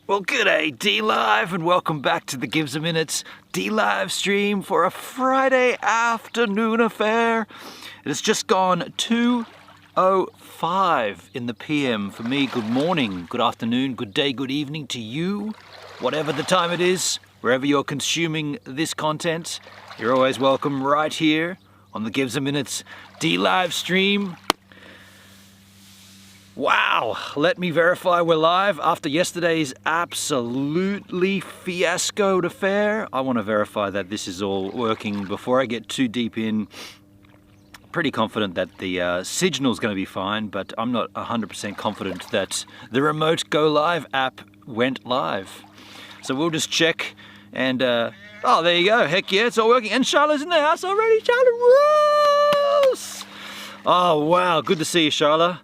Well, g'day D-Live and welcome back to the Gives a Minutes D-Live stream for a Friday afternoon affair. It has just gone 2:05 in the PM for me. Good morning, good afternoon, good day, good evening to you. Whatever the time it is, wherever you're consuming this content, you're always welcome right here on the Gives a Minutes D-Live stream. Wow, let me verify we're live after yesterday's absolutely fiascoed affair. I want to verify that this is all working before I get too deep in. Pretty confident that the signal's going to be fine, but I'm not 100% confident that the remote Go Live app went live. So we'll just check and, oh, there you go. Heck yeah, it's all working. And Charlotte's in the house already. Charlotte Rose! Oh, wow, good to see you, Charlotte.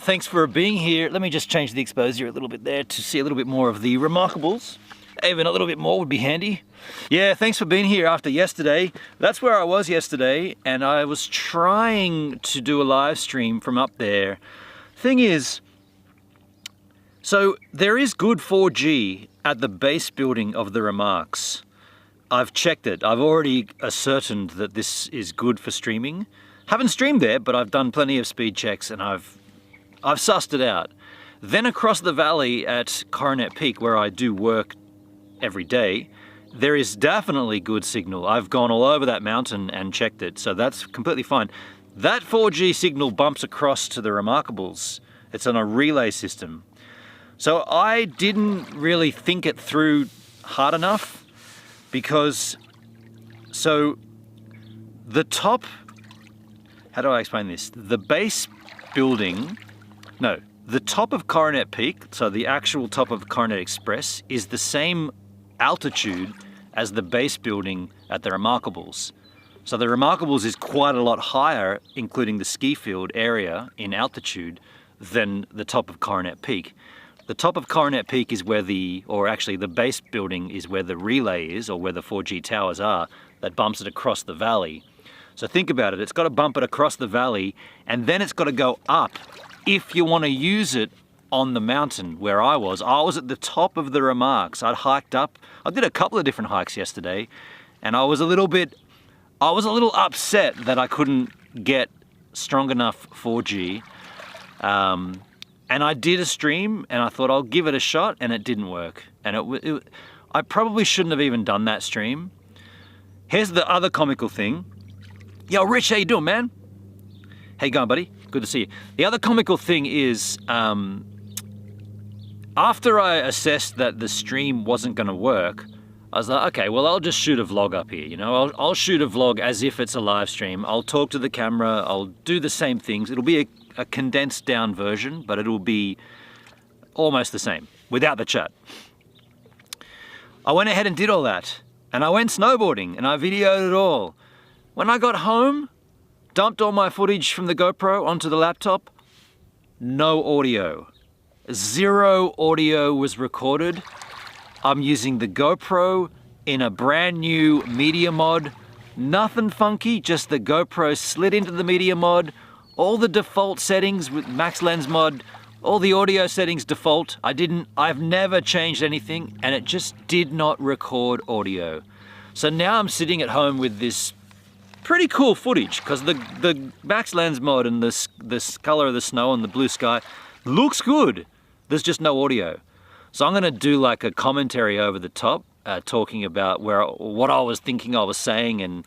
Thanks for being here. Let me just change the exposure a little bit there to see a little bit more of the Remarkables. Even a little bit more would be handy. Yeah, thanks for being here after yesterday. That's where I was yesterday, and I was trying to do a live stream from up there. Thing is, so there is good 4G at the base building of the Remarks. I've checked it. I've already ascertained that this is good for streaming. Haven't streamed there, but I've done plenty of speed checks and I've sussed it out. Then across the valley at Coronet Peak, where I do work every day, there is definitely good signal. I've gone all over that mountain and checked it, so that's completely fine. That 4G signal bumps across to the Remarkables. It's on a relay system. So I didn't really think it through hard enough because, so the top, how do I explain this? The base building, no, the top of Coronet Peak, so the actual top of Coronet Express, is the same altitude as the base building at the Remarkables. So the Remarkables is quite a lot higher, including the ski field area in altitude, than the top of Coronet Peak. The top of Coronet Peak is where the base building is where the relay is, or where the 4G towers are, that bumps it across the valley. So think about it, it's got to bump it across the valley and then it's got to go up if you want to use it on the mountain where I was. I was at the top of the Remarks. I'd hiked up. I did a couple of different hikes yesterday and I was a little upset that I couldn't get strong enough 4G. And I did a stream and I thought I'll give it a shot and it didn't work. And I probably shouldn't have even done that stream. Here's the other comical thing. Yo, Rich, how you doing, man? How you going, buddy? Good to see you. The other comical thing is, after I assessed that the stream wasn't going to work, I was like, okay, well, I'll just shoot a vlog up here, you know? I'll shoot a vlog as if it's a live stream. I'll talk to the camera. I'll do the same things. It'll be a condensed down version, but it'll be almost the same, without the chat. I went ahead and did all that, and I went snowboarding, and I videoed it all. When I got home, dumped all my footage from the GoPro onto the laptop, no audio. 0 audio was recorded. I'm using the GoPro in a brand new media mod. Nothing funky, just the GoPro slid into the media mod. All the default settings with max lens mod, all the audio settings default. I've never changed anything and it just did not record audio. So now I'm sitting at home with this pretty cool footage because the max lens mod and the color of the snow and the blue sky looks good. There's just no audio. So I'm gonna do like a commentary over the top, talking about what I was thinking I was saying and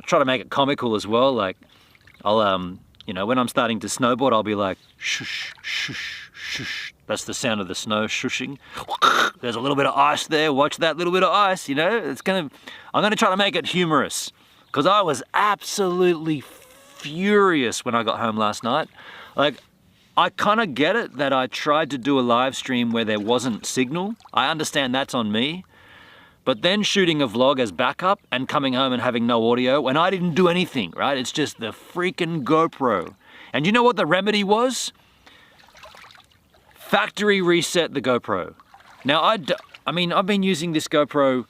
try to make it comical as well. Like I'll, you know, when I'm starting to snowboard, I'll be like, shush, shush, shush. That's the sound of the snow shushing. There's a little bit of ice there. Watch that little bit of ice, you know? I'm gonna try to make it humorous. Because I was absolutely furious when I got home last night. Like, I kind of get it that I tried to do a live stream where there wasn't signal. I understand that's on me. But then shooting a vlog as backup and coming home and having no audio when I didn't do anything, right? It's just the freaking GoPro. And you know what the remedy was? Factory reset the GoPro. Now, I mean, I've been using this GoPro.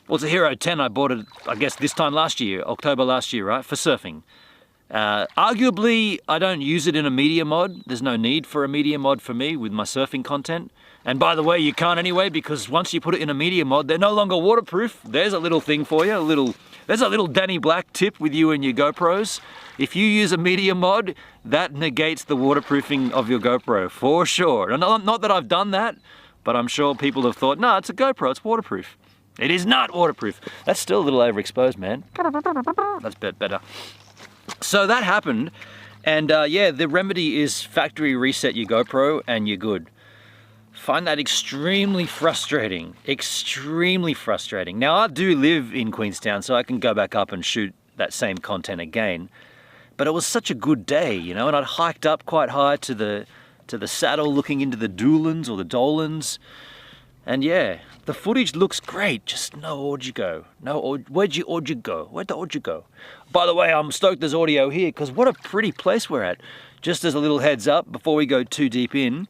Well, it's a Hero 10. I bought it, I guess, this time last year, October last year, right, for surfing. Arguably, I don't use it in a media mod. There's no need for a media mod for me with my surfing content. And by the way, you can't anyway, because once you put it in a media mod, they're no longer waterproof. There's a little thing for you, there's a little Danny Black tip with you and your GoPros. If you use a media mod, that negates the waterproofing of your GoPro, for sure. And not that I've done that, but I'm sure people have thought, no, it's a GoPro, it's waterproof. It is not waterproof. That's still a little overexposed, man. That's a bit better. So that happened, and yeah, the remedy is factory reset your GoPro and you're good. Find that extremely frustrating, extremely frustrating. Now, I do live in Queenstown, so I can go back up and shoot that same content again, but it was such a good day, you know, and I'd hiked up quite high to the saddle looking into the Doolins or the Dolans, and yeah, the footage looks great, just no audio go. Where'd the audio go? By the way, I'm stoked there's audio here, because what a pretty place we're at. Just as a little heads up, before we go too deep in,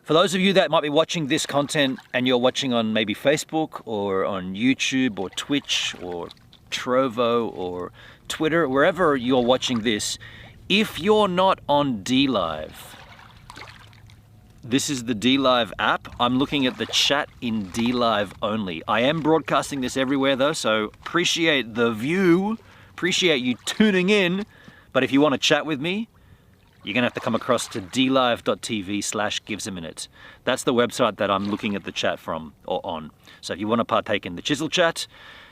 for those of you that might be watching this content and you're watching on maybe Facebook or on YouTube or Twitch or Trovo or Twitter, wherever you're watching this, if you're not on DLive, this is the DLive app. I'm looking at the chat in DLive only. I am broadcasting this everywhere though, so appreciate the view, appreciate you tuning in, but if you want to chat with me, you're gonna have to come across to dlive.tv/givesaminute. That's the website that I'm looking at the chat from or on. So if you want to partake in the Chisel chat,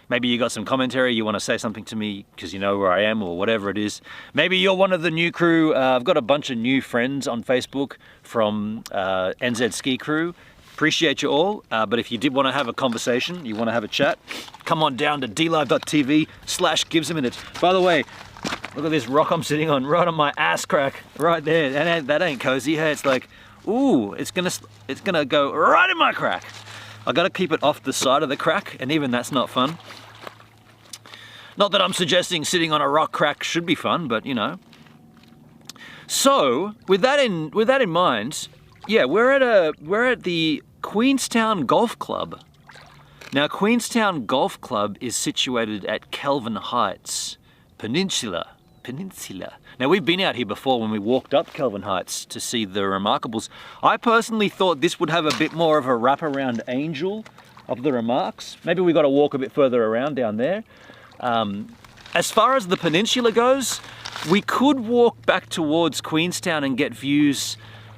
maybe you got some commentary, you want to say something to me because you know where I am or whatever it is. Maybe you're one of the new crew. I've got a bunch of new friends on Facebook from NZ Ski Crew. Appreciate you all, but if you did want to have a conversation, you want to have a chat, come on down to dlive.tv/givesaminute. By the way, look at this rock I'm sitting on, right on my ass crack, right there. That ain't cozy. Hey, it's like, ooh, it's gonna go right in my crack. I gotta keep it off the side of the crack, and even that's not fun. Not that I'm suggesting sitting on a rock crack should be fun, but you know. So with that in mind, yeah, we're at the Queenstown Golf Club. Now, Queenstown Golf Club is situated at Kelvin Heights Peninsula. Now, we've been out here before when we walked up Kelvin Heights to see the Remarkables. I personally thought this would have a bit more of a wraparound angel of the Remarks. Maybe we got to walk a bit further around down there. As far as the peninsula goes, we could walk back towards Queenstown and get views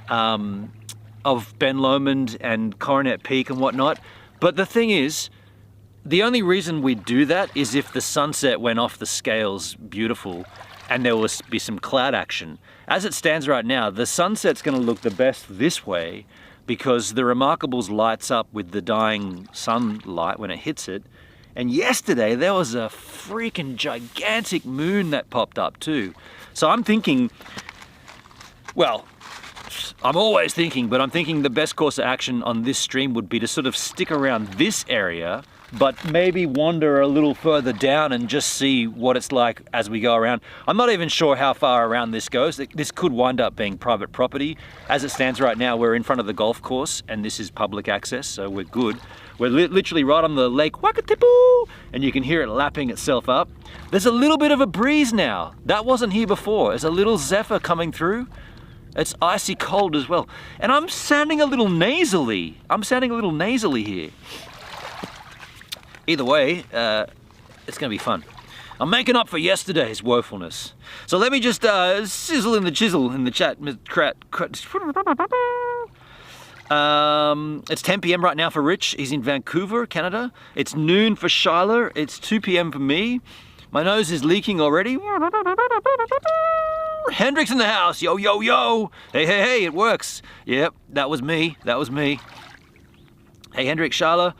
of Ben Lomond and Coronet Peak and whatnot. But the thing is, the only reason we do that is if the sunset went off the scales beautiful and there will be some cloud action. As it stands right now, the sunset's going to look the best this way because the Remarkables lights up with the dying sunlight when it hits it. And yesterday there was a freaking gigantic moon that popped up too. So I'm thinking, well, I'm always thinking, but I'm thinking the best course of action on this stream would be to sort of stick around this area, but maybe wander a little further down and just see what it's like as we go around. I'm not even sure how far around this goes. This could wind up being private property. As it stands right now, we're in front of the golf course and this is public access, so we're good. We're literally right on the Lake Wakatipu, and you can hear it lapping itself up. There's a little bit of a breeze now. That wasn't here before. There's a little zephyr coming through. It's icy cold as well. And I'm sounding a little nasally. Here. Either way, it's gonna be fun. I'm making up for yesterday's woefulness. So let me just sizzle in the chisel in the chat. It's 10 p.m. right now for Rich. He's in Vancouver, Canada. It's noon for Shyler. It's 2 p.m. for me. My nose is leaking already. Hendrick's in the house. Yo, yo, yo. Hey, hey, hey, it works. Yep, that was me. Hey, Hendrick, Shyler.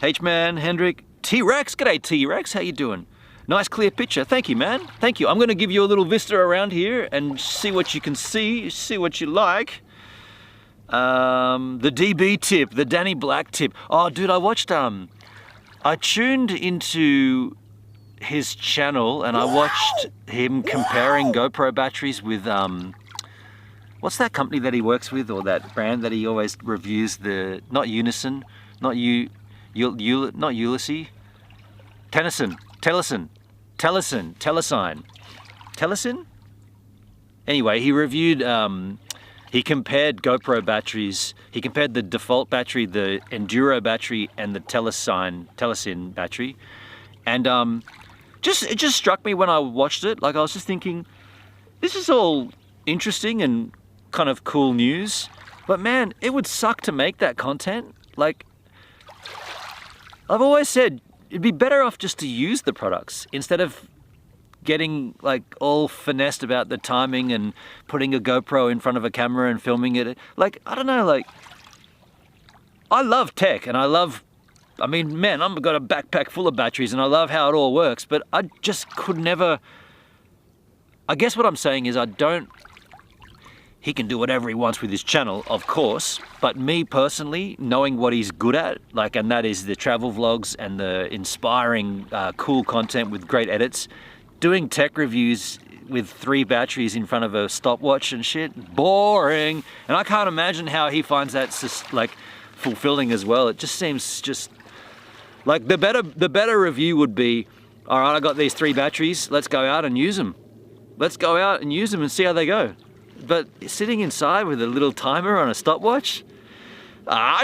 H-Man, Hendrick. T-Rex. G'day, T-Rex. How you doing? Nice clear picture. Thank you, man. Thank you. I'm going to give you a little vista around here and see what you can see what you like. The DB tip, the Danny Black tip. Oh, dude, I watched, I tuned into his channel and I watched him comparing GoPro batteries with, what's that company that he works with, or that brand that he always reviews, not Unison, not Ulysses, Telesign. Telesin? Anyway, he reviewed, he compared GoPro batteries. He compared the default battery, the Enduro battery, and the Telesin battery. And it just struck me when I watched it. Like, I was just thinking, this is all interesting and kind of cool news. But man, it would suck to make that content. Like, I've always said, it'd be better off just to use the products instead of getting like all finessed about the timing and putting a GoPro in front of a camera and filming it. Like, I don't know, like, I love tech and I mean, man, I've got a backpack full of batteries and I love how it all works, but I just could never, I guess what I'm saying is he can do whatever he wants with his channel, of course, but me personally, knowing what he's good at, like, and that is the travel vlogs and the inspiring, cool content with great edits, doing tech reviews with 3 batteries in front of a stopwatch and shit, boring. And I can't imagine how he finds that like fulfilling as well. It just seems just like the better review would be, all right, I got these 3 batteries, let's go out and use them. Let's go out and use them and see how they go. But sitting inside with a little timer on a stopwatch,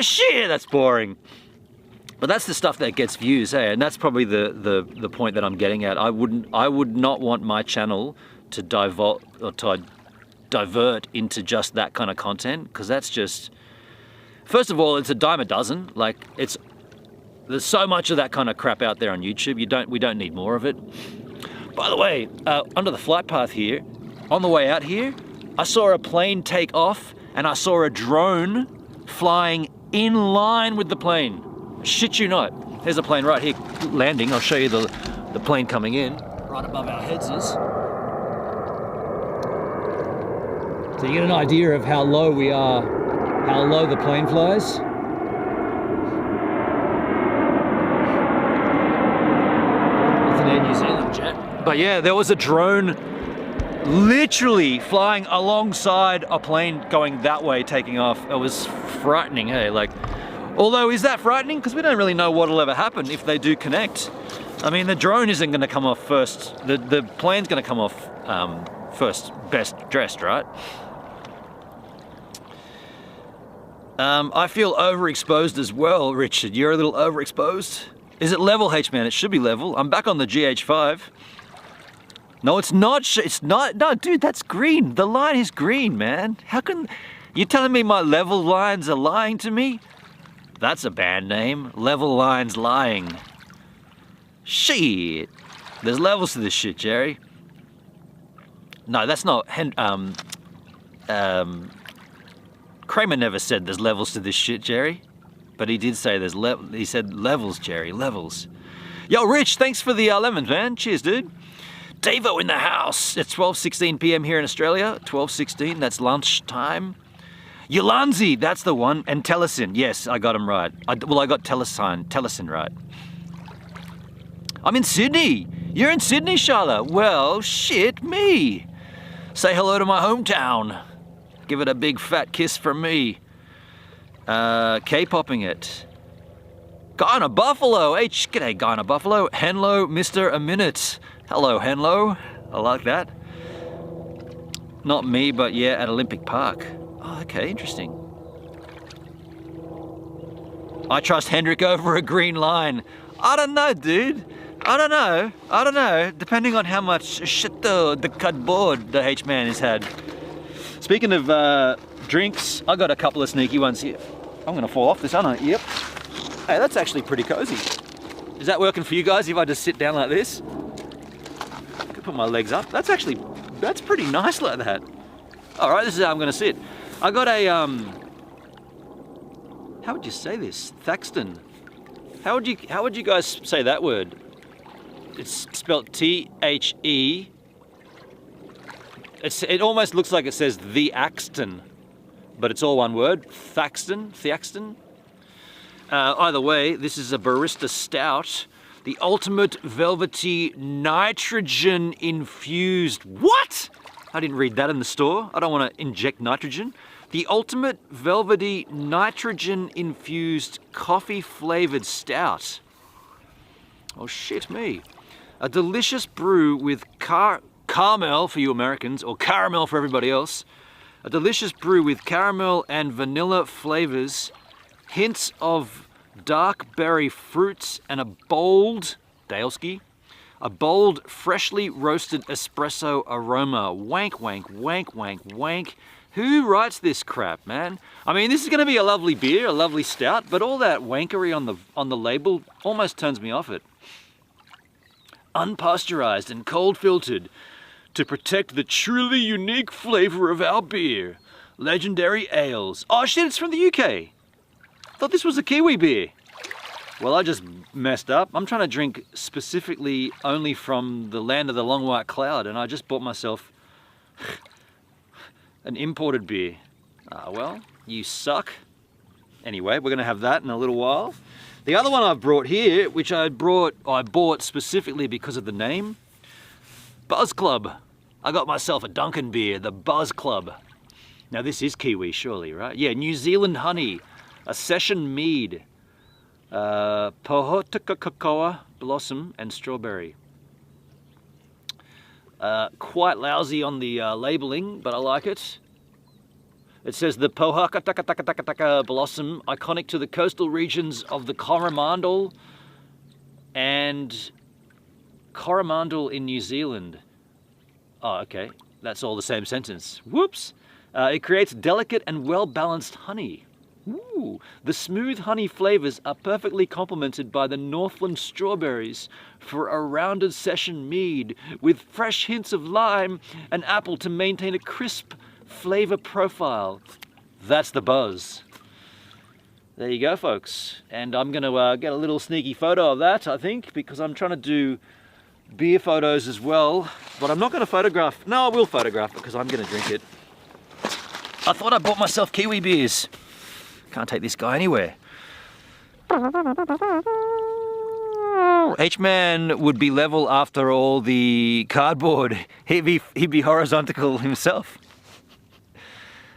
shit, that's boring. But that's the stuff that gets views, hey? And that's probably the point that I'm getting at. I would not want my channel to divert into just that kind of content, because that's just, first of all, it's a dime a dozen. Like, there's so much of that kind of crap out there on YouTube. We don't need more of it. By the way, under the flight path here, on the way out here, I saw a plane take off and I saw a drone flying in line with the plane. Shit you not. There's a plane right here landing. I'll show you the plane coming in. Right above our heads is. So you get an idea of how low we are, how low the plane flies. It's an Air New Zealand jet. But yeah, there was a drone literally flying alongside a plane going that way, taking off. It was frightening, hey? Like, although, is that frightening? Because we don't really know what'll ever happen if they do connect. I mean, the drone isn't going to come off first. The plane's going to come off first, best dressed, right? I feel overexposed as well, Richard. You're a little overexposed. Is it level, H-Man? It should be level. I'm back on the GH5. No, it's not. It's not. No, dude, that's green. The line is green, man. How can you telling me my level lines are lying to me? That's a band name. Level Lines Lying. Shit. There's levels to this shit, Jerry. No, that's not. Kramer never said there's levels to this shit, Jerry. But he did say he said levels, Jerry, levels. Yo, Rich, thanks for the lemons, man. Cheers, dude. Davo in the house. It's 12:16 p.m. here in Australia. 12:16, that's lunchtime. Yolanzi, that's the one. And Telesin, yes, I got him right. I got Telesin right. I'm in Sydney. You're in Sydney, Charlotte. Well, shit me. Say hello to my hometown. Give it a big fat kiss from me. K-popping it. Guy on a buffalo. Hey, g'day, guy on a buffalo. Henlo, Mr. A Minute. Hello, Henlo. I like that. Not me, but yeah, at Olympic Park. Oh, okay, interesting. I trust Hendrik over a green line. I don't know, dude. I don't know. Depending on how much shit the cardboard the H-Man has had. Speaking of drinks, I got a couple of sneaky ones here. I'm gonna fall off this, aren't I? Yep. Hey, that's actually pretty cozy. Is that working for you guys if I just sit down like this? I could put my legs up. That's pretty nice like that. All right, this is how I'm gonna sit. I got a, how would you say this? Thaxton. How would you guys say that word? It's spelled T-H-E. It almost looks like it says the Axton, but it's all one word. Thaxton. Either way, this is a barista stout. The ultimate velvety nitrogen infused. What? I didn't read that in the store. I don't want to inject nitrogen. The ultimate velvety nitrogen infused coffee flavored stout. Oh shit me. A delicious brew with caramel for you Americans, or caramel for everybody else. A delicious brew with caramel and vanilla flavors, hints of dark berry fruits, and a bold, Daleski, a bold, freshly roasted espresso aroma. Wank, wank, wank, wank, wank. Who writes this crap, man? I mean, this is gonna be a lovely beer, a lovely stout, but all that wankery on the label almost turns me off it. Unpasteurized and cold filtered to protect the truly unique flavor of our beer. Legendary ales. Oh shit, it's from the UK. I thought this was a Kiwi beer. Well, I just messed up. I'm trying to drink specifically only from the land of the long white cloud, and I just bought myself an imported beer. Well, you suck. Anyway, we're gonna have that in a little while. The other one I've brought here, which I bought specifically because of the name, Buzz Club. I got myself a Dunkin' beer, the Buzz Club. Now this is Kiwi, surely, right? Yeah, New Zealand honey, a session mead. Pohotukakoa blossom and strawberry. Quite lousy on the labeling, but I like it. It says the Pohotukakoa blossom, iconic to the coastal regions of the Coromandel and Coromandel in New Zealand. Oh, okay. That's all the same sentence. Whoops. It creates delicate and well-balanced honey. Ooh. The smooth honey flavors are perfectly complemented by the Northland strawberries for a rounded session mead with fresh hints of lime and apple to maintain a crisp flavor profile. That's the Buzz. There you go, folks. And I'm going to get a little sneaky photo of that, I think, because I'm trying to do beer photos as well. But I'm not going to photograph. No, I will photograph because I'm going to drink it. I thought I bought myself Kiwi beers. Can't take this guy anywhere. H-Man would be level after all the cardboard. He'd be horizontal himself.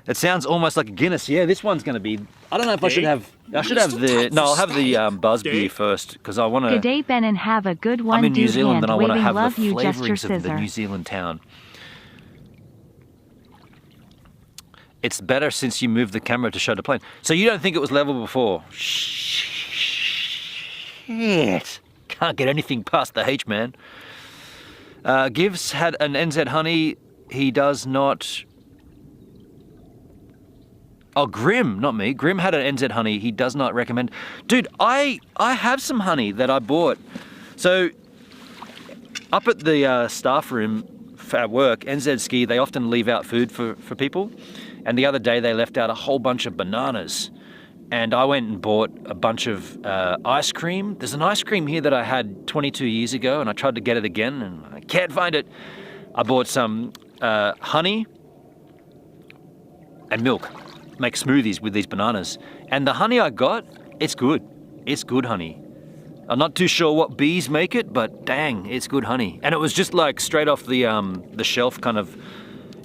It sounds almost like a Guinness. Yeah, this one's going to be. I don't know if I should have the. No, I'll have the Buzz beer first because I want to. Good day, Ben, and have a good one. I'm in New Zealand and I want to have the you, flavorings of the New Zealand town. It's better since you moved the camera to show the plane. So you don't think it was level before? Shit. Can't get anything past the H, man. Gives had an NZ honey. He does not. Oh, Grim, not me. Grim had an NZ honey. He does not recommend. Dude, I have some honey that I bought. So up at the staff room at work, NZ Ski, they often leave out food for people. And the other day they left out a whole bunch of bananas. And I went and bought a bunch of ice cream. There's an ice cream here that I had 22 years ago and I tried to get it again and I can't find it. I bought some honey and milk. Make smoothies with these bananas. And the honey I got, it's good. It's good honey. I'm not too sure what bees make it, but dang, it's good honey. And it was just like straight off the shelf kind of,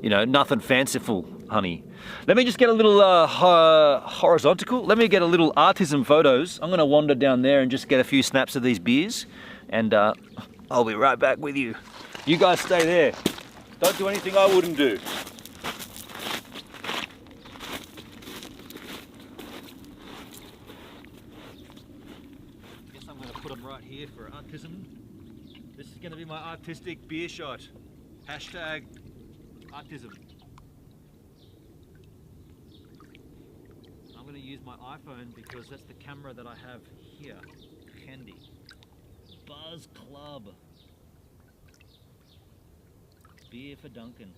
you know, nothing fanciful honey. Let me just get a little horizontal. Let me get a little artisan photos. I'm gonna wander down there and just get a few snaps of these beers and I'll be right back with you. You guys stay there. Don't do anything I wouldn't do. Guess I'm gonna put them right here for artisan. This is gonna be my artistic beer shot. Hashtag artisan. I'm going to use my iPhone because that's the camera that I have here. Handy. Buzz Club. Beer for Duncan.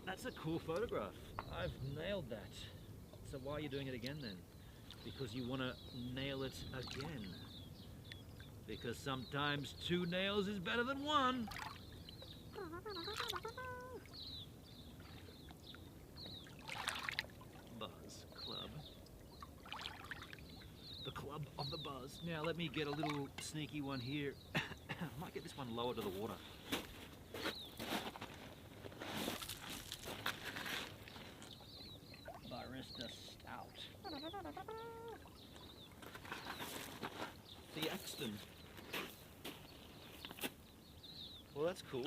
That's a cool photograph. I've nailed that. So why are you doing it again then? Because you want to nail it again. Because sometimes 2 nails is better than 1. Buzz Club. The Club of the Buzz. Now let me get a little sneaky one here. I might get this one lower to the water. Barista Stout. The Axton. that's cool.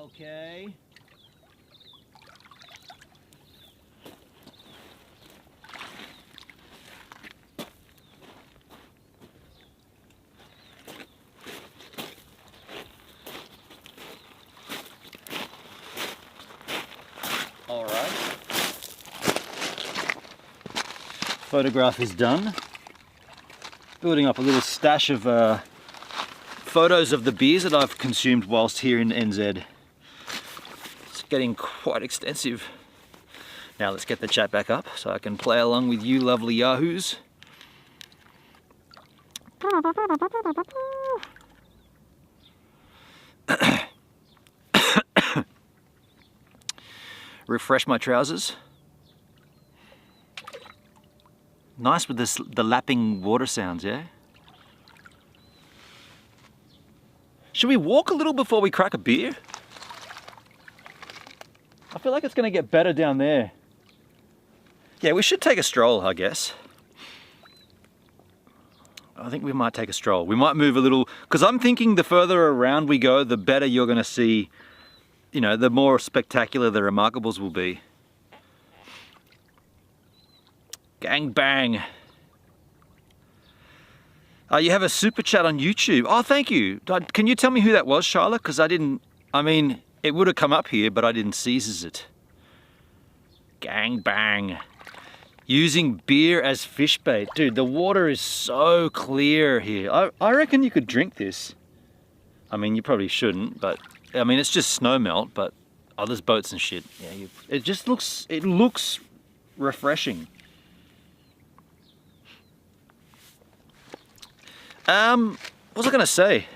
Okay. All right. Photograph is done. Building up a little stash of photos of the beers that I've consumed whilst here in NZ. It's getting quite extensive. Now let's get the chat back up so I can play along with you lovely yahoos. Refresh my trousers. Nice with this, the lapping water sounds, yeah? Should we walk a little before we crack a beer? I feel like it's going to get better down there. Yeah, we should take a stroll, I guess. I think we might take a stroll. We might move a little, because I'm thinking the further around we go, the better you're going to see, you know, the more spectacular the Remarkables will be. Gang bang. You have a super chat on YouTube. Oh, thank you. Can you tell me who that was, Charlotte? Because I didn't, I mean, it would have come up here, but I didn't seize it. Gang bang. Using beer as fish bait. Dude, the water is so clear here. I reckon you could drink this. I mean, you probably shouldn't, but I mean, it's just snow melt, but oh, there's boats and shit. Yeah, it just looks, it looks refreshing. What was I gonna say?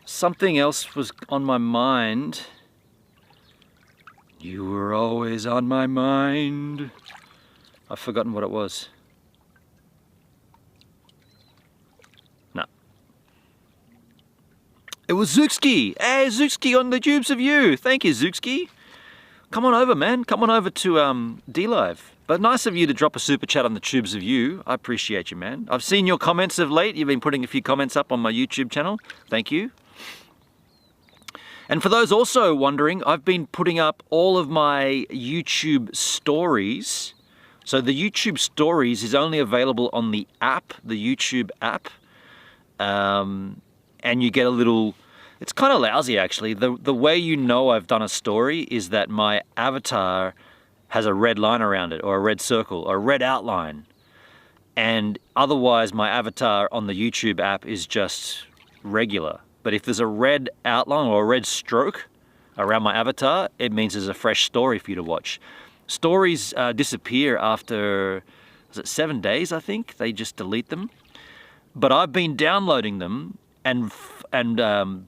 Something else was on my mind. You were always on my mind. I've forgotten what it was. No. It was Zuxki. Hey, Zuxki on the tubes of you. Thank you, Zuxki. Come on over, man. Come on over to D-Live. But nice of you to drop a super chat on the tubes of you. I appreciate you, man. I've seen your comments of late. You've been putting a few comments up on my YouTube channel. Thank you. And for those also wondering, I've been putting up all of my YouTube stories. So the YouTube stories is only available on the app, the YouTube app. And you get a little, it's kind of lousy actually. The way you know I've done a story is that my avatar has a red line around it, or a red circle, or a red outline. And otherwise my avatar on the YouTube app is just regular. But if there's a red outline or a red stroke around my avatar, it means there's a fresh story for you to watch. Stories disappear after, was it 7 days, I think? They just delete them. But I've been downloading them and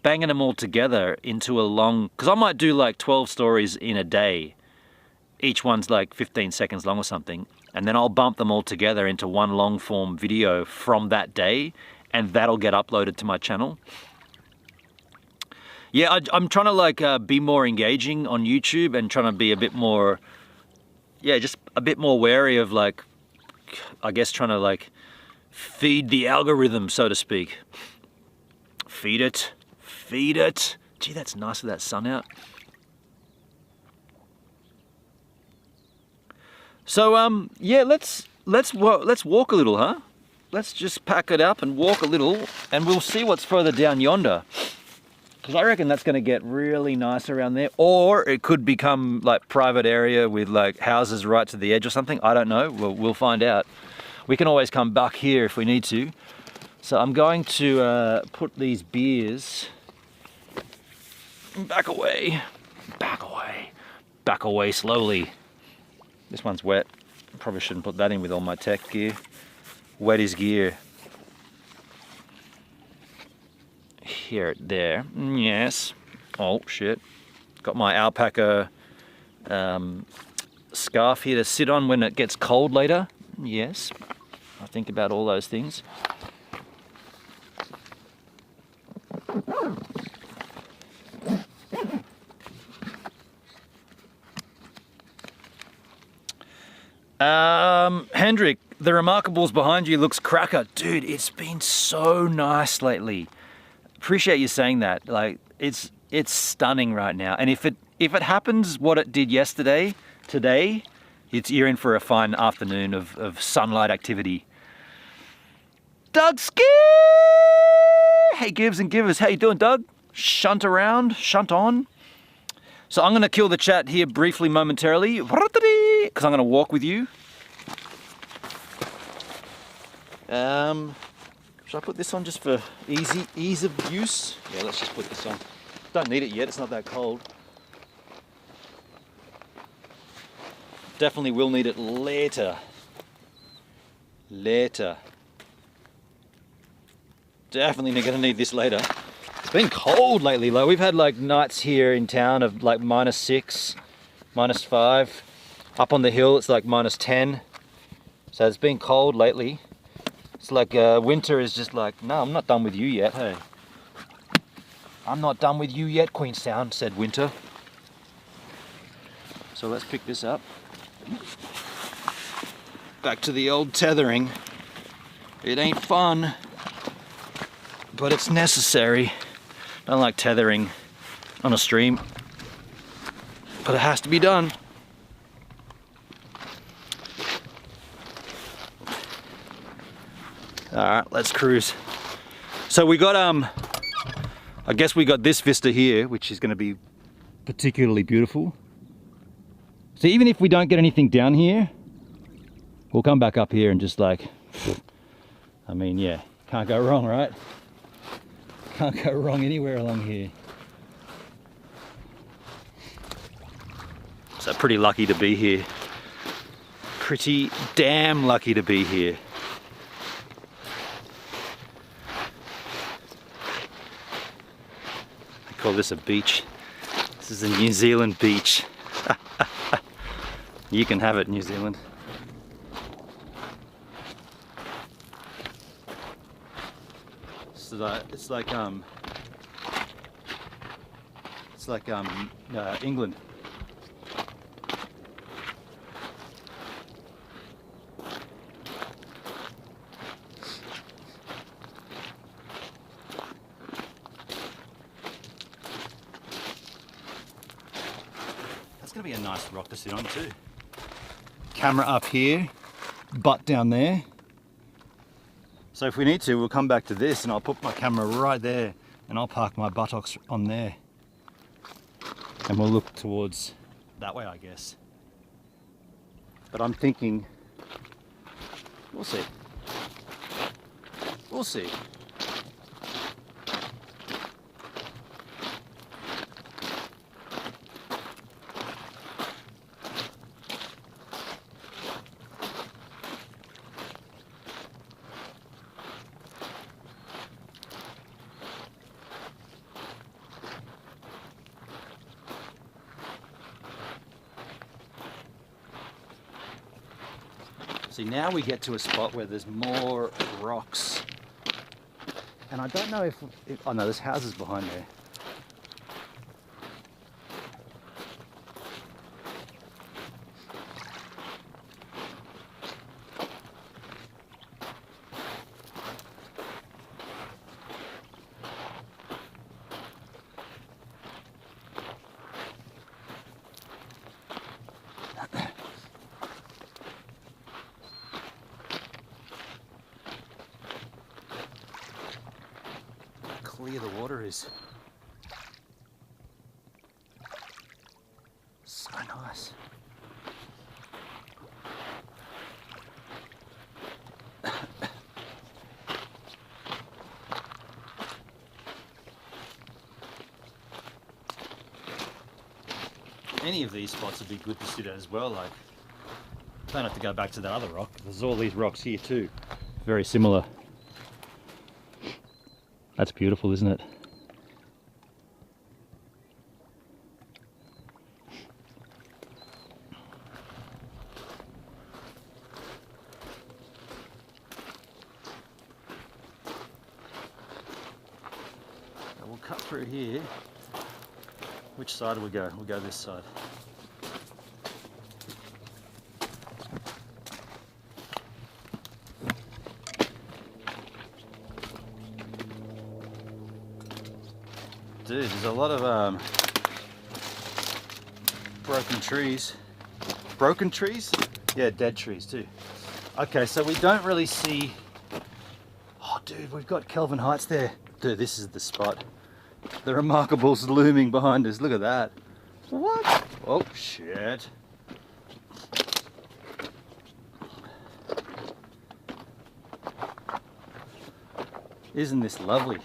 banging them all together into a long, because I might do like 12 stories in a day. Each one's like 15 seconds long or something. And then I'll bump them all together into one long form video from that day, and that'll get uploaded to my channel. Yeah, I'm trying to like be more engaging on YouTube and trying to be a bit more, yeah, just a bit more wary of like, I guess trying to like feed the algorithm, so to speak. Feed it, feed it. Gee, that's nice with that sun out. So yeah, let's walk a little, huh? Let's just pack it up and walk a little, and we'll see what's further down yonder. Because I reckon that's going to get really nice around there. Or it could become like private area with like houses right to the edge or something. I don't know. We'll find out. We can always come back here if we need to. So I'm going to put these beers back away. Back away. Back away slowly. This one's wet. Probably shouldn't put that in with all my tech gear. Wet is gear. Here, there. Yes. Oh, shit. Got my alpaca scarf here to sit on when it gets cold later. Yes. I think about all those things. Hendrik, the Remarkables behind you looks cracker. Dude, it's been so nice lately. Appreciate you saying that. Like, it's stunning right now. And if it happens what it did yesterday, today, you're in for a fine afternoon of sunlight activity. Doug Ski! Hey Gibbs and Givers, how you doing, Doug? Shunt around, shunt on. So I'm gonna kill the chat here briefly, momentarily, because I'm gonna walk with you. Should I put this on just for ease of use? Yeah, let's just put this on. Don't need it yet, it's not that cold. Definitely will need it later. Definitely gonna need this later. It's been cold lately, like we've had like nights here in town of like -6, -5. Up on the hill it's like -10. So it's been cold lately. It's like winter is just like, no, I'm not done with you yet, hey. I'm not done with you yet, Queenstown, said winter. So let's pick this up. Back to the old tethering. It ain't fun, but it's necessary. Don't like tethering on a stream, but it has to be done. All right, let's cruise. So we got, I guess we got this vista here, which is gonna be particularly beautiful. So even if we don't get anything down here, we'll come back up here and just like, I mean, yeah, can't go wrong, right? Can't go wrong anywhere along here. So pretty lucky to be here. Pretty damn lucky to be here. I call this a beach. This is a New Zealand beach. You can have it, New Zealand. So it's like England. That's gonna be a nice rock to sit on too. Camera up here, butt down there. So if we need to, we'll come back to this and I'll put my camera right there and I'll park my buttocks on there. And we'll look towards that way, I guess. But I'm thinking, we'll see. We'll see. See, now we get to a spot where there's more rocks. And I don't know if oh no, there's houses behind there. Clear the water is. So nice. Any of these spots would be good to sit at as well. Like, don't have to go back to that other rock. There's all these rocks here too. Very similar. That's beautiful, isn't it? So we'll cut through here. Which side do we go? We'll go this side. dude, there's a lot of broken trees. Broken trees? Yeah, dead trees too. Okay, so we don't really see... Oh dude, we've got Kelvin Heights there. Dude, this is the spot. The Remarkable's looming behind us. Look at that. What? Oh shit. Isn't this lovely?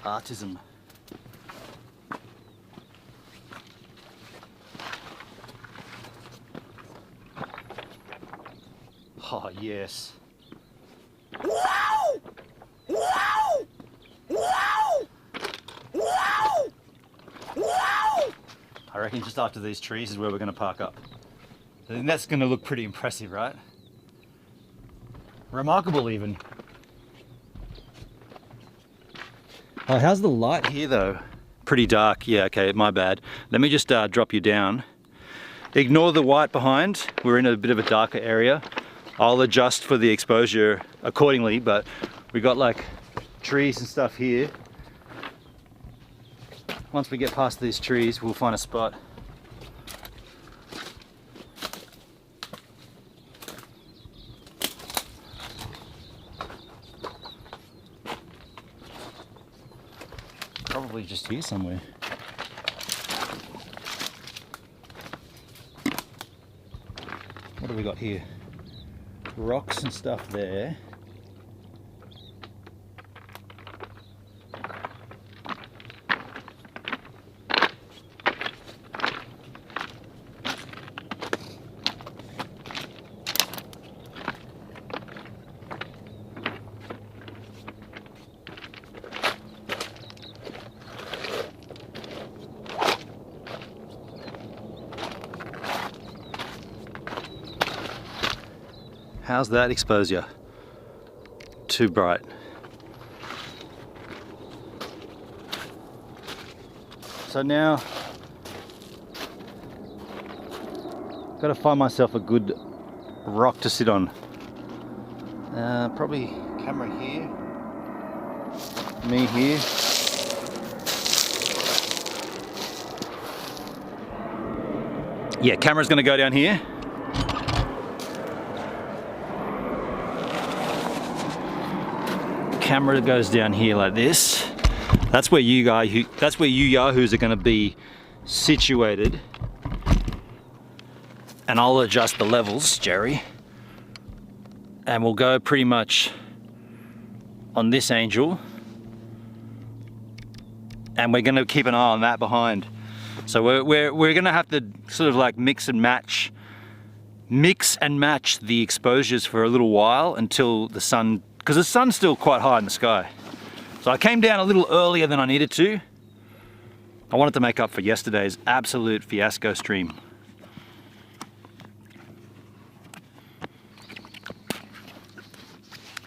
Artism. Oh yes. Wow! Wow! Wow! Wow! Wow! I reckon just after these trees is where we're going to park up. I think that's going to look pretty impressive, right? Remarkable even. Oh, how's the light here though? Pretty dark. Yeah, okay, my bad. Let me just drop you down. Ignore the white behind. We're in a bit of a darker area. I'll adjust for the exposure accordingly, but we got like trees and stuff here. Once we get past these trees, we'll find a spot. Probably just here somewhere. What do we got here? Rocks and stuff there. How's that exposure? Too bright. So now, got to find myself a good rock to sit on. Probably camera here, me here. Yeah, camera's going to go down here. Camera goes down here like this. That's where you yahoos are going to be situated, and I'll adjust the levels, Jerry, and we'll go pretty much on this angel, and we're going to keep an eye on that behind. So we're going to have to sort of like mix and match the exposures for a little while until the sun, because the sun's still quite high in the sky. So I came down a little earlier than I needed to. I wanted to make up for yesterday's absolute fiasco stream.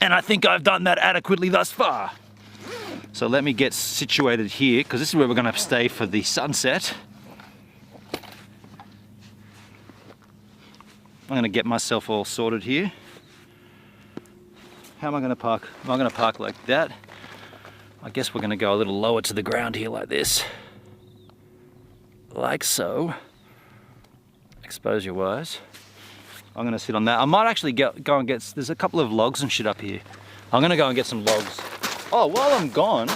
And I think I've done that adequately thus far. So let me get situated here, because this is where we're going to stay for the sunset. I'm going to get myself all sorted here. How am I going to park? Am I going to park like that? I guess we're going to go a little lower to the ground here like this. Like so. Exposure wise. I'm going to sit on that. I might actually go and get, there's a couple of logs and shit up here. I'm going to go and get some logs. Oh, while I'm gone,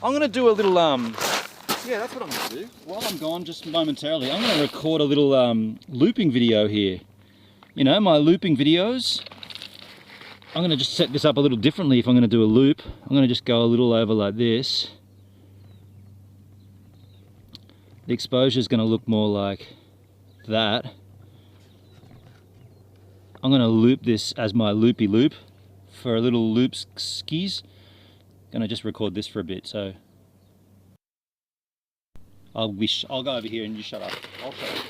I'm going to do a little, yeah, that's what I'm going to do. While I'm gone, just momentarily, I'm going to record a little looping video here. You know, my looping videos. I'm going to just set this up a little differently if I'm going to do a loop. I'm going to just go a little over like this. The exposure is going to look more like that. I'm going to loop this as my loopy loop for a little loop skis. Going to just record this for a bit, so I'll go over here and you shut up. I'll shut up.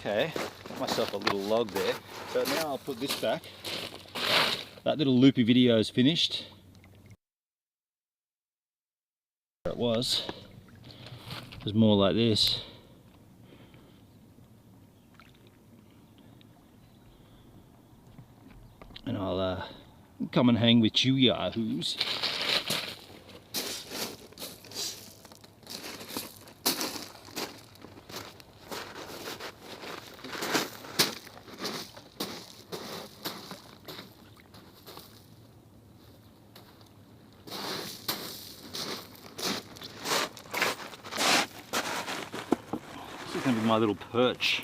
Okay, got myself a little log there. So now I'll put this back. That little loopy video is finished. There it was. It was more like this. And I'll come and hang with you yahoos. This is going to be my little perch.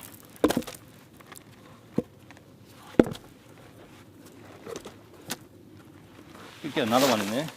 Could get another one in there.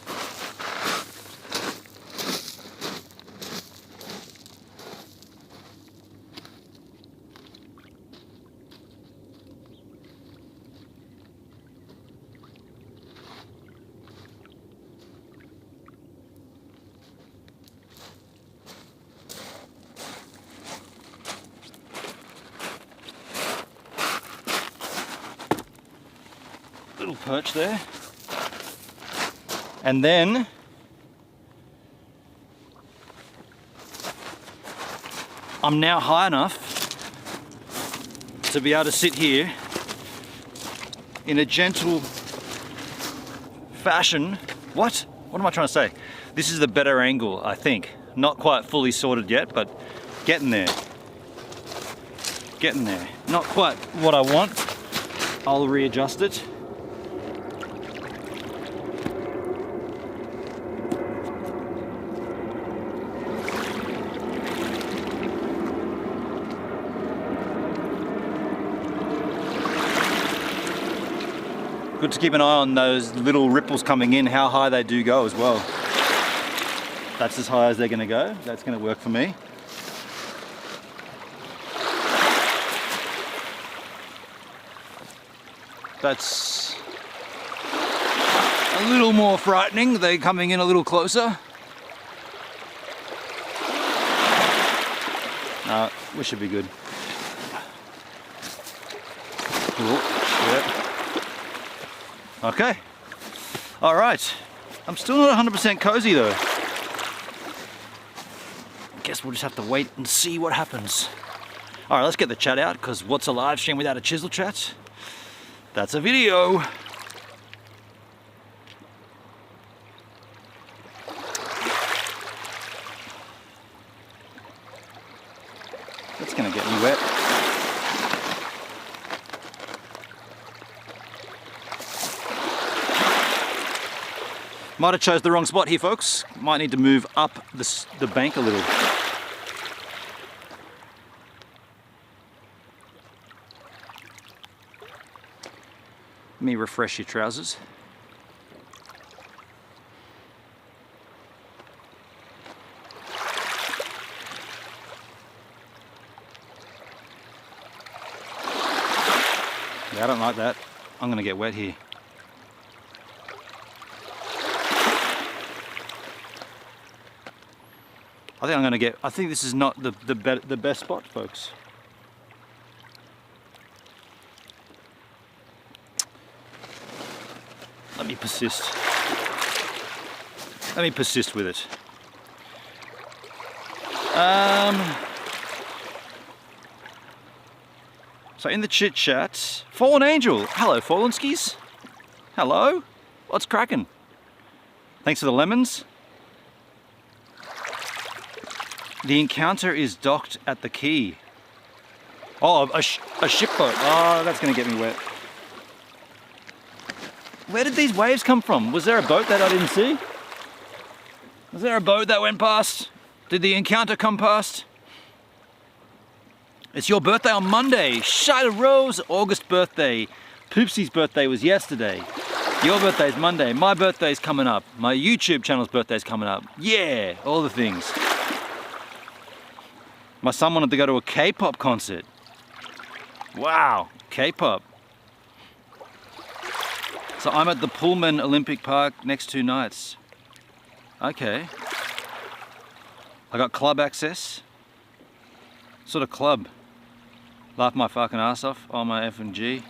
Little perch there. And then I'm now high enough to be able to sit here in a gentle fashion. What am I trying to say? This is the better angle, I think. Not quite fully sorted yet, but getting there. Getting there. Not quite what I want. I'll readjust it. Good to keep an eye on those little ripples coming in, how high they do go as well. That's as high as they're going to go. That's going to work for me. That's a little more frightening. They're coming in a little closer. No, we should be good. Cool. Yep. Okay. All right. I'm still not 100% cozy though. Guess we'll just have to wait and see what happens. All right, let's get the chat out, because what's a live stream without a chisel chat? That's a video. That's gonna get me wet. Might have chose the wrong spot here, folks. Might need to move up the bank a little. Let me refresh your trousers. Yeah, I don't like that. I'm gonna get wet here. I think this is not the best spot, folks. Let me persist. Let me persist with it. So in the chit chat, Fallen Angel. Hello, Fallen Skis. Hello. What's cracking? Thanks for the lemons. The encounter is docked at the quay. Oh, a shipboat. Oh, that's gonna get me wet. Where did these waves come from? Was there a boat that I didn't see? Was there a boat that went past? Did the encounter come past? It's your birthday on Monday. Shida Rose, August birthday. Poopsie's birthday was yesterday. Your birthday's Monday. My birthday's coming up. My YouTube channel's birthday's coming up. Yeah, all the things. My son wanted to go to a K-pop concert. Wow, K-pop. So I'm at the Pullman Olympic Park next 2 nights. Okay. I got club access. What sort of club? Laugh my fucking ass off on my F&G.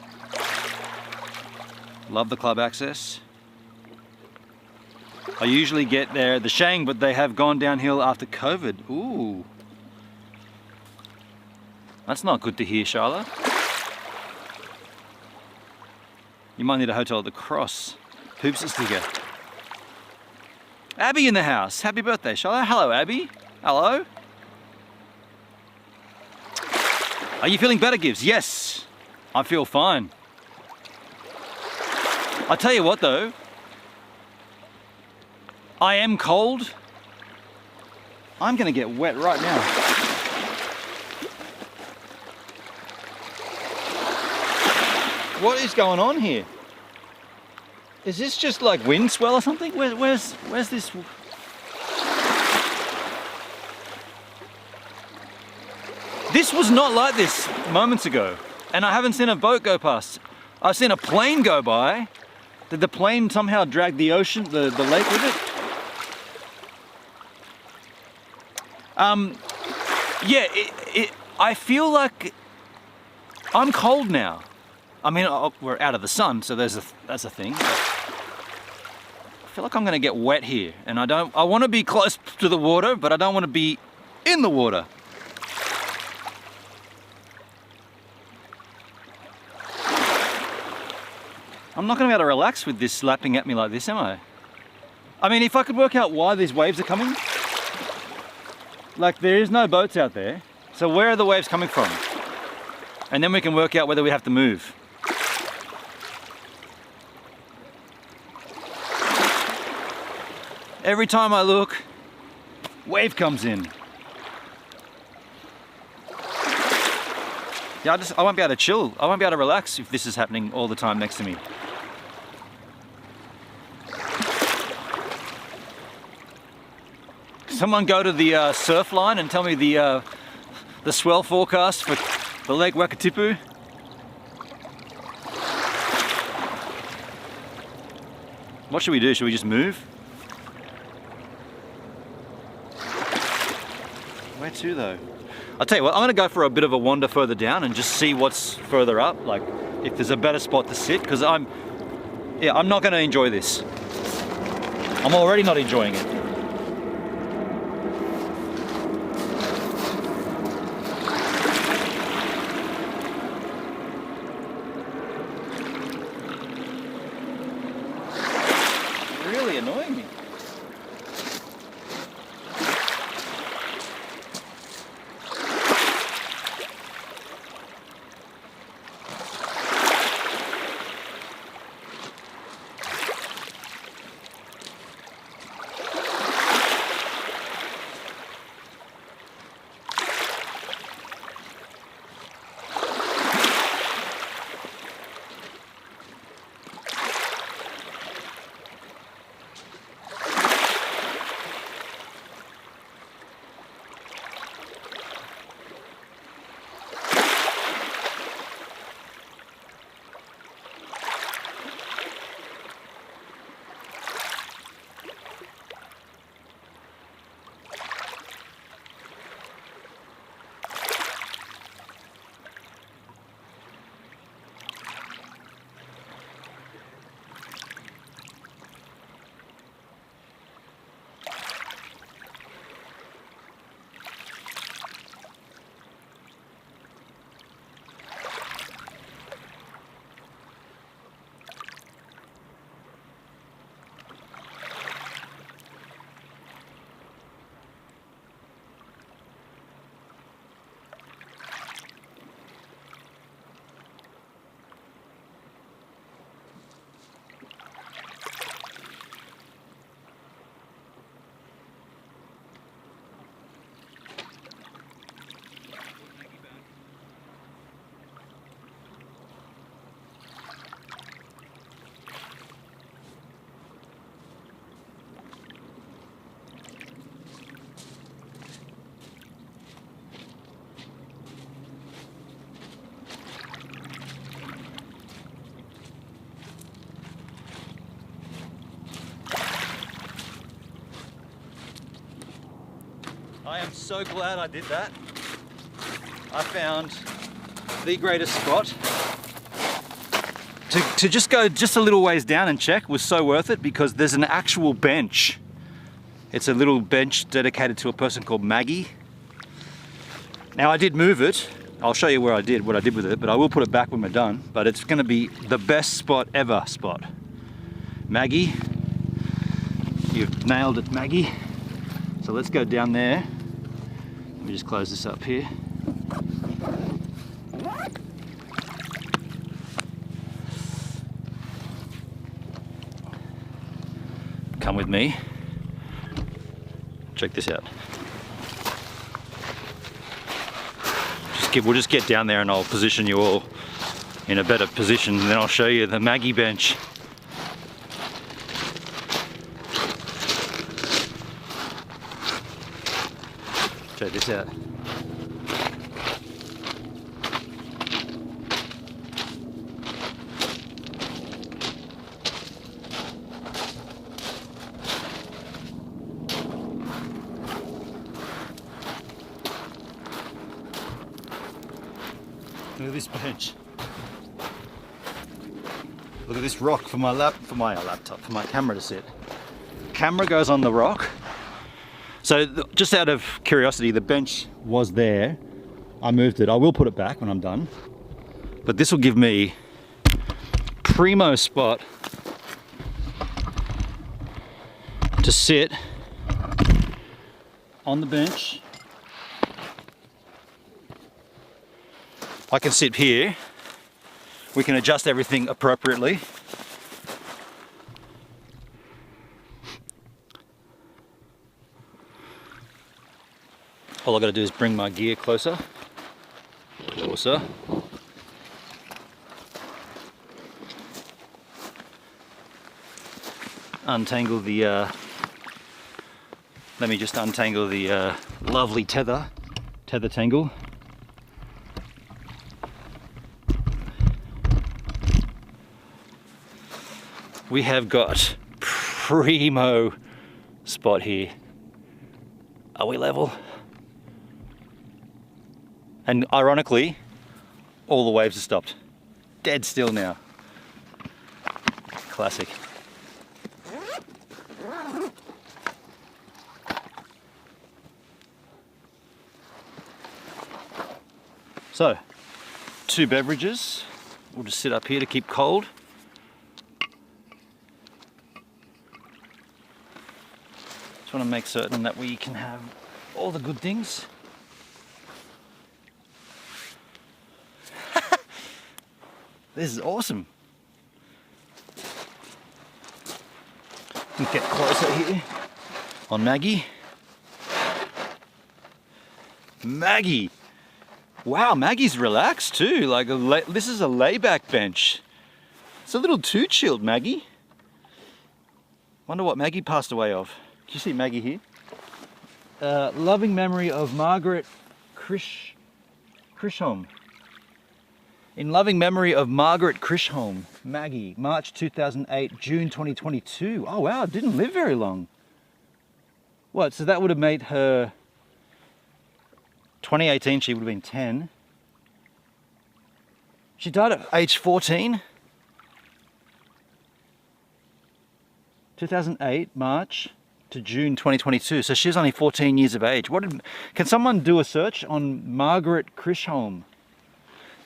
Love the club access. I usually get there at the Shang, but they have gone downhill after COVID. Ooh. That's not good to hear, Charlotte. You might need a hotel at the Cross. Poops sticker. Abby in the house. Happy birthday, Charlotte. Hello, Abby. Hello. Are you feeling better, Gibbs? Yes. I feel fine. I tell you what though, I am cold. I'm gonna get wet right now. What is going on here? Is this just like wind swell or something? Where's this? This was not like this moments ago, and I haven't seen a boat go past. I've seen a plane go by. Did the plane somehow drag the ocean, the lake with it? Yeah, I feel like I'm cold now. I mean, we're out of the sun, so that's a thing. But I feel like I'm gonna get wet here, and I want to be close to the water, but I don't want to be in the water. I'm not going to be able to relax with this slapping at me like this, am I? I mean, if I could work out why these waves are coming. Like, there is no boats out there. So where are the waves coming from? And then we can work out whether we have to move. Every time I look, wave comes in. Yeah, I won't be able to chill. I won't be able to relax if this is happening all the time next to me. Someone go to the surf line and tell me the swell forecast for the Lake Wakatipu. What should we do? Should we just move? Where to though? I'll tell you what, I'm gonna go for a bit of a wander further down and just see what's further up, like if there's a better spot to sit, because I'm not gonna enjoy this. I'm already not enjoying it. Really annoying me. I am so glad I did that. I found the greatest spot. To just go just a little ways down and check was so worth it because there's an actual bench. It's a little bench dedicated to a person called Maggie. Now I did move it. I'll show you what I did with it, but I will put it back when we're done. But it's gonna be the best spot ever spot. Maggie, you've nailed it, Maggie. So let's go down there. Let me just close this up here. Come with me. Check this out. We'll just get down there and I'll position you all in a better position, and then I'll show you the Maggie bench. Check this out. Look at this bench. Look at this rock for my laptop, for my camera to sit. Camera goes on the rock. So just out of curiosity, the bench was there. I moved it. I will put it back when I'm done. But this will give me primo spot to sit on the bench. I can sit here. We can adjust everything appropriately. All I gotta do is bring my gear closer. Closer. Untangle the, let me just untangle the lovely tether tangle. We have got primo spot here. Are we level? And ironically, all the waves have stopped. Dead still now. Classic. So, 2 beverages. We'll just sit up here to keep cold. Just want to make certain that we can have all the good things. This is awesome. We get closer here on Maggie. Maggie! Wow, Maggie's relaxed too. Like this is a layback bench. It's a little too chilled, Maggie. Wonder what Maggie passed away of. Do you see Maggie here? Loving memory of Margaret Chisholm. In loving memory of Margaret Chisholm, Maggie, March 2008, June 2022. Oh wow, didn't live very long. What, so that would have made her 2018, she would have been 10. She died at age 14. 2008, March to June 2022. So she was only 14 years of age. Can someone do a search on Margaret Chisholm?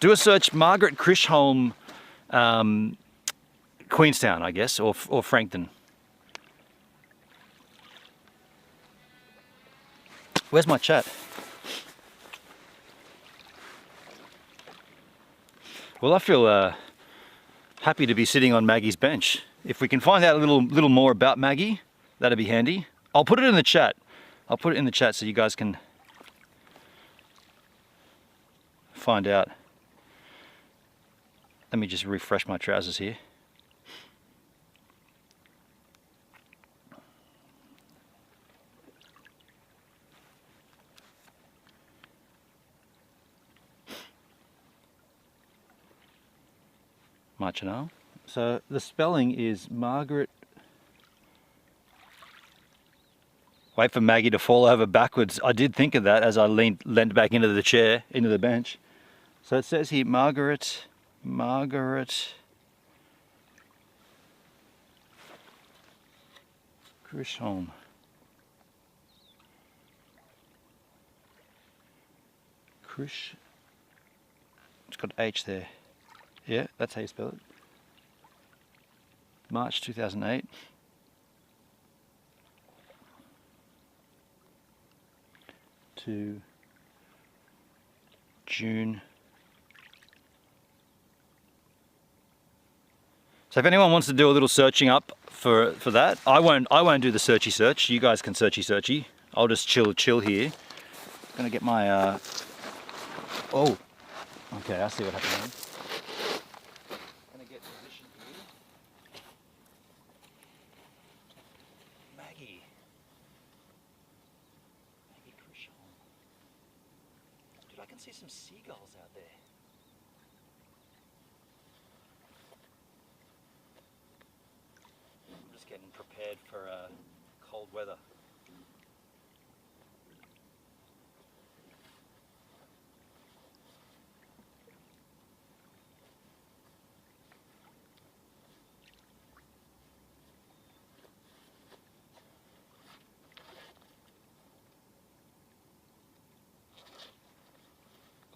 Do a search, Margaret Chisholm, Queenstown, I guess, or Frankton. Where's my chat? Well, I feel happy to be sitting on Maggie's bench. If we can find out a little more about Maggie, that'd be handy. I'll put it in the chat. I'll put it in the chat so you guys can find out. Let me just refresh my trousers here. Marchanal. So the spelling is Margaret. Wait for Maggie to fall over backwards. I did think of that as I leaned back into the chair, into the bench. So it says here, Margaret Grisham. Krish. It's got H there. Yeah, that's how you spell it. March 2008. To June. So if anyone wants to do a little searching up for that, I won't do the searchy search. You guys can searchy. I'll just chill here. Gonna get my oh, okay, I see what happened. Gonna get position here. Maggie Krishon. Dude, I can see some seagulls out there. I'm just getting prepared for cold weather.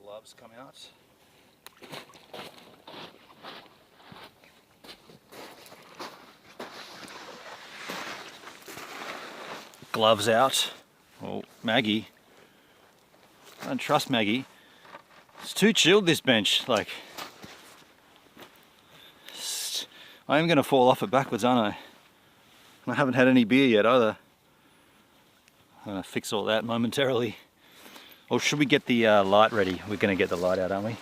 Gloves come out. Gloves out. Oh, Maggie. I don't trust Maggie. It's too chilled, this bench. Like, I am going to fall off it backwards, aren't I? And I haven't had any beer yet either. I'm going to fix all that momentarily. Or should we get the light ready? We're going to get the light out, aren't we?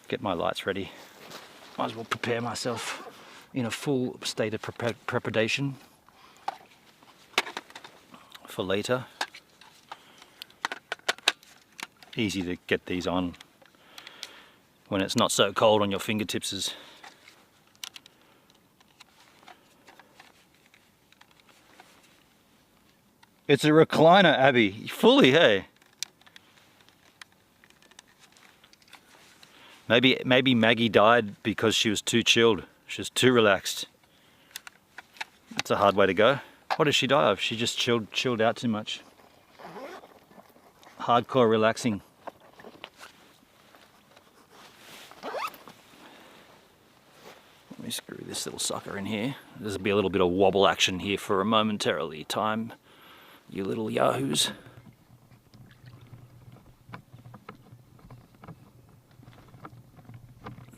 Get my lights ready. Might as well prepare myself in a full state of preparation for later. Easy to get these on when it's not so cold on your fingertips. It's a recliner, Abby. Fully, hey. Maybe Maggie died because she was too chilled. She was too relaxed. That's a hard way to go. What did she die of? She just chilled out too much. Hardcore relaxing. Let me screw this little sucker in here. There'll be a little bit of wobble action here for a momentarily time. You little yahoos.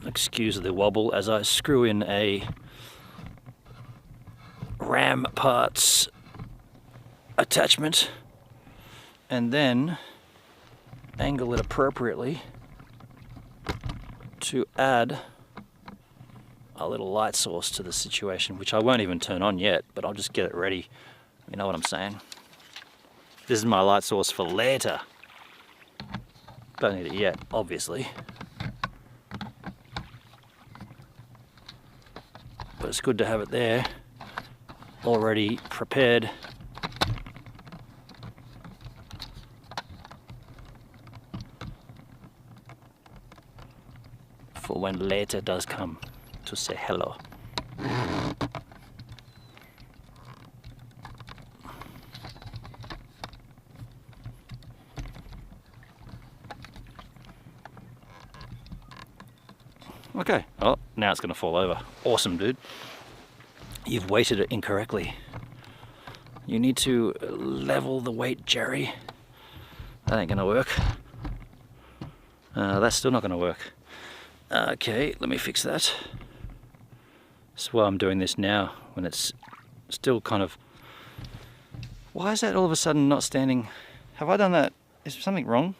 Excuse the wobble as I screw in a ram parts attachment and then angle it appropriately to add a little light source to the situation, which I won't even turn on yet, but I'll just get it ready. You know what I'm saying? This is my light source for later. Don't need it yet, obviously. But it's good to have it there, already prepared. For when later does come to say hello. Okay, oh, now it's going to fall over. Awesome, dude. You've weighted it incorrectly. You need to level the weight, Jerry. That ain't going to work. That's still not going to work. Okay, let me fix that. That's why I'm doing this now, when it's still kind of... Why is that all of a sudden not standing? Have I done that? Is something wrong?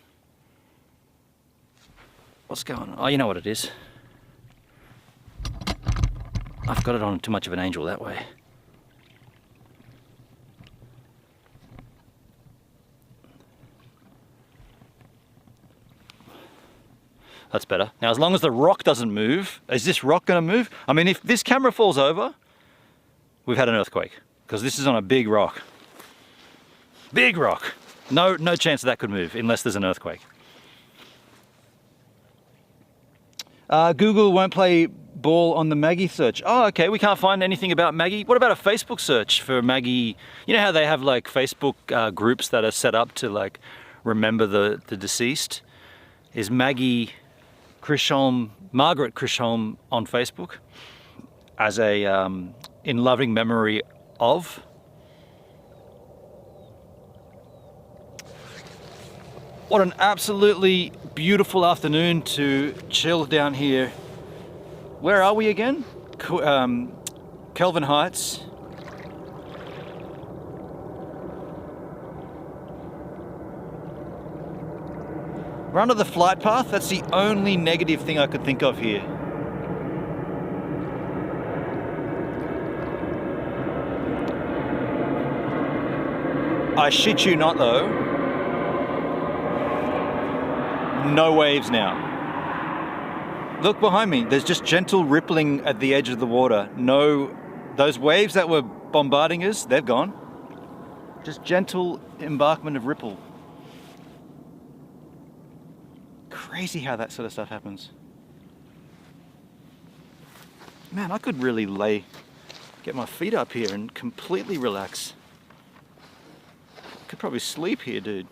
What's going on? Oh, you know what it is. I've got it on too much of an angle that way. That's better. Now, as long as the rock doesn't move, is this rock going to move? I mean, if this camera falls over, we've had an earthquake. because this is on a big rock. Big rock. No chance that could move unless there's an earthquake. Google won't play ball on the Maggie search. Oh, okay, we can't find anything about Maggie. What about a Facebook search for Maggie? You know how they have like Facebook groups that are set up to like remember the deceased? Is Maggie Chisholm, Margaret Chisholm on Facebook as a in loving memory of? What an absolutely beautiful afternoon to chill down here. Where are we again? Kelvin Heights. We're under the flight path. That's the only negative thing I could think of here. I shit you not though. No waves now. Look behind me, there's just gentle rippling at the edge of the water. No, those waves that were bombarding us, they've gone. Just gentle embarkment of ripple. Crazy how that sort of stuff happens. Man, I could really get my feet up here and completely relax. Could probably sleep here, dude.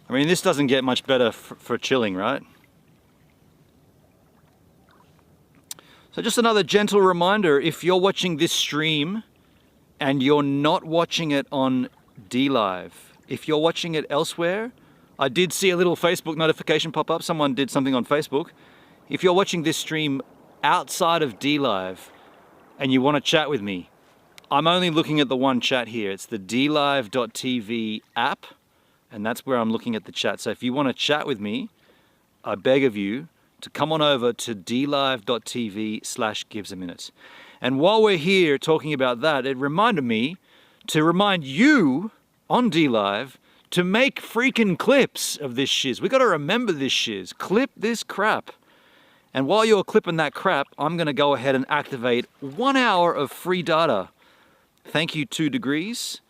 I mean, this doesn't get much better for chilling, right? So just another gentle reminder, if you're watching this stream and you're not watching it on DLive, if you're watching it elsewhere, I did see a little Facebook notification pop up. Someone did something on Facebook. If you're watching this stream outside of DLive and you want to chat with me, I'm only looking at the one chat here. It's the dlive.tv app. And that's where I'm looking at the chat. So if you want to chat with me, I beg of you to come on over to dlive.tv/givesaminute. And while we're here talking about that, it reminded me to remind you on DLive to make freaking clips of this shiz. We got to remember this shiz. Clip this crap. And while you're clipping that crap, I'm going to go ahead and activate 1 hour of free data. Thank you, 2 Degrees,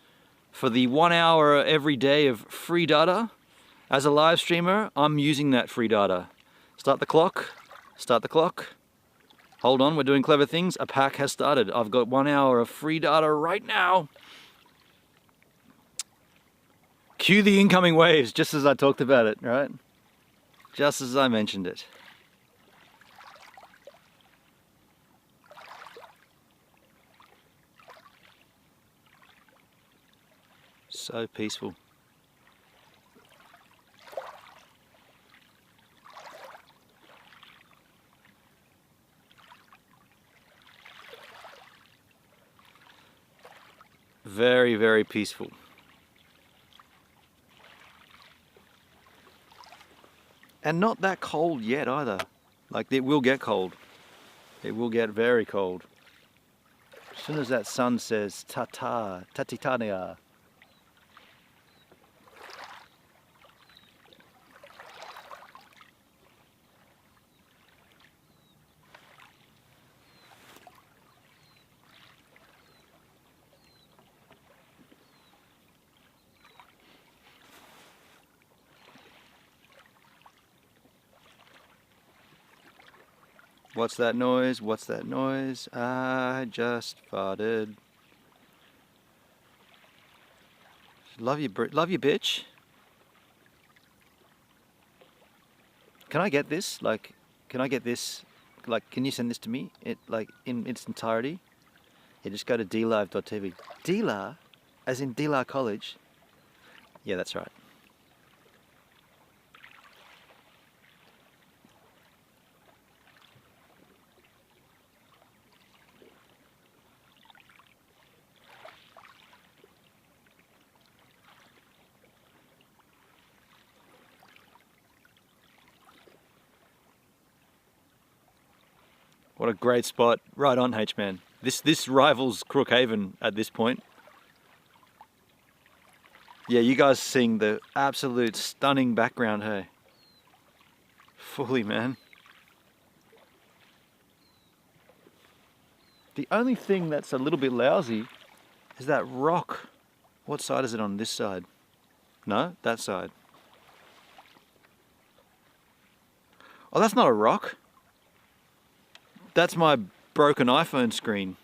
for the 1 hour every day of free data. As a live streamer, I'm using that free data. Start the clock. Start the clock. Hold on, we're doing clever things. A pack has started. I've got 1 hour of free data right now. Cue the incoming waves, just as I talked about it, right? Just as I mentioned it. So peaceful. Very, very peaceful. And not that cold yet either. Like, it will get cold. It will get very cold. As soon as that sun says ta-ta, tatitania. What's that noise? What's that noise? I just farted. Love you, bitch. Can I get this? Like, can I get this? Like, can you send this to me? In its entirety? Yeah, just go to dlive.tv. DLA? As in DLA College? Yeah, that's right. What a great spot. Right on, H-Man. This rivals Crookhaven at this point. Yeah, you guys seeing the absolute stunning background, hey? Fully, man. The only thing that's a little bit lousy is that rock. What side is it on? This side? No, that side. Oh, that's not a rock. That's my broken iPhone screen.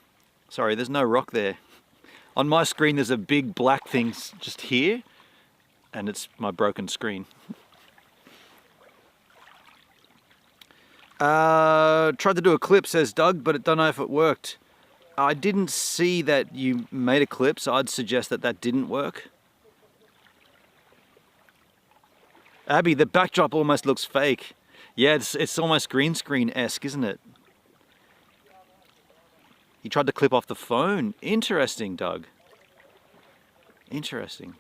Sorry, there's no rock there. On my screen there's a big black thing just here, and it's my broken screen. Tried to do a clip, says Doug, but I don't know if it worked. I didn't see that you made a clip, so I'd suggest that that didn't work. Abby, the backdrop almost looks fake. Yeah, it's almost green screen-esque, isn't it? He tried to clip off the phone. Interesting, Doug. Interesting.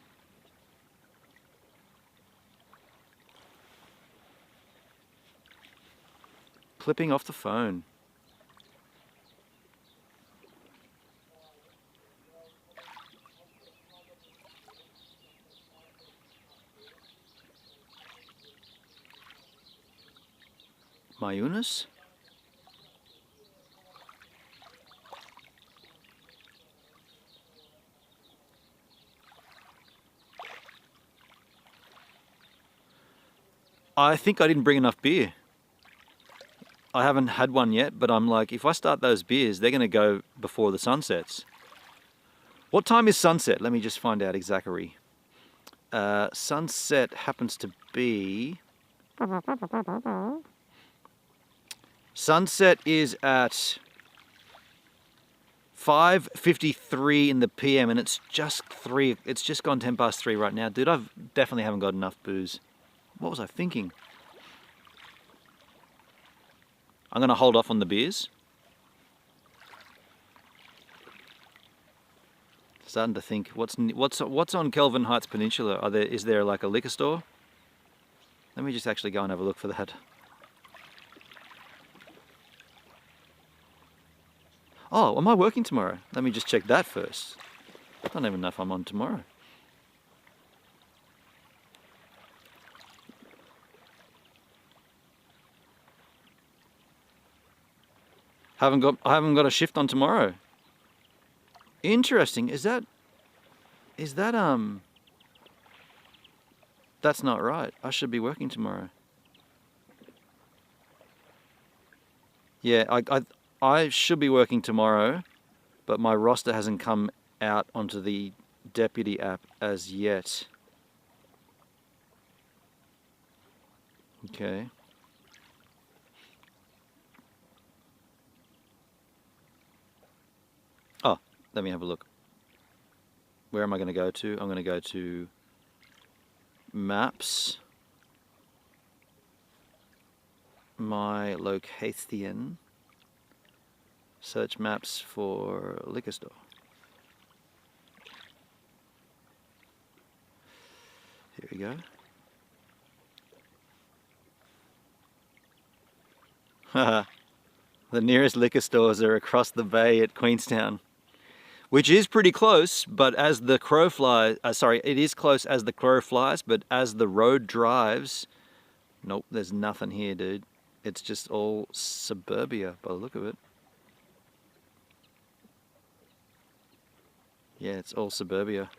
Clipping off the phone. Mayunas? I think I didn't bring enough beer. I haven't had one yet, but I'm like, if I start those beers, they're going to go before the sun sets. What time is sunset? Let me just find out exactly. Sunset happens to be... Sunset is at 5:53 in the PM, and it's just 3. It's just gone 10 past 3 right now. Dude, I definitely haven't got enough booze. What was I thinking? I'm going to hold off on the beers. Starting to think, what's on Kelvin Heights Peninsula? Is there like a liquor store? Let me just actually go and have a look for that. Oh, am I working tomorrow? Let me just check that first. I don't even know if I'm on tomorrow. I haven't got a shift on tomorrow. Interesting. Is that that's not right. I should be working tomorrow. Yeah, I should be working tomorrow, but my roster hasn't come out onto the Deputy app as yet. Okay. Oh, let me have a look. Where am I going to go to? I'm going to go to Maps. My location. Search maps for liquor store. Here we go. Haha. The nearest liquor stores are across the bay at Queenstown, which is pretty close, but as the crow flies, it is close as the crow flies, but as the road drives, nope, there's nothing here, dude. It's just all suburbia by the look of it. Yeah, it's all suburbia.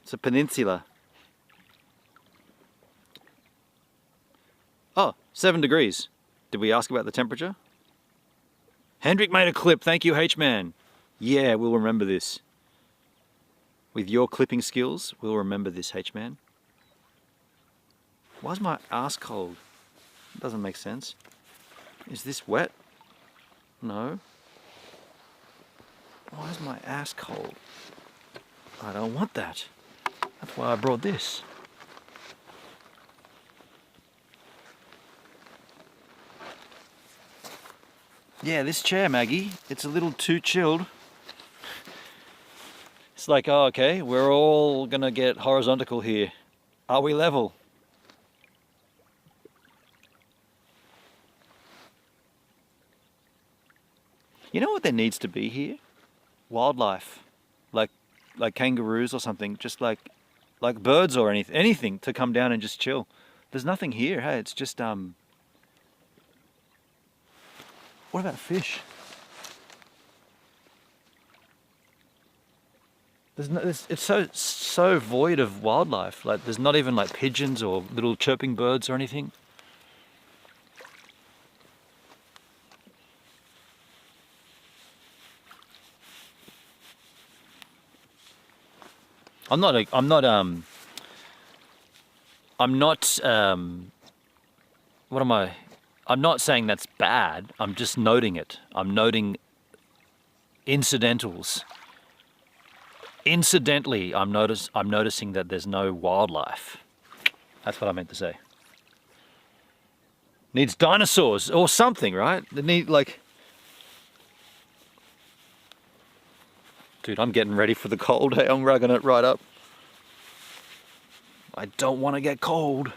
It's a peninsula. Oh, 7 degrees. Did we ask about the temperature? Hendrik made a clip. Thank you, H-Man. Yeah, we'll remember this. With your clipping skills, we'll remember this, H-Man. Why is my ass cold? It doesn't make sense. Is this wet? No. Why is my ass cold? I don't want that. That's why I brought this. Yeah, this chair, Maggie, it's a little too chilled. It's like, oh, okay, we're all gonna get horizontal here. Are we level? You know what there needs to be here? Wildlife, like kangaroos or something, just like birds or anything to come down and just chill. There's nothing here, hey, it's just What about fish? It's so void of wildlife. Like there's not even like pigeons or little chirping birds or anything. I'm not what am I? I'm not saying that's bad. I'm just noting it. I'm noting incidentals. Incidentally, I'm noticing that there's no wildlife. That's what I meant to say. Needs dinosaurs or something, right? They need like... Dude, I'm getting ready for the cold. Hey, I'm rugging it right up. I don't want to get cold.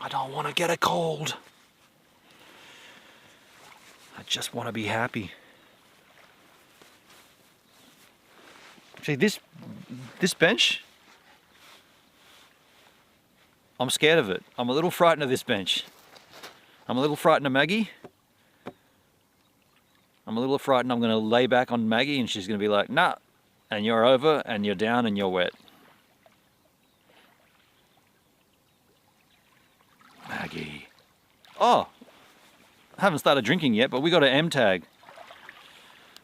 I don't want to get a cold. I just want to be happy. See, this bench, I'm scared of it. I'm a little frightened of this bench. I'm a little frightened of Maggie. I'm a little frightened I'm going to lay back on Maggie and she's going to be like, nah, and you're over and you're down and you're wet. Maggie. Oh, I haven't started drinking yet, but we got an M tag.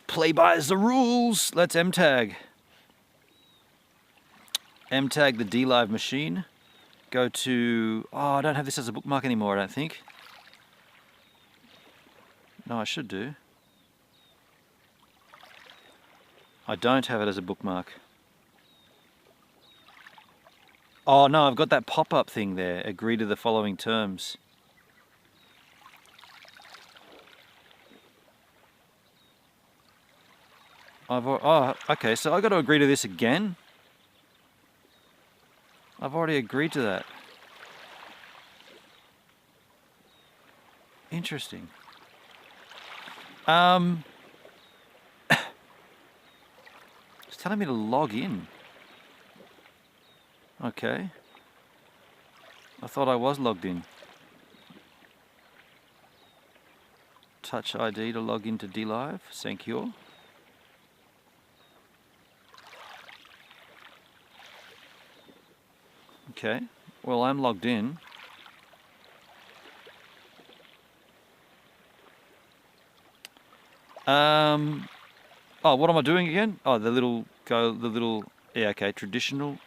Play by the rules. Let's M tag. M tag the D-Live machine. Go to, oh, I don't have this as a bookmark anymore, I don't think. No, I should do. I don't have it as a bookmark. Oh no, I've got that pop-up thing there. Agree to the following terms. Oh, okay, so I got to agree to this again? I've already agreed to that. Interesting. It's telling me to log in. Okay. I thought I was logged in. Touch ID to log into D-Live. Thank you. Okay. Well, I'm logged in. Oh, what am I doing again? Oh, yeah, okay, traditional.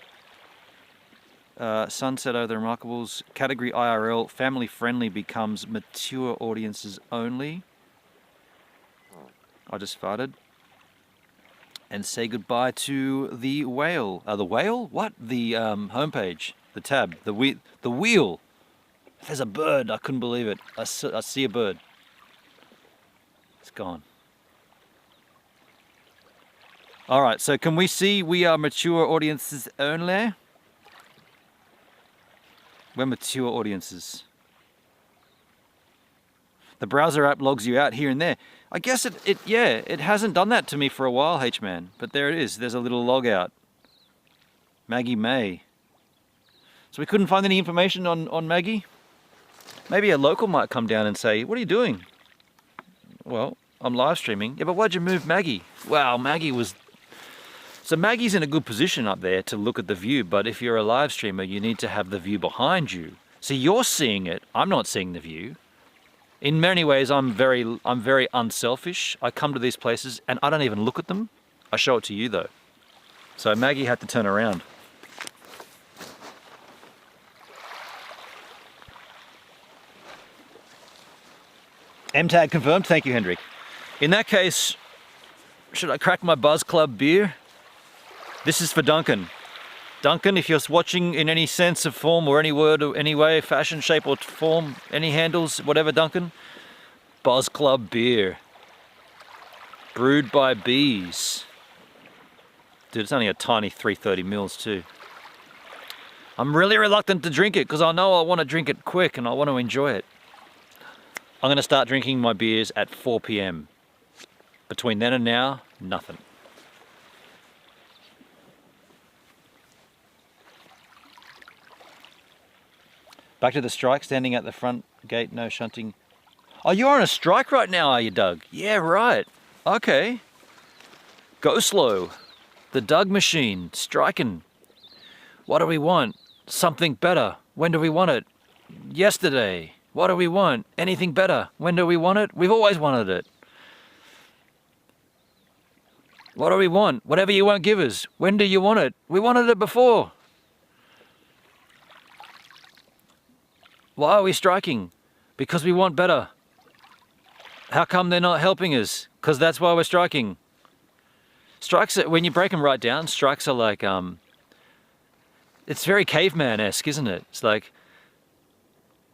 Sunset over the Remarkables. Category IRL, family friendly becomes mature audiences only. I just farted. And say goodbye to the whale. The whale? What? The homepage. The tab. The wheel. There's a bird. I couldn't believe it. I see a bird. It's gone. All right, so can we see we are mature audiences only? We're mature audiences. The browser app logs you out here and there. I guess it hasn't done that to me for a while, H-Man. But there it is. There's a little log out. Maggie May. So we couldn't find any information on Maggie? Maybe a local might come down and say, what are you doing? Well, I'm live streaming. Yeah, but why'd you move Maggie? Wow, Maggie was... So Maggie's in a good position up there to look at the view, but if you're a live streamer, you need to have the view behind you. So you're seeing it, I'm not seeing the view. In many ways, I'm very unselfish. I come to these places and I don't even look at them. I show it to you though. So Maggie had to turn around. M-tag confirmed, thank you, Hendrik. In that case, should I crack my Buzz Club beer? This is for Duncan. Duncan, if you're watching in any sense of form or any word or any way, fashion, shape or form, any handles, whatever, Duncan. Buzz Club beer. Brewed by bees. Dude, it's only a tiny 330 mils too. I'm really reluctant to drink it because I know I want to drink it quick and I want to enjoy it. I'm going to start drinking my beers at 4 p.m. Between then and now, nothing. Back to the strike, standing at the front gate, no shunting. Oh, you're on a strike right now, are you, Doug? Yeah, right. Okay. Go slow. The Doug machine, striking. What do we want? Something better. When do we want it? Yesterday. What do we want? Anything better. When do we want it? We've always wanted it. What do we want? Whatever you won't give us. When do you want it? We wanted it before. Why are we striking? Because we want better. How come they're not helping us? Because that's why we're striking. Strikes, when you break them right down, strikes are like, it's very caveman-esque, isn't it? It's like,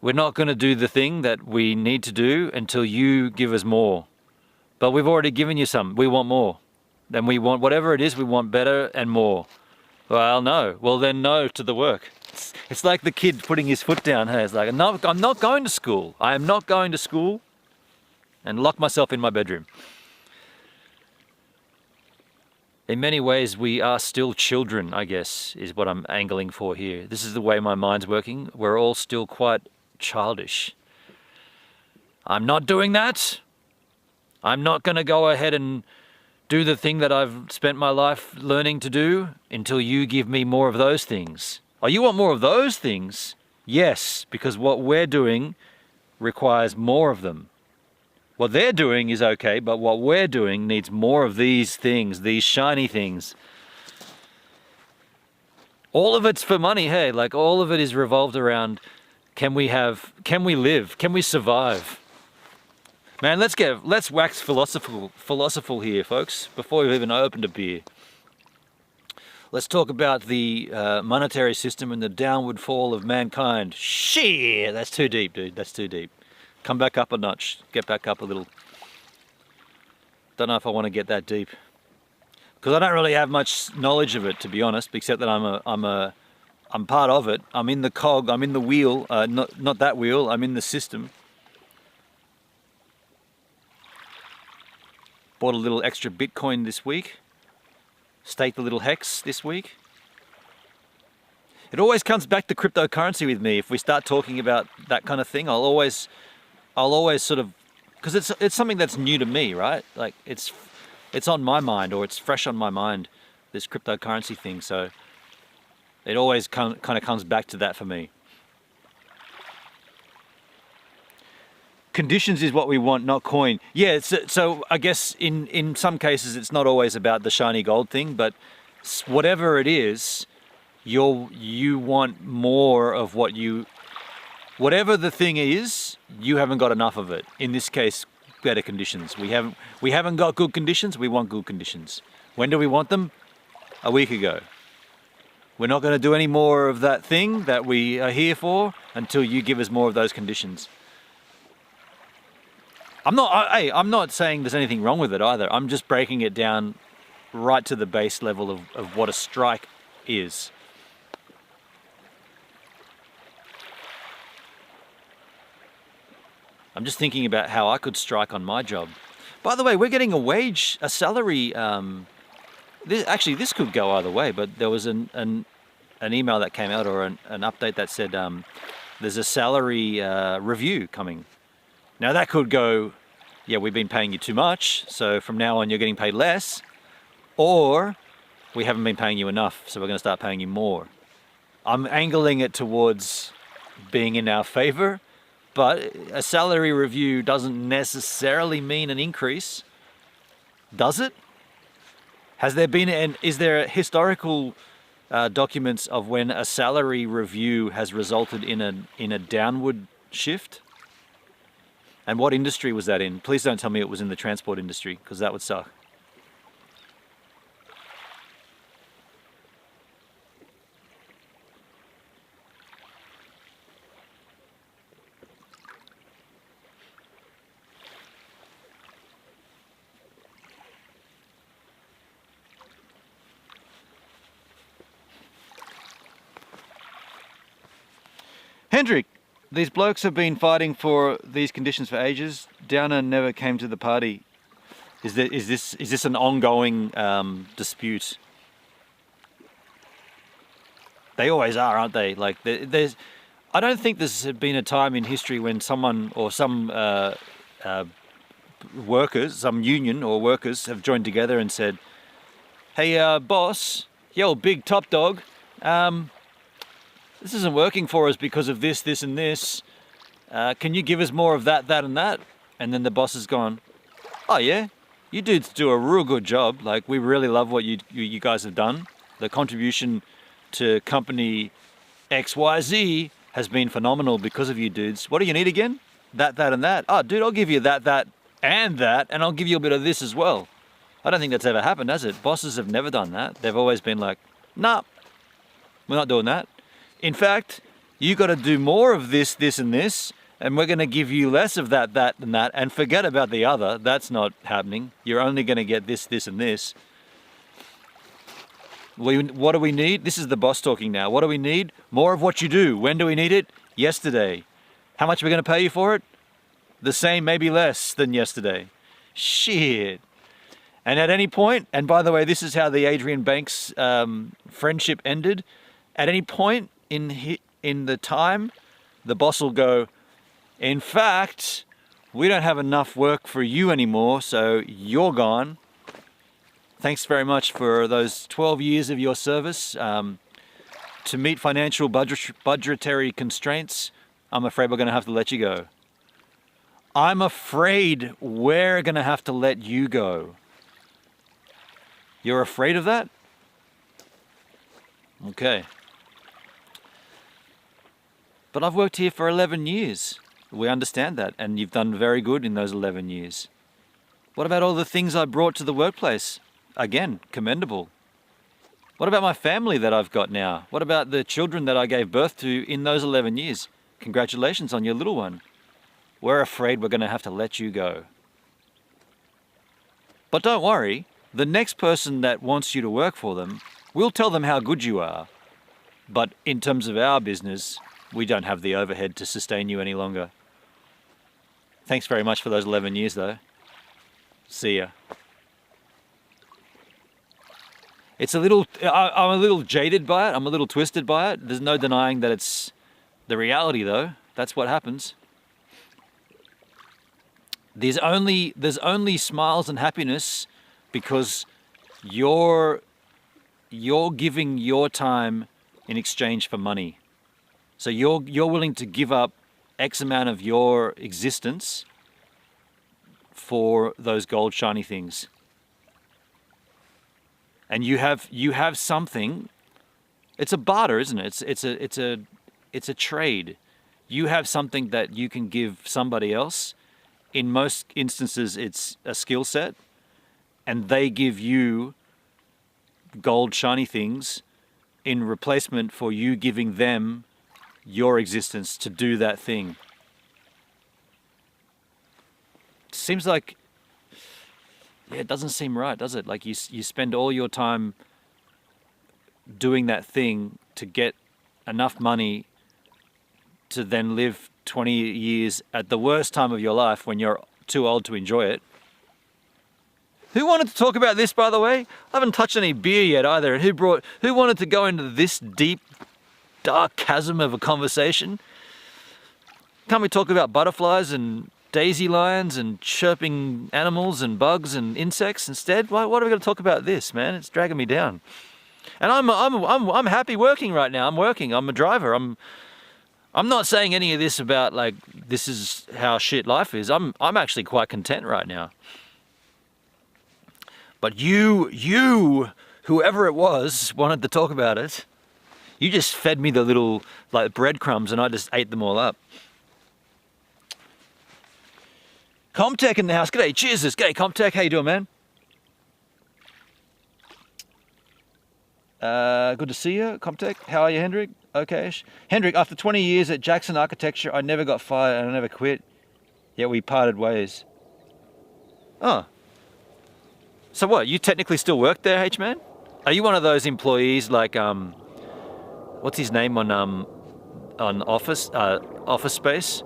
we're not going to do the thing that we need to do until you give us more. But we've already given you some. We want more. Then we want whatever it is, we want better and more. Well, no. Well, then no to the work. It's like the kid putting his foot down. Hey, it's like, no, I'm not going to school. I am not going to school, and lock myself in my bedroom. In many ways, we are still children, I guess, is what I'm angling for here. This is the way my mind's working. We're all still quite childish. I'm not doing that. I'm not going to go ahead and do the thing that I've spent my life learning to do until you give me more of those things. Oh, you want more of those things? Yes, because what we're doing requires more of them. What they're doing is okay, but what we're doing needs more of these things, these shiny things. All of it's for money, hey, like all of it is revolved around, can we live, can we survive? Man, let's wax philosophical here, folks, before we've even opened a beer. Let's talk about the monetary system and the downward fall of mankind. Shit, that's too deep, dude, that's too deep. Come back up a notch, get back up a little. Don't know if I want to get that deep. Because I don't really have much knowledge of it, to be honest, except that I'm part of it. I'm in the cog, I'm in the wheel, not that wheel, I'm in the system. Bought a little extra Bitcoin this week. Staked a little hex this week. It always comes back to cryptocurrency with me. If we start talking about that kind of thing, I'll always sort of, because it's something that's new to me, right? Like it's on my mind, or it's fresh on my mind, this cryptocurrency thing. So it always kind of comes back to that for me. Conditions is what we want, not coin. Yeah, so I guess in some cases it's not always about the shiny gold thing, but whatever it is, you want more of whatever the thing is, you haven't got enough of it. In this case, better conditions. We haven't got good conditions, we want good conditions. When do we want them? A week ago. We're not going to do any more of that thing that we are here for until you give us more of those conditions. I'm not saying there's anything wrong with it either. I'm just breaking it down right to the base level of what a strike is. I'm just thinking about how I could strike on my job. By the way, we're getting a salary. This could go either way, but there was an email that came out, or an update that said there's a salary review coming. Now that could go, yeah, we've been paying you too much, so from now on you're getting paid less, or we haven't been paying you enough, so we're going to start paying you more. I'm angling it towards being in our favor, but a salary review doesn't necessarily mean an increase, does it? Has there been, is there historical documents of when a salary review has resulted in a downward shift? And what industry was that in? Please don't tell me it was in the transport industry, because that would suck. Hendrik, these blokes have been fighting for these conditions for ages. Downer never came to the party. Is this an ongoing dispute? They always are, aren't they? Like I don't think there's been a time in history when someone or some workers, some union or workers have joined together and said, hey, boss, yo, big top dog, this isn't working for us because of this, this, and this. Can you give us more of that, that, and that? And then the boss has gone, oh yeah, you dudes do a real good job. Like, we really love what you guys have done. The contribution to company XYZ has been phenomenal because of you dudes. What do you need again? That, that, and that. Oh, dude, I'll give you that, that, and I'll give you a bit of this as well. I don't think that's ever happened, has it? Bosses have never done that. They've always been like, nah, we're not doing that. In fact, you got to do more of this, this, and this, and we're going to give you less of that, that, and that, and forget about the other. That's not happening. You're only going to get this, this, and this. What do we need? This is the boss talking now. What do we need? More of what you do. When do we need it? Yesterday. How much are we going to pay you for it? The same, maybe less than yesterday. Shit. And at any point, and by the way, this is how the Adrian Banks friendship ended. At any point in the time, the boss will go, in fact, we don't have enough work for you anymore, so you're gone. Thanks very much for those 12 years of your service. To meet financial budgetary constraints, I'm afraid we're going to have to let you go. I'm afraid we're going to have to let you go. You're afraid of that? Okay. But I've worked here for 11 years. We understand that, and you've done very good in those 11 years. What about all the things I brought to the workplace? Again, commendable. What about my family that I've got now? What about the children that I gave birth to in those 11 years? Congratulations on your little one. We're afraid we're going to have to let you go. But don't worry, the next person that wants you to work for them, we'll tell them how good you are. But in terms of our business, we don't have the overhead to sustain you any longer. Thanks very much for those 11 years though. See ya. I'm a little jaded by it. I'm a little twisted by it. There's no denying that it's the reality though. That's what happens. There's only smiles and happiness because you're giving your time in exchange for money. So you're willing to give up X amount of your existence for those gold shiny things. And you have something. It's a barter, isn't it? It's a trade. You have something that you can give somebody else. In most instances, it's a skill set, and they give you gold shiny things in replacement for you giving them your existence to do that thing. Seems like, yeah, it doesn't seem right, does it? Like you spend all your time doing that thing to get enough money to then live 20 years at the worst time of your life when you're too old to enjoy it. Who wanted to talk about this, by the way? I haven't touched any beer yet either. And who wanted to go into this deep, dark chasm of a conversation? Can't we talk about butterflies and daisy lions and chirping animals and bugs and insects instead? What are we going to talk about this, man? It's dragging me down. And I'm happy working right now. I'm working. I'm a driver. I'm not saying any of this about like this is how shit life is. I'm actually quite content right now. But you, whoever it was, wanted to talk about it. You just fed me the little like breadcrumbs and I just ate them all up. Comtech in the house. G'day, cheers. G'day, Comtech. How you doing, man? Good to see you, Comtech. How are you, Hendrik? Okay. Hendrik, after 20 years at Jackson Architecture, I never got fired and I never quit. Yet we parted ways. Oh. So what, you technically still work there, H-Man? Are you one of those employees like, what's his name on Office Space?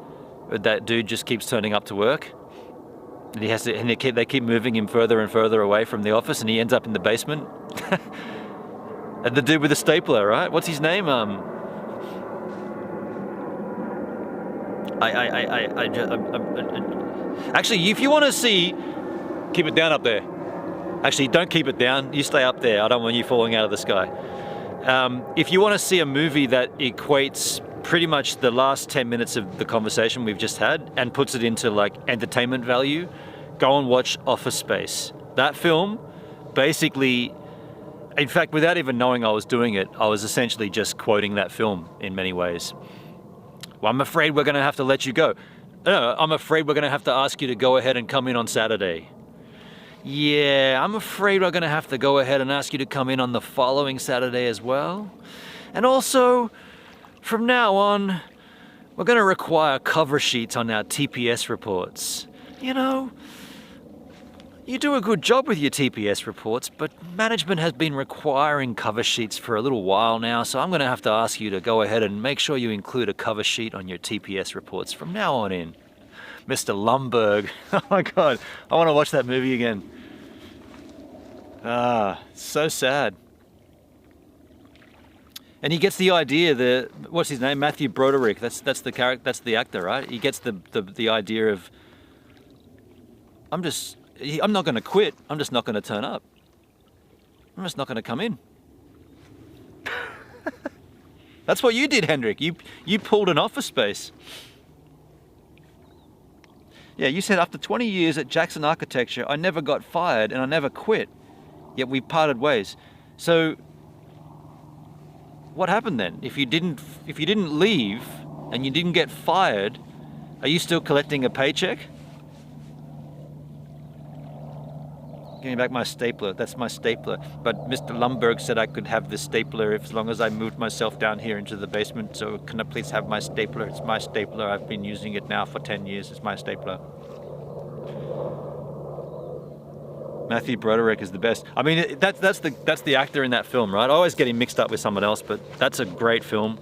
That dude just keeps turning up to work. And they keep moving him further and further away from the office and he ends up in the basement. And the dude with the stapler, right? What's his name? Actually, if you want to see, keep it down up there. Actually, don't keep it down. You stay up there. I don't want you falling out of the sky. If you want to see a movie that equates pretty much the last 10 minutes of the conversation we've just had and puts it into like entertainment value, go and watch Office Space. That film, basically, in fact, without even knowing I was doing it, I was essentially just quoting that film in many ways. Well, I'm afraid we're going to have to let you go. No, I'm afraid we're going to have to ask you to go ahead and come in on Saturday. Yeah, I'm afraid we're going to have to go ahead and ask you to come in on the following Saturday as well. And also, from now on, we're going to require cover sheets on our TPS reports. You know, you do a good job with your TPS reports, but management has been requiring cover sheets for a little while now, so I'm going to have to ask you to go ahead and make sure you include a cover sheet on your TPS reports from now on in. Mr. Lumberg. Oh my God, I want to watch that movie again. So sad. And he gets the idea, what's his name? Matthew Broderick. That's the character. That's the actor, right? He gets the idea of, I'm not going to quit. I'm just not going to turn up. I'm just not going to come in. That's what you did, Hendrik. You pulled an Office Space. Yeah, you said after 20 years at Jackson Architecture, I never got fired and I never quit. Yet we parted ways. So what happened then? If you didn't leave and you didn't get fired, are you still collecting a paycheck? Give me back my stapler. That's my stapler. But Mr. Lumberg said I could have this stapler as long as I moved myself down here into the basement. So can I please have my stapler? It's my stapler. I've been using it now for 10 years. It's my stapler. Matthew Broderick is the best. I mean, that's the actor in that film, right? I always get him mixed up with someone else, but that's a great film.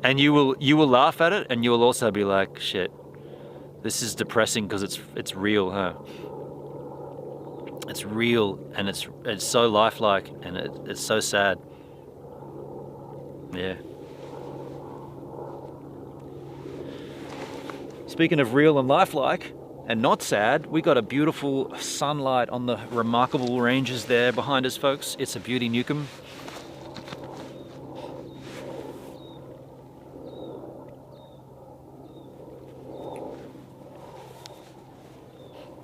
And you will laugh at it, and you will also be like, shit, this is depressing because it's real, huh? It's real, and it's so lifelike, and it's so sad. Yeah. Speaking of real and lifelike, and not sad, we got a beautiful sunlight on the remarkable ranges there behind us, folks. It's a beauty nukem.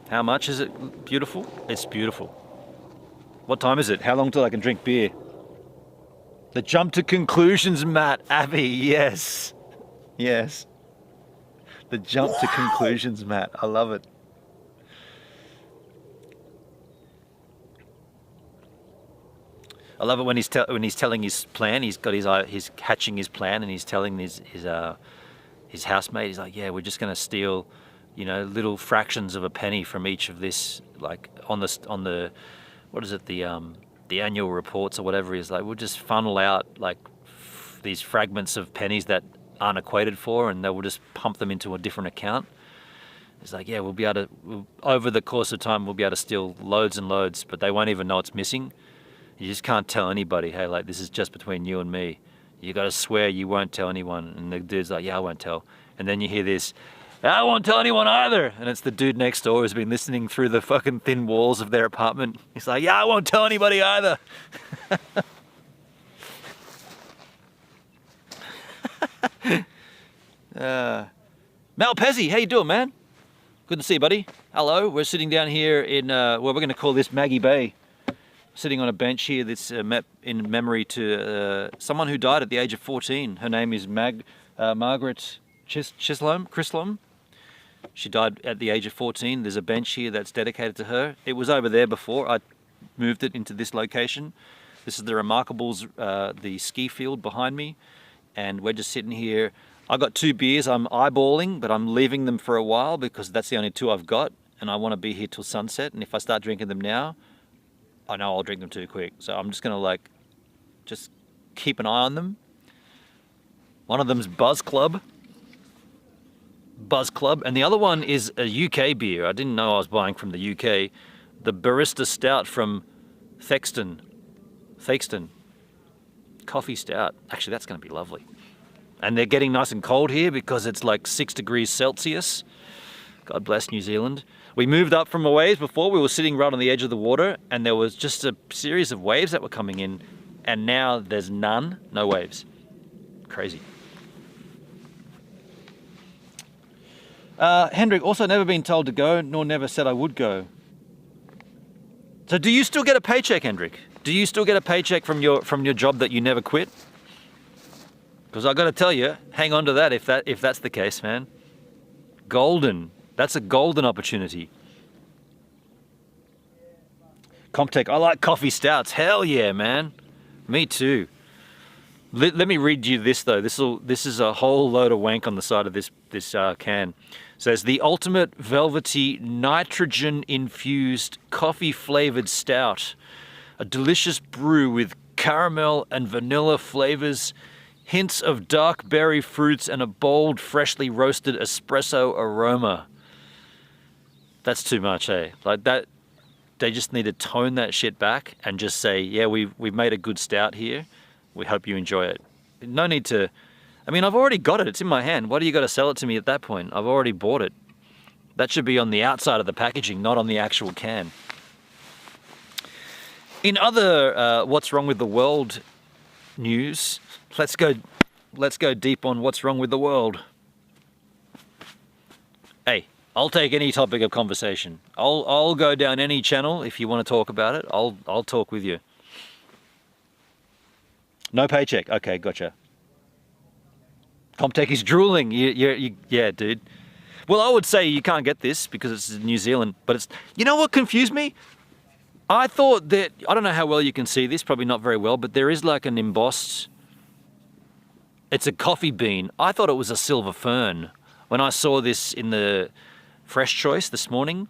How much is it beautiful? It's beautiful. What time is it? How long till I can drink beer? The jump to conclusions, Matt. Abby, yes. Yes. The jump to conclusions, Matt. I love it. I love it when he's telling his plan. He's hatching his plan, and he's telling his housemate. He's like, yeah, we're just going to steal, little fractions of a penny from each of this, like on the what is it, the annual reports or whatever. He's like, we'll just funnel out like these fragments of pennies that aren't equated for, and they will just pump them into a different account. It's like, yeah, over the course of time, we'll be able to steal loads and loads, but they won't even know it's missing. You just can't tell anybody, hey, like, this is just between you and me. You got to swear you won't tell anyone. And the dude's like, yeah, I won't tell. And then you hear this, I won't tell anyone either. And it's the dude next door who's been listening through the fucking thin walls of their apartment. He's like, yeah, I won't tell anybody either. Mal Pezzi, how you doing, man? Good to see you, buddy. Hello, we're sitting down here in, we're going to call this Maggie Bay. Sitting on a bench here that's in memory to someone who died at the age of 14. Her name is Margaret Chrislom. She died at the age of 14. There's a bench here that's dedicated to her. It was over there before. I moved it into this location. This is the Remarkables, the ski field behind me. And we're just sitting here. I got 2 beers I'm eyeballing, but I'm leaving them for a while because that's the only 2 I've got. And I want to be here till sunset. And if I start drinking them now, I know I'll drink them too quick. So I'm just going to just keep an eye on them. One of them's Buzz Club. And the other one is a UK beer. I didn't know I was buying from the UK. The Barista Stout from Thexton. Coffee Stout. Actually, that's going to be lovely. And they're getting nice and cold here because it's like 6 degrees Celsius. God bless New Zealand. We moved up from a waves before. We were sitting right on the edge of the water and there was just a series of waves that were coming in. And now there's none, no waves. Crazy. Hendrik, also never been told to go, nor never said I would go. So do you still get a paycheck, Hendrik? Do you still get a paycheck from your job that you never quit? Because I got to tell you, hang on to that if that's the case, man. Golden. That's a golden opportunity. Comtech, I like coffee stouts. Hell yeah, man. Me too. Let me read you this though. This is a whole load of wank on the side of this can. It says the ultimate velvety nitrogen-infused coffee-flavored stout, a delicious brew with caramel and vanilla flavors, hints of dark berry fruits, and a bold, freshly roasted espresso aroma. That's too much, eh? Like that, they just need to tone that shit back and just say, yeah, we've made a good stout here. We hope you enjoy it. No need to, I mean, I've already got it. It's in my hand. Why do you got to sell it to me at that point? I've already bought it. That should be on the outside of the packaging, not on the actual can. In other what's wrong with the world news, let's go deep on what's wrong with the world. Hey, I'll take any topic of conversation. I'll go down any channel if you want to talk about it. I'll talk with you. No paycheck. Okay, gotcha. Comtech is drooling. Yeah, dude. Well, I would say you can't get this because it's in New Zealand, but it's. You know what confused me? I thought that, I don't know how well you can see this, probably not very well, but there is like an embossed, it's a coffee bean. I thought it was a silver fern. When I saw this in the Fresh Choice this morning,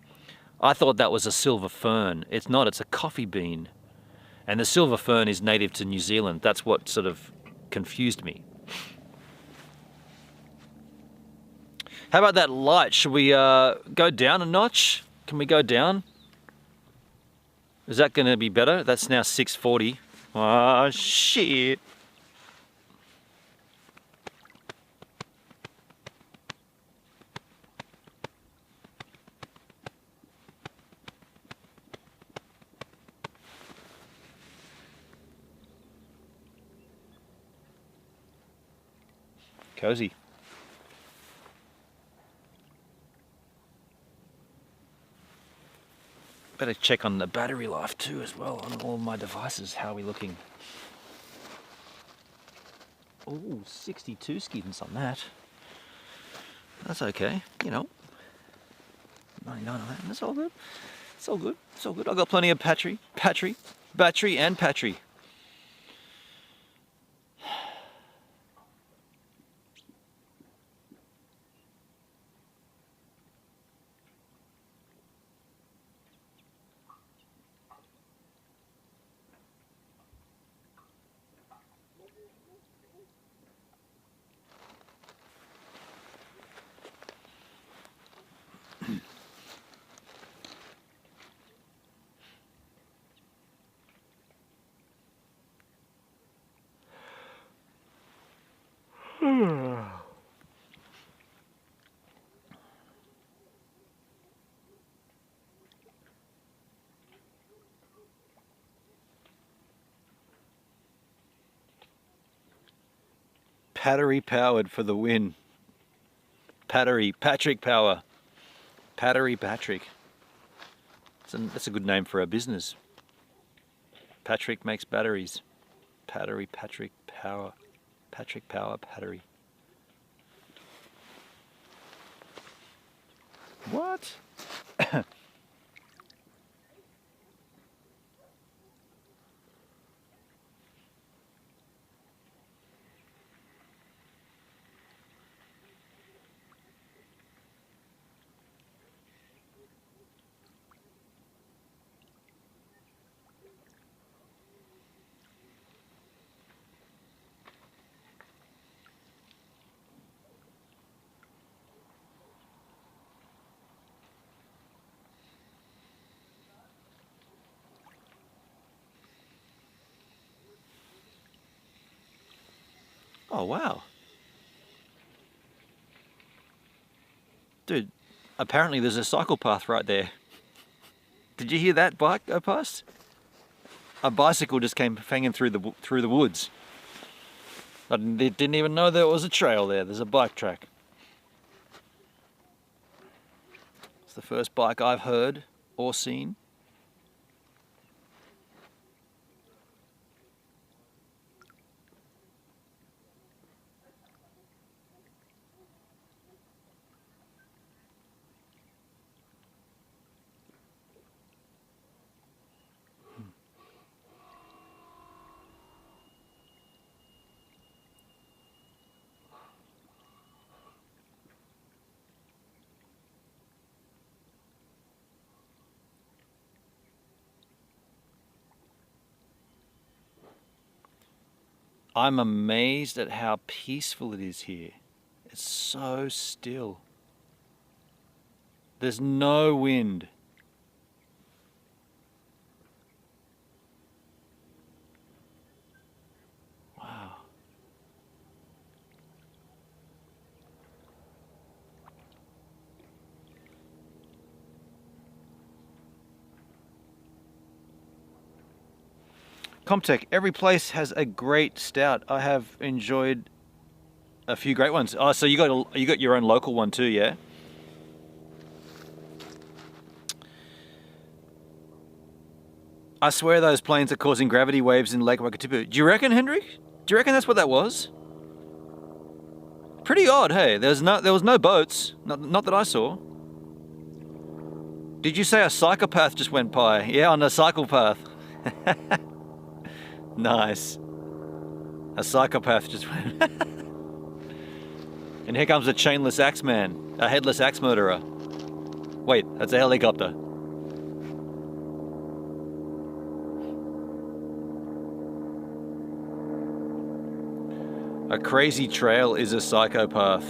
I thought that was a silver fern. It's not, it's a coffee bean. And the silver fern is native to New Zealand. That's what sort of confused me. How about that light? Should we go down a notch? Can we go down? Is that going to be better? That's now 640. Oh, shit. Cozy. Better check on the battery life too as well on all my devices. How are we looking? Oh, 62 skins on that. That's okay, you know. 99 on that, that's all good. It's all good, it's all good. I've got plenty of battery and patry. Battery powered for the win. Patrick Power. Battery Patrick. That's a good name for our business. Patrick makes batteries. Patrick Power. Patrick Power Battery. What? Oh, wow. Dude, apparently there's a cycle path right there. Did you hear that bike go past? A bicycle just came hanging through the woods. I didn't even know there was a trail there. There's a bike track. It's the first bike I've heard or seen. I'm amazed at how peaceful it is here. It's so still. There's no wind. Wow. Comtech, every place has a great stout. I have enjoyed a few great ones. Oh, so you got your own local one too, yeah? I swear those planes are causing gravity waves in Lake Wakatipu. Do you reckon, Hendrik? Do you reckon that's what that was? Pretty odd, hey. There was no boats, not that I saw. Did you say a psychopath just went by? Yeah, on a cycle path. Nice. A psychopath just went. And here comes a chainless axe man, a headless axe murderer. Wait, that's a helicopter. A crazy trail is a psychopath.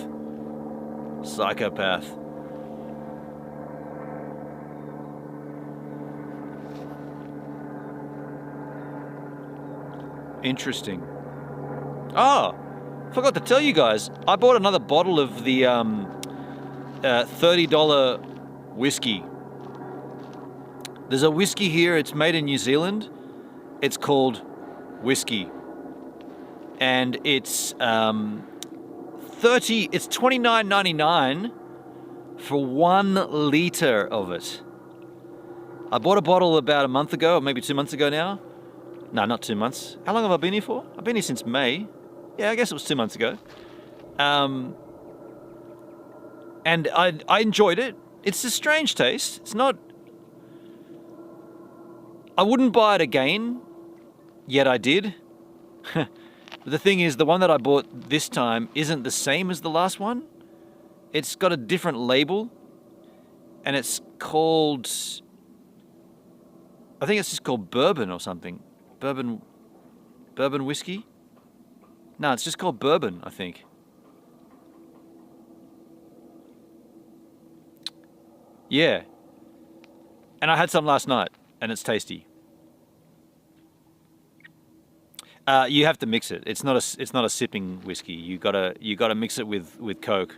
Psychopath. Interesting. Oh, forgot to tell you guys. I bought another bottle of the $30 whiskey. There's a whiskey here. It's made in New Zealand. It's called whiskey, and it's It's $29.99 for 1 liter of it. I bought a bottle about a month ago, or maybe 2 months ago now. No, not 2 months. How long have I been here for? I've been here since May. Yeah, I guess it was 2 months ago. And I enjoyed it. It's a strange taste. It's not... I wouldn't buy it again, yet I did. But the thing is, the one that I bought this time isn't the same as the last one. It's got a different label, and it's called... I think it's just called bourbon or something. Bourbon whiskey? No, it's just called bourbon, I think. Yeah. And I had some last night, and it's tasty. You have to mix it. It's not a sipping whiskey. You gotta mix it with Coke.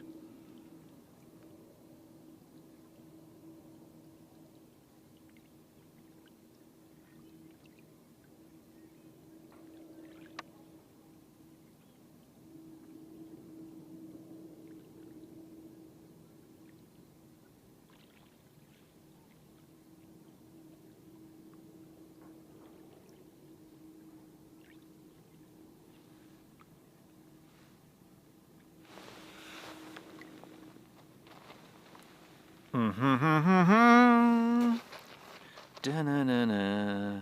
Da-na-na-na.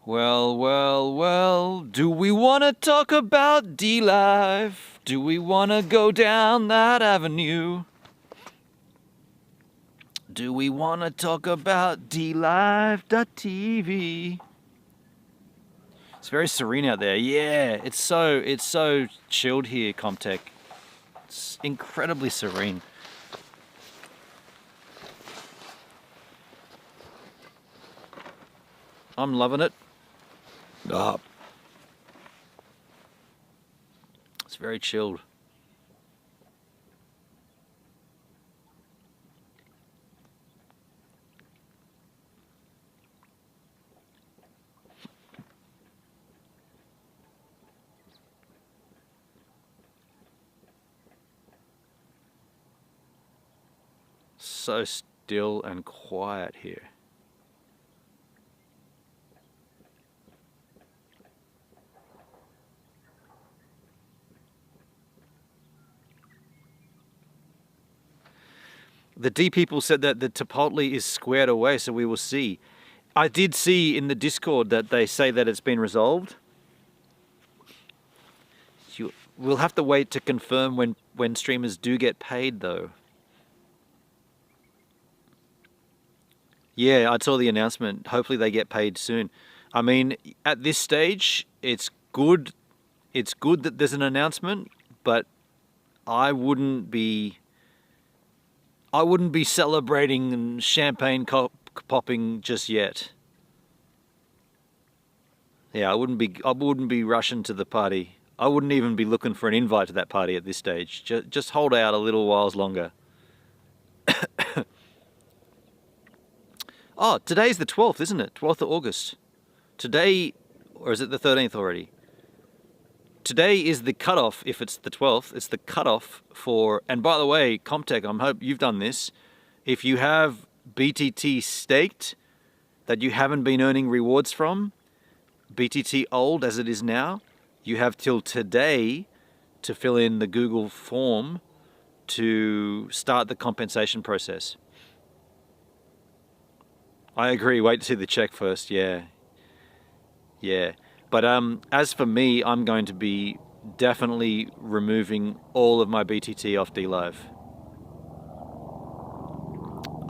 Well, do we want to talk about D-Live? Do we want to go down that avenue? Do we want to talk about DLive.tv? It's very serene out there. Yeah, it's so chilled here, Comtech. It's incredibly serene. I'm loving it. It's very chilled. so still and quiet here. The D people said that the Chipotle is squared away, so we will see. I did see in the Discord that they say that it's been resolved. We'll have to wait to confirm when streamers do get paid, though. Yeah, I saw the announcement. Hopefully they get paid soon. I mean, at this stage, it's good. It's good that there's an announcement, but I wouldn't be celebrating and champagne popping just yet. Yeah, I wouldn't be rushing to the party. I wouldn't even be looking for an invite to that party at this stage. Just hold out a little whiles longer. Oh, today's the 12th, isn't it? 12th of August. Today, or is it the 13th already? Today is the cutoff, if it's the 12th, it's the cutoff for, and by the way, Comtech, I hope you've done this. If you have BTT staked that you haven't been earning rewards from, BTT old as it is now, you have till today to fill in the Google form to start the compensation process. I agree, wait to see the check first, yeah. Yeah. But as for me, I'm going to be definitely removing all of my BTT off DLive.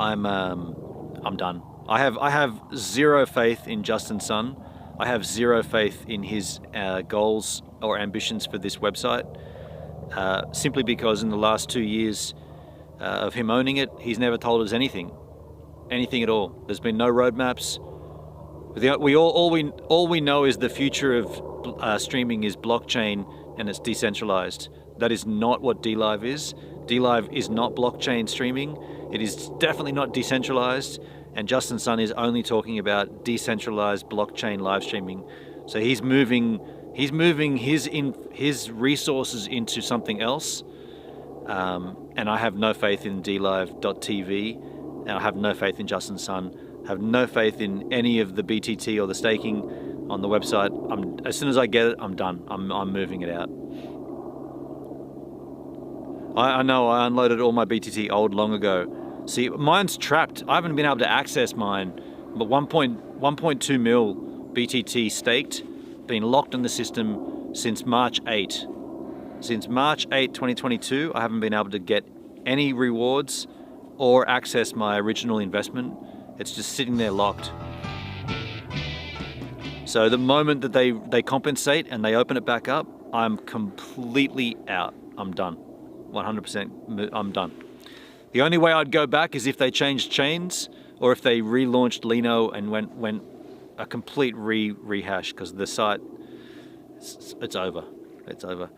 I'm done. I have zero faith in Justin Sun. I have zero faith in his goals or ambitions for this website. Simply because in the last 2 years of him owning it, he's never told us anything at all. There's been no roadmaps. All we know is the future of streaming is blockchain and it's decentralized. That is not what DLive is. DLive is not blockchain streaming. It is definitely not decentralized. And Justin Sun is only talking about decentralized blockchain live streaming. So he's moving his resources into something else. And I have no faith in DLive.tv, and I have no faith in Justin Sun. Have no faith in any of the BTT or the staking on the website. As soon as I get it, I'm done. I'm moving it out. I know I unloaded all my BTT old long ago. See, mine's trapped. I haven't been able to access mine. But 1.2 mil BTT staked, been locked in the system since March 8. Since March 8, 2022, I haven't been able to get any rewards or access my original investment. It's just sitting there locked. So the moment that they compensate and they open it back up, I'm completely out. I'm done. 100%, I'm done. The only way I'd go back is if they changed chains or if they relaunched Lino and went a complete rehash, because the site, it's over. It's over.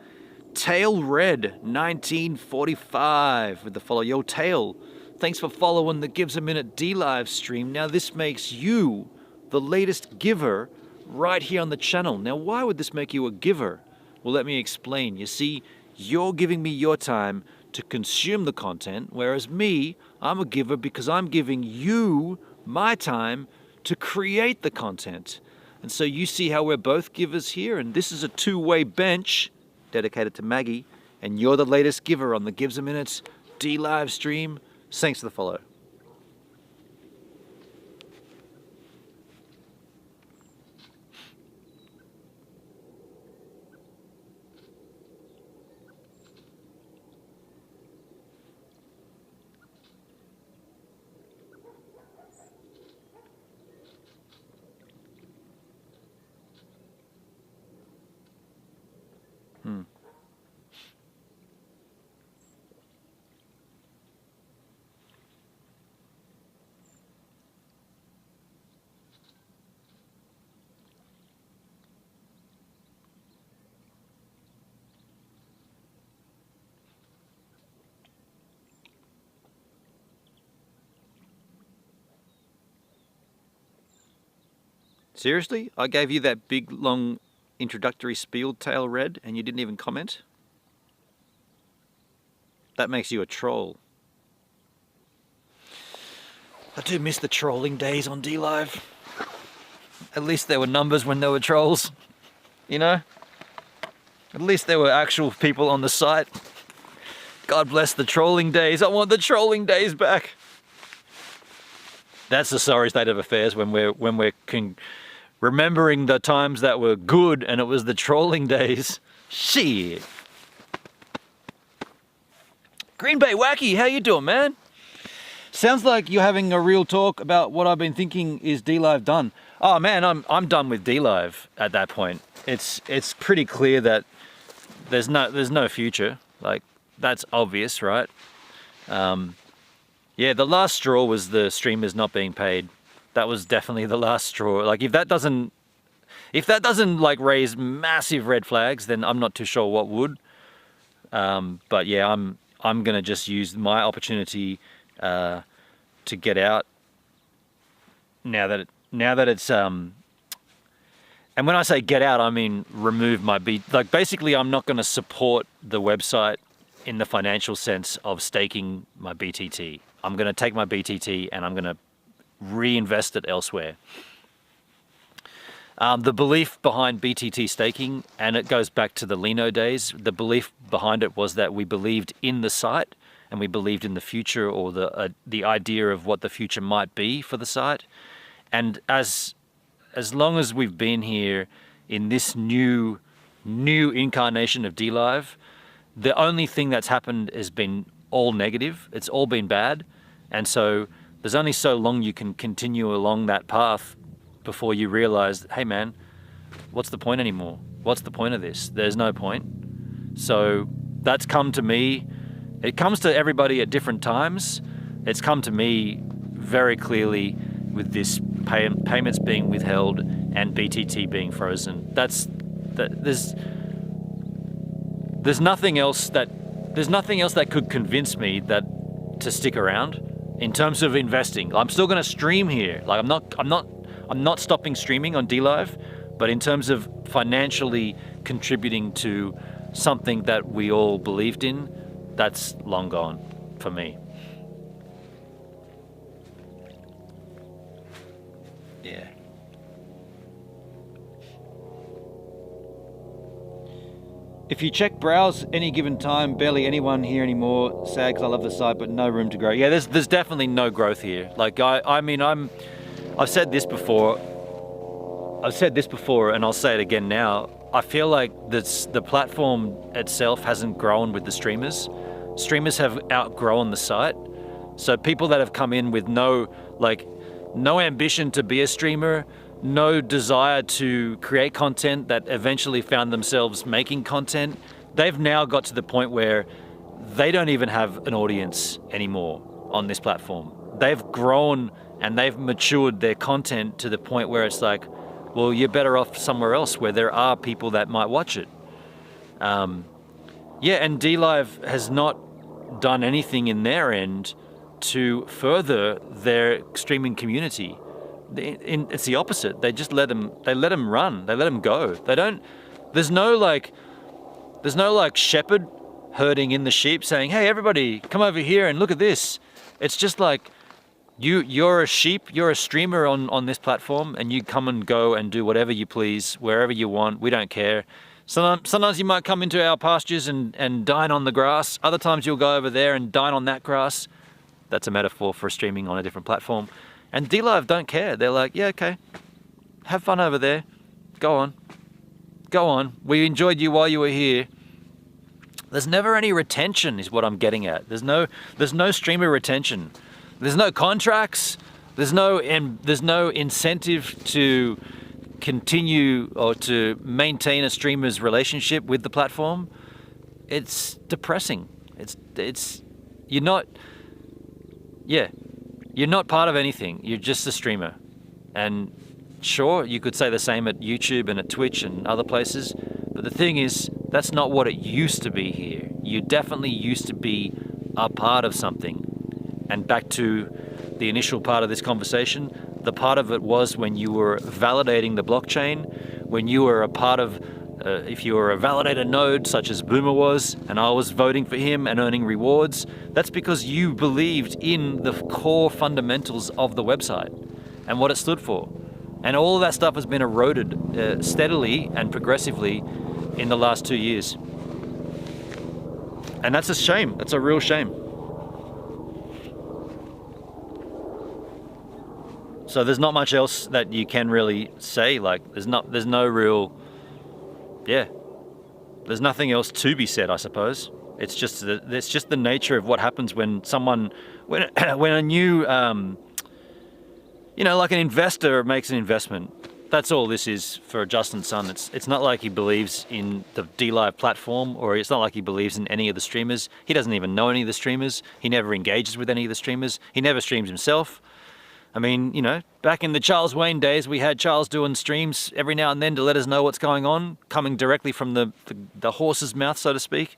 Tail Red 1945 with the follow. Yo, Tail, thanks for following the Gives a Minute DLive stream. Now this makes you the latest giver right here on the channel. Now why would this make you a giver? Well, let me explain. You see, you're giving me your time to consume the content, whereas me, I'm a giver because I'm giving you my time to create the content. And so you see how we're both givers here, and this is a two-way bench dedicated to Maggie, and you're the latest giver on the Gives a Minute DLive stream. Thanks for the follow. Seriously? I gave you that big, long introductory spiel, Tail Red, and you didn't even comment? That makes you a troll. I do miss the trolling days on DLive. At least there were numbers when there were trolls, you know? At least there were actual people on the site. God bless the trolling days. I want the trolling days back. That's the sorry state of affairs when we're remembering the times that were good and it was the trolling days. Shit. Green Bay Wacky, how you doing, man? Sounds like you're having a real talk about what I've been thinking is DLive done. Oh man, I'm done with DLive at that point. It's pretty clear that there's no future. Like, that's obvious, right? Yeah, the last straw was the streamers not being paid. That was definitely the last straw. Like, if that doesn't like raise massive red flags, then I'm not too sure what would. But yeah, I'm gonna just use my opportunity to get out now that it's and when I say get out, I mean remove my like basically I'm not going to support the website in the financial sense of staking my BTT. I'm going to take my BTT and I'm going to reinvest it elsewhere. The belief behind BTT staking, and it goes back to the Lino days, the belief behind it was that we believed in the site and we believed in the future, or the idea of what the future might be for the site. And as long as we've been here in this new incarnation of DLive, the only thing that's happened has been all negative. It's all been bad. And so there's only so long you can continue along that path before you realize, hey man, what's the point anymore? What's the point of this? There's no point. So that's come to me. It comes to everybody at different times. It's come to me very clearly with this payments being withheld and BTT being frozen. There's nothing else that could convince me that to stick around in terms of investing. I'm still going to stream here. Like I'm not stopping streaming on DLive, but in terms of financially contributing to something that we all believed in, that's long gone for me. Yeah. If you check browse any given time, barely anyone here anymore. Sad 'cause I love the site, but no room to grow. Yeah, there's definitely no growth here. Like I've said this before. And I'll say it again now. I feel like the platform itself hasn't grown with the streamers. Streamers have outgrown the site. So people that have come in with no ambition to be a streamer, no desire to create content, that eventually found themselves making content, they've now got to the point where they don't even have an audience anymore on this platform. They've grown and they've matured their content to the point where it's like, well, you're better off somewhere else where there are people that might watch it. Yeah, and DLive has not done anything in their end to further their streaming community. It's the opposite. They just let them run. They let them go. There's no shepherd herding in the sheep saying, hey, everybody, come over here and look at this. It's just like, you're a sheep, you're a streamer on this platform, and you come and go and do whatever you please, wherever you want. We don't care. Sometimes you might come into our pastures and dine on the grass. Other times you'll go over there and dine on that grass. That's a metaphor for streaming on a different platform. And DLive don't care. They're like, yeah, okay, have fun over there. Go on. We enjoyed you while you were here. There's never any retention is what I'm getting at. There's no streamer retention. There's no contracts. There's no incentive to continue or to maintain a streamer's relationship with the platform. It's depressing. You're not part of anything. You're just a streamer. And sure, you could say the same at YouTube and at Twitch and other places, but the thing is, that's not what it used to be here. You definitely used to be a part of something. And back to the initial part of this conversation, the part of it was when you were validating the blockchain, when you were a part of if you were a validator node such as Boomer was, and I was voting for him and earning rewards, that's because you believed in the core fundamentals of the website and what it stood for. And all of that stuff has been eroded steadily and progressively in the last 2 years. And that's a shame. That's a real shame. So there's not much else that you can really say. Like there's no real, there's nothing else to be said, I suppose. It's just the nature of what happens when a new, like an investor makes an investment. That's all this is for Justin Sun. It's not like he believes in the DLive platform, or it's not like he believes in any of the streamers. He doesn't even know any of the streamers. He never engages with any of the streamers. He never streams himself. I mean, back in the Charles Wayne days, we had Charles doing streams every now and then to let us know what's going on, coming directly from the horse's mouth, so to speak.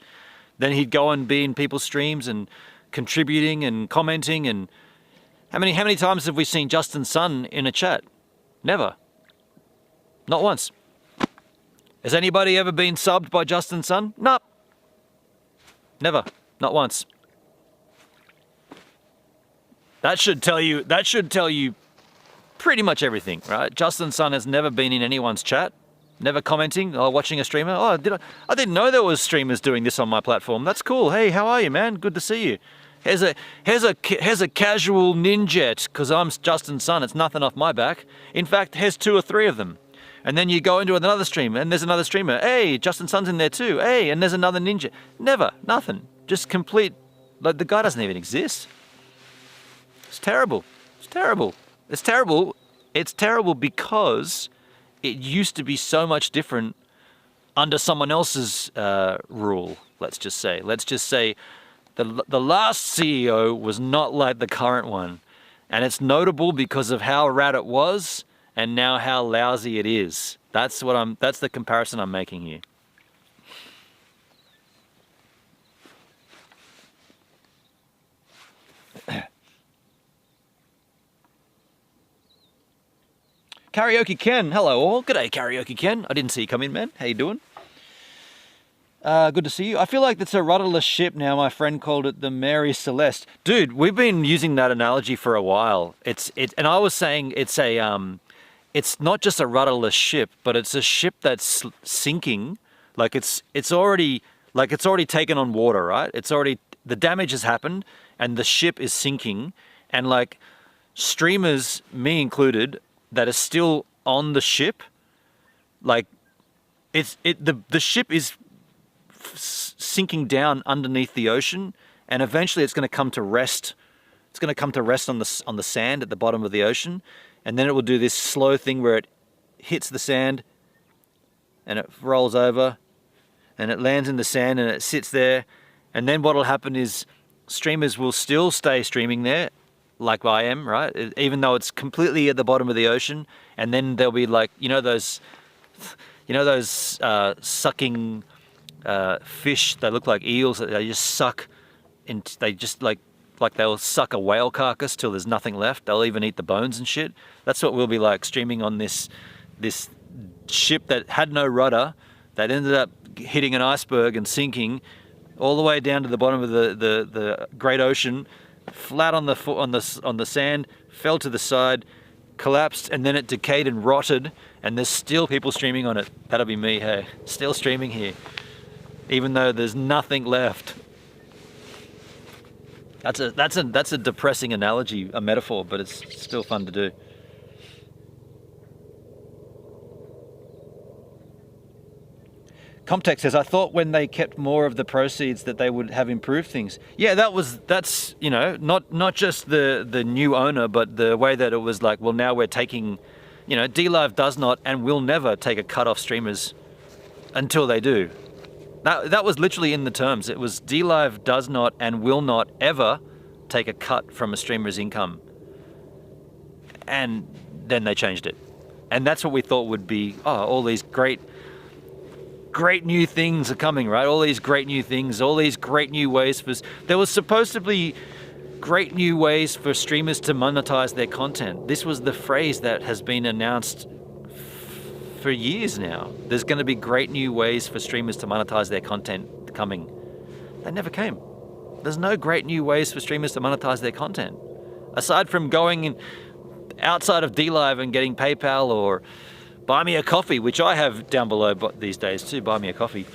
Then he'd go and be in people's streams and contributing and commenting. And how many times have we seen Justin Sun in a chat? Never. Not once. Has anybody ever been subbed by Justin Sun? Nope. Never. Not once. That should tell you pretty much everything, right? Justin Sun has never been in anyone's chat, never commenting or watching a streamer. Oh, I didn't know there was streamers doing this on my platform. That's cool. Hey, how are you, man? Good to see you. Here's a casual ninjet because I'm Justin Sun. It's nothing off my back. In fact, here's 2 or 3 of them. And then you go into another stream and there's another streamer. Hey, Justin Sun's in there too. Hey, and there's another ninja. Never, nothing. Just complete, like the guy doesn't even exist. It's terrible. It's terrible. It's terrible. It's terrible because it used to be so much different under someone else's rule, let's just say. Let's just say the last CEO was not like the current one. And it's notable because of how rad it was and now how lousy it is. That's the comparison I'm making here. Karaoke Ken, hello all. G'day Karaoke Ken. I didn't see you come in, man. How you doing? Good to see you. I feel like it's a rudderless ship now. My friend called it the Mary Celeste. Dude, we've been using that analogy for a while. And I was saying it's not just a rudderless ship, but it's a ship that's sinking. Like it's already taken on water, right? The damage has happened and the ship is sinking, and like streamers, me included, that are still on the ship, like the ship is sinking down underneath the ocean, and eventually it's going to come to rest. It's going to come to rest on the sand at the bottom of the ocean, and then it will do this slow thing where it hits the sand and it rolls over and it lands in the sand and it sits there, and then what will happen is streamers will still stay streaming there, like I am, right? Even though it's completely at the bottom of the ocean, and then there'll be like, those sucking fish that look like eels that they just suck, and they just like they'll suck a whale carcass till there's nothing left. They'll even eat the bones and shit. That's what we'll be like streaming on this ship that had no rudder, that ended up hitting an iceberg and sinking all the way down to the bottom of the great ocean, flat on the sand, fell to the side, collapsed, and then it decayed and rotted, and there's still people streaming on it. That'll be me, hey, still streaming here, even though there's nothing left. That's a depressing analogy, a metaphor, but it's still fun to do. Comtech says, I thought when they kept more of the proceeds that they would have improved things. Yeah, that's not just the new owner, but the way that it was like, well, now we're taking, DLive does not and will never take a cut off streamers until they do. That was literally in the terms. It was DLive does not and will not ever take a cut from a streamer's income. And then they changed it. And that's what we thought would be, all these great new things are coming, right? All these great new things, all these great new ways there was supposed to be great new ways for streamers to monetize their content. This was the phrase that has been announced for years now. There's going to be great new ways for streamers to monetize their content coming. They never came. There's no great new ways for streamers to monetize their content. Aside from going in outside of DLive and getting PayPal or buy me a coffee, which I have down below these days too, buy me a coffee.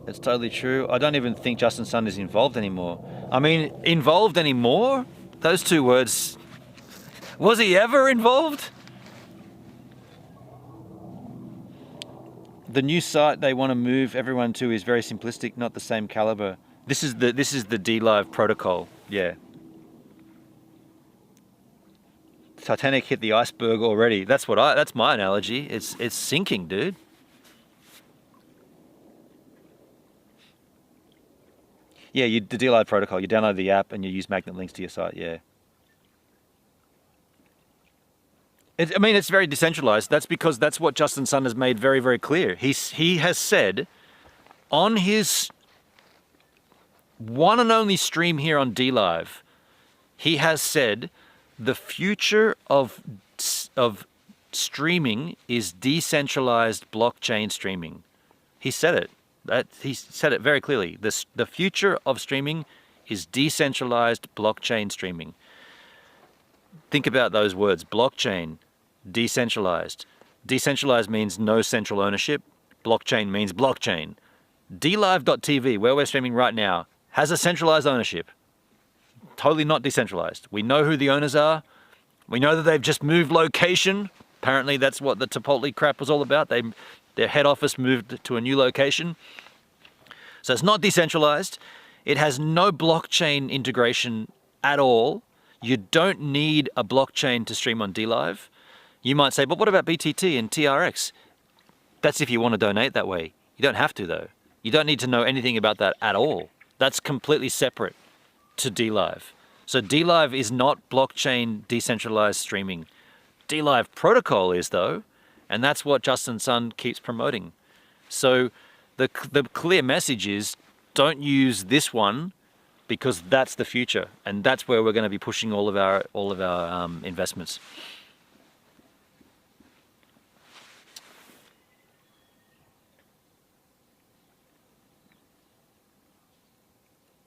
It's totally true. I don't even think Justin Sun is involved anymore. I mean, involved anymore? Those two words, was he ever involved? The new site they want to move everyone to is very simplistic, not the same caliber. This is the DLive protocol, yeah. Titanic hit the iceberg already. That's my analogy. It's sinking, dude. Yeah, the DLive protocol. You download the app and you use magnet links to your site. Yeah. I mean, it's very decentralized. That's because that's what Justin Sun has made very, very clear. He has said on his one and only stream here on DLive, he has said the future of streaming is decentralized blockchain streaming. He said it. He said it very clearly. The future of streaming is decentralized blockchain streaming. Think about those words: blockchain, decentralized. Decentralized means no central ownership. Blockchain means blockchain. DLive.tv, where we're streaming right now, has a centralized ownership. Totally not decentralized. We know who the owners are. We know that they've just moved location. Apparently that's what the Chipotle crap was all about. Their head office moved to a new location. So it's not decentralized. It has no blockchain integration at all. You don't need a blockchain to stream on DLive. You might say, but what about BTT and TRX? That's if you want to donate that way. You don't have to though. You don't need to know anything about that at all. That's completely separate to DLive. So DLive is not blockchain decentralized streaming. DLive protocol is though, and that's what Justin Sun keeps promoting. So the clear message is, don't use this one because that's the future, and that's where we're going to be pushing all of our investments.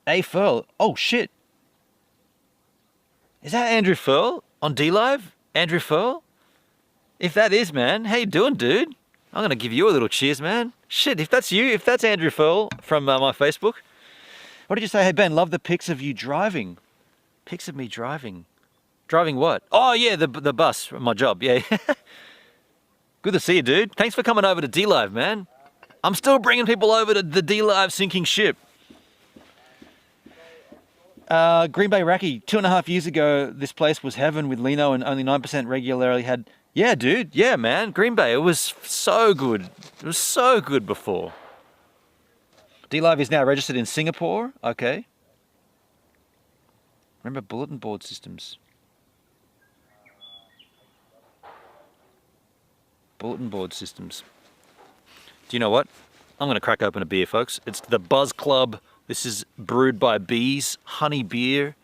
Hey Furl, oh shit. Is that Andrew Furl on DLive? Andrew Furl? If that is, man, how you doing, dude? I'm gonna give you a little cheers, man. Shit, if that's you, if that's Andrew Furl from my Facebook. What did you say? Hey Ben, love the pics of you driving. Pics of me driving. Driving what? Oh yeah, the bus, my job, yeah. Good to see you, dude. Thanks for coming over to DLive, man. I'm still bringing people over to the DLive sinking ship. Green Bay Racky, 2.5 years ago, this place was heaven with Lino and only 9% regularly had... Yeah, dude. Yeah, man. Green Bay, it was so good. It was so good before. DLive is now registered in Singapore. Okay. Remember bulletin board systems. Bulletin board systems. Do you know what? I'm going to crack open a beer, folks. It's the Buzz Club. This is brewed by bees, honey beer.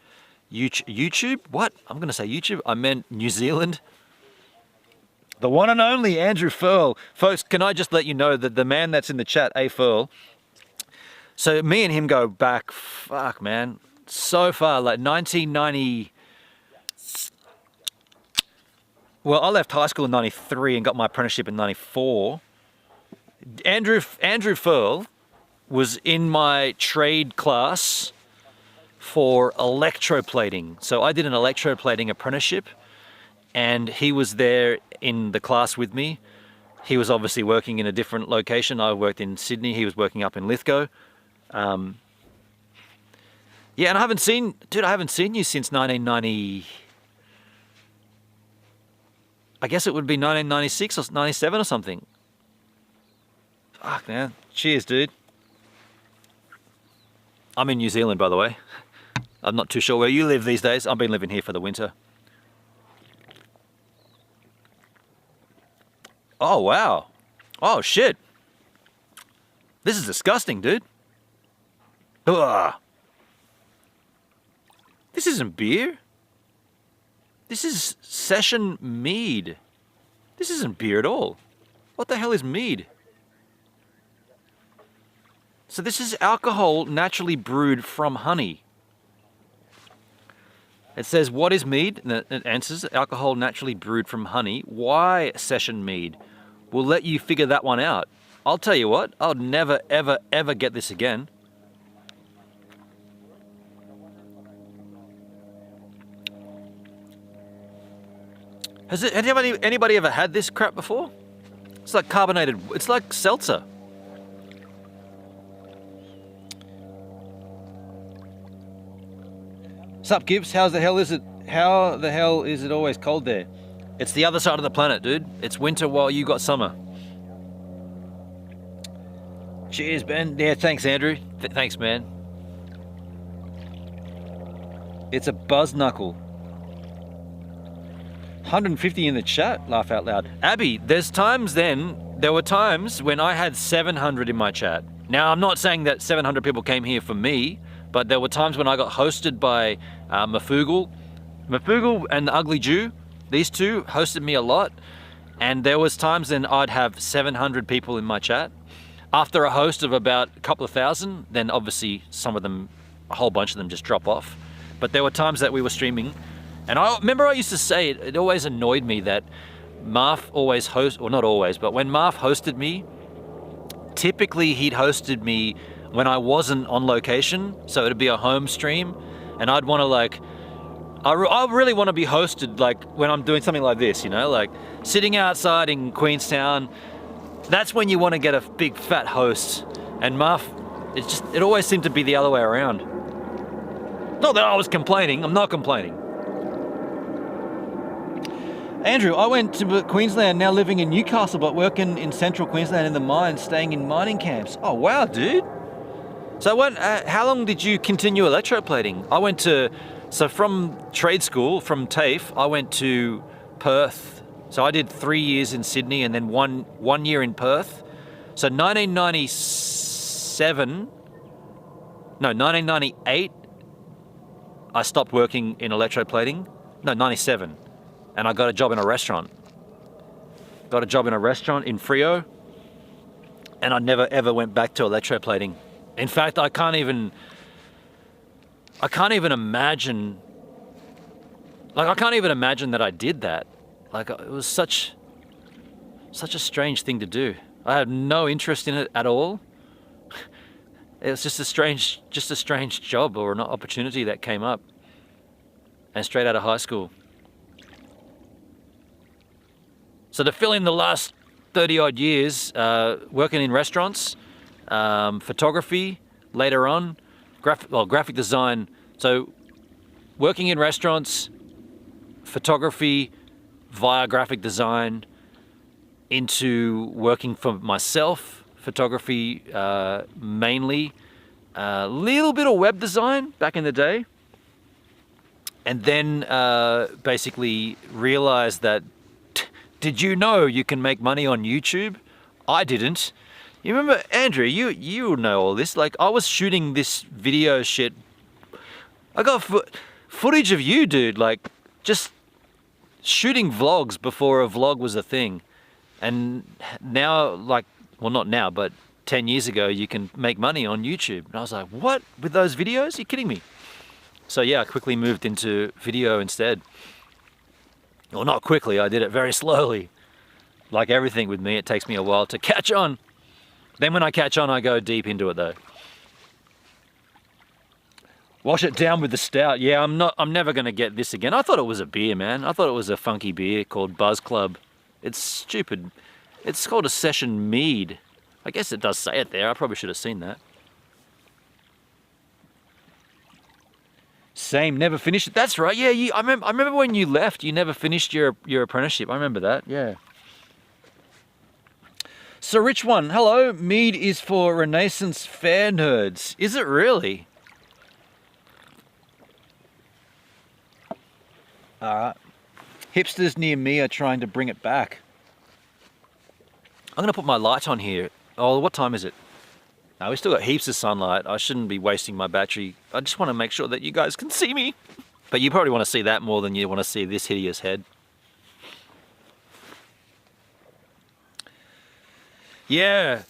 YouTube? What? I'm going to say YouTube. I meant New Zealand. The one and only Andrew Furl. Folks, can I just let you know that the man that's in the chat, A Furl, so me and him go back, fuck man, so far, like 1990. Well, I left high school in 93 and got my apprenticeship in 94. Andrew Furl was in my trade class for electroplating. So I did an electroplating apprenticeship, and he was there in the class with me. He was obviously working in a different location. I worked in Sydney. He was working up in Lithgow. Yeah, and I haven't seen you since 1990. I guess it would be 1996 or 97 or something. Fuck, man. Cheers, dude. I'm in New Zealand, by the way. I'm not too sure where you live these days. I've been living here for the winter. Oh, wow. Oh, shit. This is disgusting, dude. Ugh. This isn't beer. This is session mead. This isn't beer at all. What the hell is mead? So this is alcohol naturally brewed from honey. It says, what is mead? And it answers, alcohol naturally brewed from honey. Why session mead? We'll let you figure that one out. I'll tell you what, I'll never, ever, ever get this again. Has anybody ever had this crap before? It's like carbonated, it's like seltzer. Sup, Gibbs? How the hell is it always cold there? It's the other side of the planet, dude. It's winter while you got summer. Cheers, Ben. Yeah, thanks, Andrew. Thanks, man. It's a buzz knuckle. 150 in the chat, laugh out loud. Abby, there were times when I had 700 in my chat. Now, I'm not saying that 700 people came here for me, but there were times when I got hosted by Mafoogle and the Ugly Jew. These two hosted me a lot. And there was times then I'd have 700 people in my chat. After a host of about a couple of thousand, then obviously some of them, a whole bunch of them just drop off. But there were times that we were streaming. And I remember I used to say it always annoyed me that Marf always or not always, but when Marf hosted me, typically he'd hosted me when I wasn't on location, so it'd be a home stream, and I'd want to I really want to be hosted like when I'm doing something like this, you know, like sitting outside in Queenstown. That's when you want to get a big fat host, and Marf, it always seemed to be the other way around. Not that I was complaining, I'm not complaining. Andrew, I went to Queensland, now living in Newcastle, but working in central Queensland in the mines, staying in mining camps. Oh, wow, dude. So how long did you continue electroplating? I went from trade school, from TAFE, I went to Perth. So I did 3 years in Sydney and then one year in Perth. So 1998, I stopped working in electroplating. No, 97. And I got a job in a restaurant. Got a job in a restaurant in Freo. And I never ever went back to electroplating. In fact, I can't even imagine, that I did that. Like, it was such a strange thing to do. I had no interest in it at all. It was just a strange job or an opportunity that came up. And straight out of high school. So to fill in the last 30 odd years, working in restaurants, photography, later on, graphic design. So working in restaurants, photography via graphic design, into working for myself, photography mainly, a little bit of web design back in the day. And then basically realized that, did you know you can make money on YouTube? I didn't. You remember, Andrew, you know all this. Like, I was shooting this video shit. I got footage of you, dude, like, just shooting vlogs before a vlog was a thing. And now, like, well, not now, but 10 years ago, you can make money on YouTube. And I was like, what? With those videos? Are you kidding me? So yeah, I quickly moved into video instead. Well, not quickly, I did it very slowly. Like everything with me, it takes me a while to catch on. Then when I catch on, I go deep into it though. Wash it down with the stout. Yeah, I'm never gonna get this again. I thought it was a beer, man. I thought it was a funky beer called Buzz Club. It's stupid. It's called a session mead. I guess it does say it there. I probably should have seen that. Same, never finished it. That's right. Yeah, I remember when you left, you never finished your apprenticeship. I remember that. Yeah. So Rich One, hello. Mead is for Renaissance fair nerds. Is it really? All right. Hipsters near me are trying to bring it back. I'm gonna put my light on here. Oh, what time is it? No, we still got heaps of sunlight. I shouldn't be wasting my battery. I just want to make sure that you guys can see me. But you probably want to see that more than you want to see this hideous head. Yeah.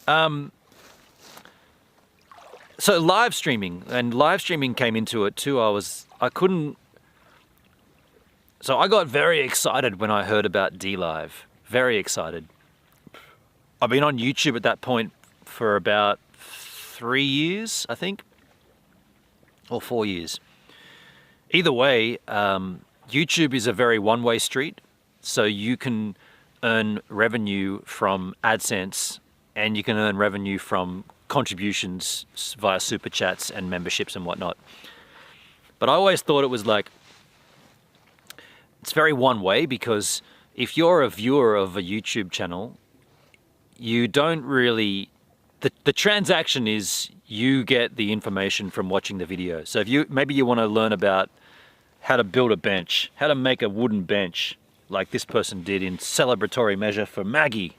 So live streaming, and live streaming came into it too. So I got very excited when I heard about DLive. Very excited. I've been on YouTube at that point for about 3 years, I think, or 4 years. Either way, YouTube is a very one-way street, so you can earn revenue from AdSense, and you can earn revenue from contributions via super chats and memberships and whatnot. But I always thought it was like, it's very one way, because if you're a viewer of a YouTube channel, you don't really, the transaction is you get the information from watching the video. So if maybe you want to learn about how to build a bench, how to make a wooden bench, like this person did in celebratory measure for Maggie.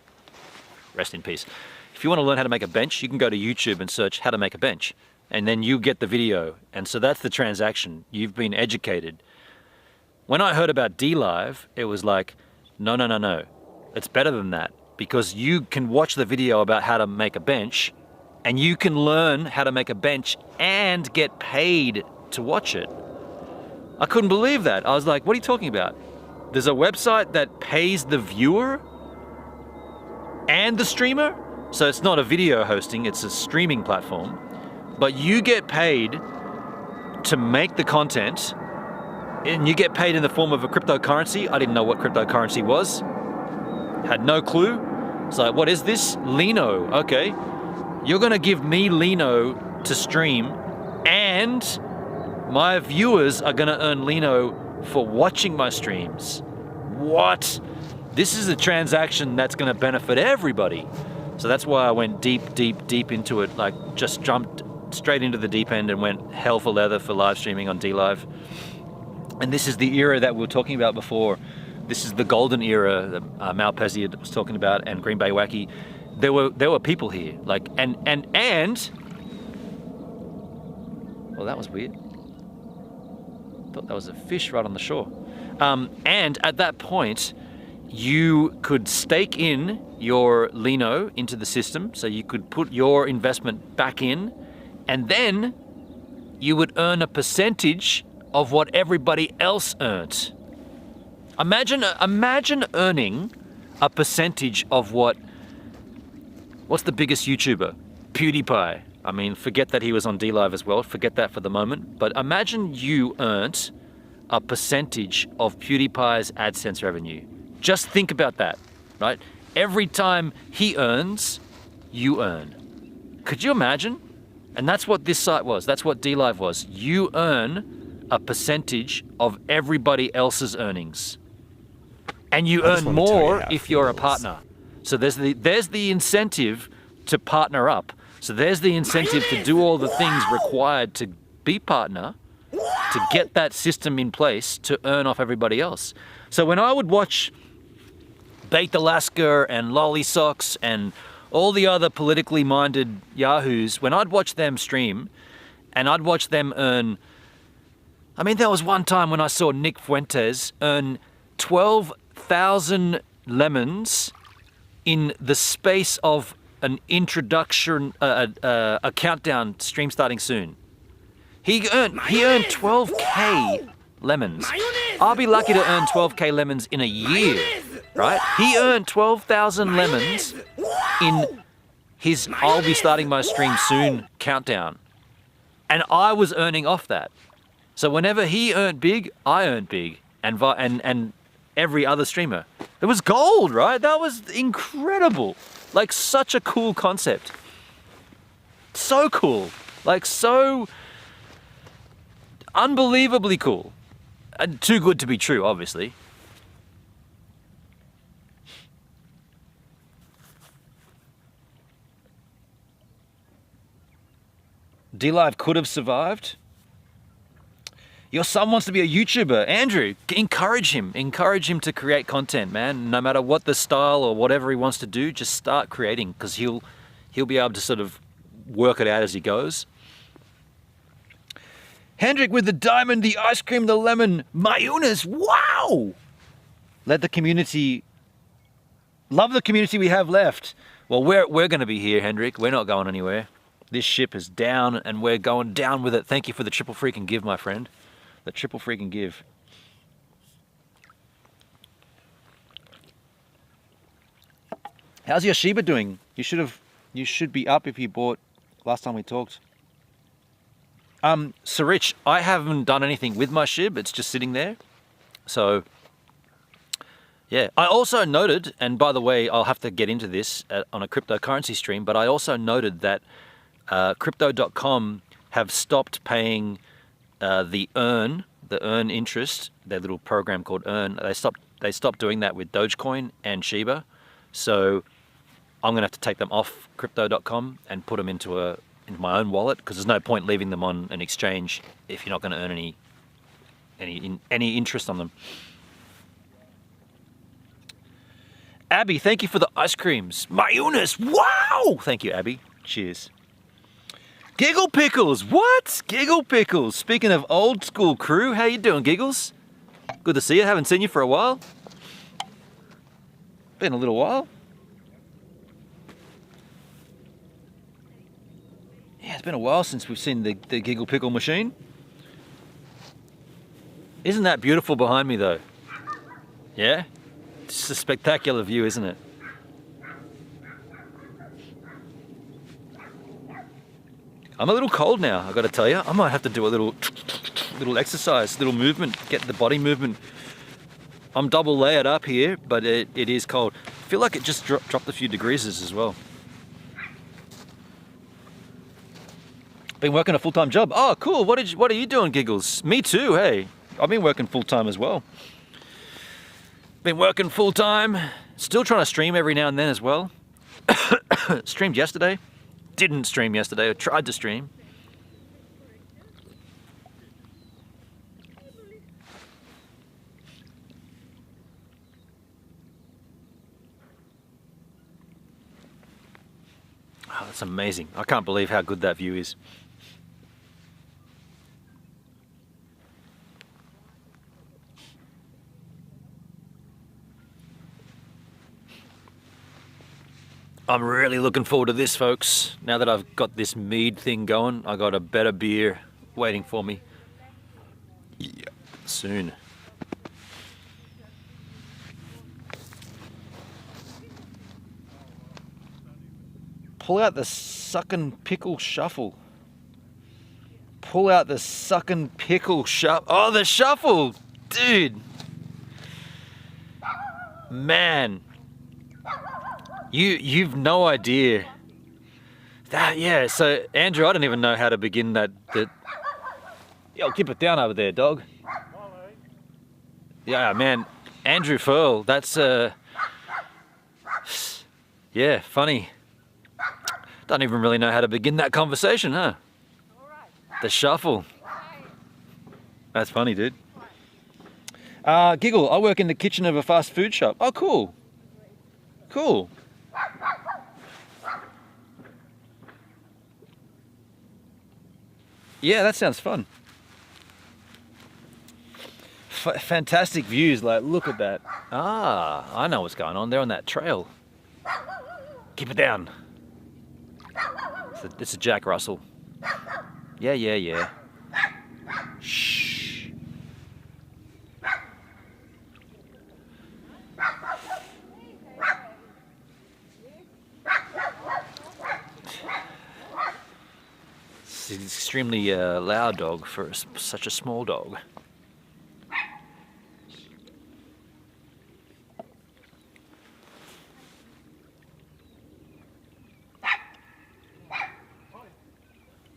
Rest in peace. If you want to learn how to make a bench, you can go to YouTube and search how to make a bench, and then you get the video. And so that's the transaction. You've been educated. When I heard about DLive, it was like, no. It's better than that, because you can watch the video about how to make a bench, and you can learn how to make a bench and get paid to watch it. I couldn't believe that. I was like, what are you talking about? There's a website that pays the viewer and the streamer? So it's not a video hosting, it's a streaming platform. But you get paid to make the content, and you get paid in the form of a cryptocurrency. I didn't know what cryptocurrency was. Had no clue. It's like, what is this? Lino. Okay. You're gonna give me Lino to stream, and my viewers are gonna earn Lino for watching my streams. What? This is a transaction that's gonna benefit everybody. So that's why I went deep into it, like just jumped straight into the deep end and went hell for leather for live streaming on DLive. And this is the era that we were talking about before. This is the golden era that Mal Pezzi was talking about, and Green Bay Wacky. There were people here, like, and well, that was weird. Thought that was a fish right on the shore. And at that point, you could stake in your Lino into the system, so you could put your investment back in, and then you would earn a percentage of what everybody else earned. Imagine earning a percentage of what's the biggest YouTuber? PewDiePie. I mean, forget that he was on DLive as well, forget that for the moment, but imagine you earned a percentage of PewDiePie's AdSense revenue. Just think about that, right? Every time he earns, you earn. Could you imagine? And that's what this site was. That's what DLive was. You earn a percentage of everybody else's earnings. And you earn more if you're a partner. So there's the incentive to partner up. So there's the incentive to do all the things required to be partner, to get that system in place to earn off everybody else. So when I would watch Baked Alaska and Lolly Socks and all the other politically minded yahoos, when I'd watch them stream and I'd watch them earn, I mean, there was one time when I saw Nick Fuentes earn 12,000 lemons in the space of an introduction, a countdown stream starting soon. He earned 12K lemons. I'll be lucky to earn 12K lemons in a year, right? He earned 12,000 lemons in his I'll be starting my stream soon countdown. And I was earning off that. So whenever he earned big, I earned big. And every other streamer. It was gold, right? That was incredible. Like, such a cool concept. So cool. Like, so unbelievably cool. And too good to be true, obviously. DLive could have survived. Your son wants to be a YouTuber. Andrew, encourage him. Encourage him to create content, man. No matter what the style or whatever he wants to do, just start creating, because he'll be able to sort of work it out as he goes. Hendrik with the diamond, the ice cream, the lemon. Mayunas, wow! Let the community... Love the community we have left. Well, we're going to be here, Hendrik. We're not going anywhere. This ship is down, and we're going down with it. Thank you for the triple freaking give, my friend. The triple freaking give. How's your Shiba doing? You should be up if you bought last time we talked. So Rich, I haven't done anything with my Shib. It's just sitting there. So, yeah. I also noted, and by the way, I'll have to get into this on a cryptocurrency stream, but I also noted that Crypto.com have stopped paying the earn interest, their little program called Earn. They stopped doing that with Dogecoin and Shiba. So I'm gonna have to take them off Crypto.com and put them into my own wallet, because there's no point leaving them on an exchange if you're not going to earn any interest on them. Abby, thank you for the ice creams. Mayunas, wow! Thank you, Abby. Cheers. Giggle Pickles, what? Giggle Pickles. Speaking of old school crew, how you doing, Giggles? Good to see you. Haven't seen you for a while. Been a little while. Yeah, it's been a while since we've seen the Giggle Pickle machine. Isn't that beautiful behind me, though? Yeah? It's a spectacular view, isn't it? I'm a little cold now, I've got to tell you. I might have to do a little exercise, little movement, get the body movement. I'm double layered up here, but it is cold. I feel like it just dropped a few degrees as well. Been working a full-time job. Oh, cool. What are you doing, Giggles? Me too, hey. I've been working full-time as well. Been working full-time. Still trying to stream every now and then as well. Streamed yesterday. Didn't stream yesterday. I tried to stream. Oh, that's amazing. I can't believe how good that view is. I'm really looking forward to this, folks. Now that I've got this mead thing going, I got a better beer waiting for me. Yeah, soon. Pull out the suckin' pickle shuffle. Pull out the suckin' pickle shuffle. Oh, the shuffle! Dude. Man. You've no idea. Yeah, so Andrew, I don't even know how to begin that. Yo, keep it down over there, dog. Yeah, man. Andrew Furl, that's yeah, funny. Don't even really know how to begin that conversation, huh? The shuffle. That's funny, dude. Giggle, I work in the kitchen of a fast food shop. Oh, cool. Cool. Yeah, that sounds fun. Fantastic views, like, look at that. Ah, I know what's going on. They're on that trail. Keep it down. It's a Jack Russell. Yeah. Shh. It's an extremely loud dog for such a small dog.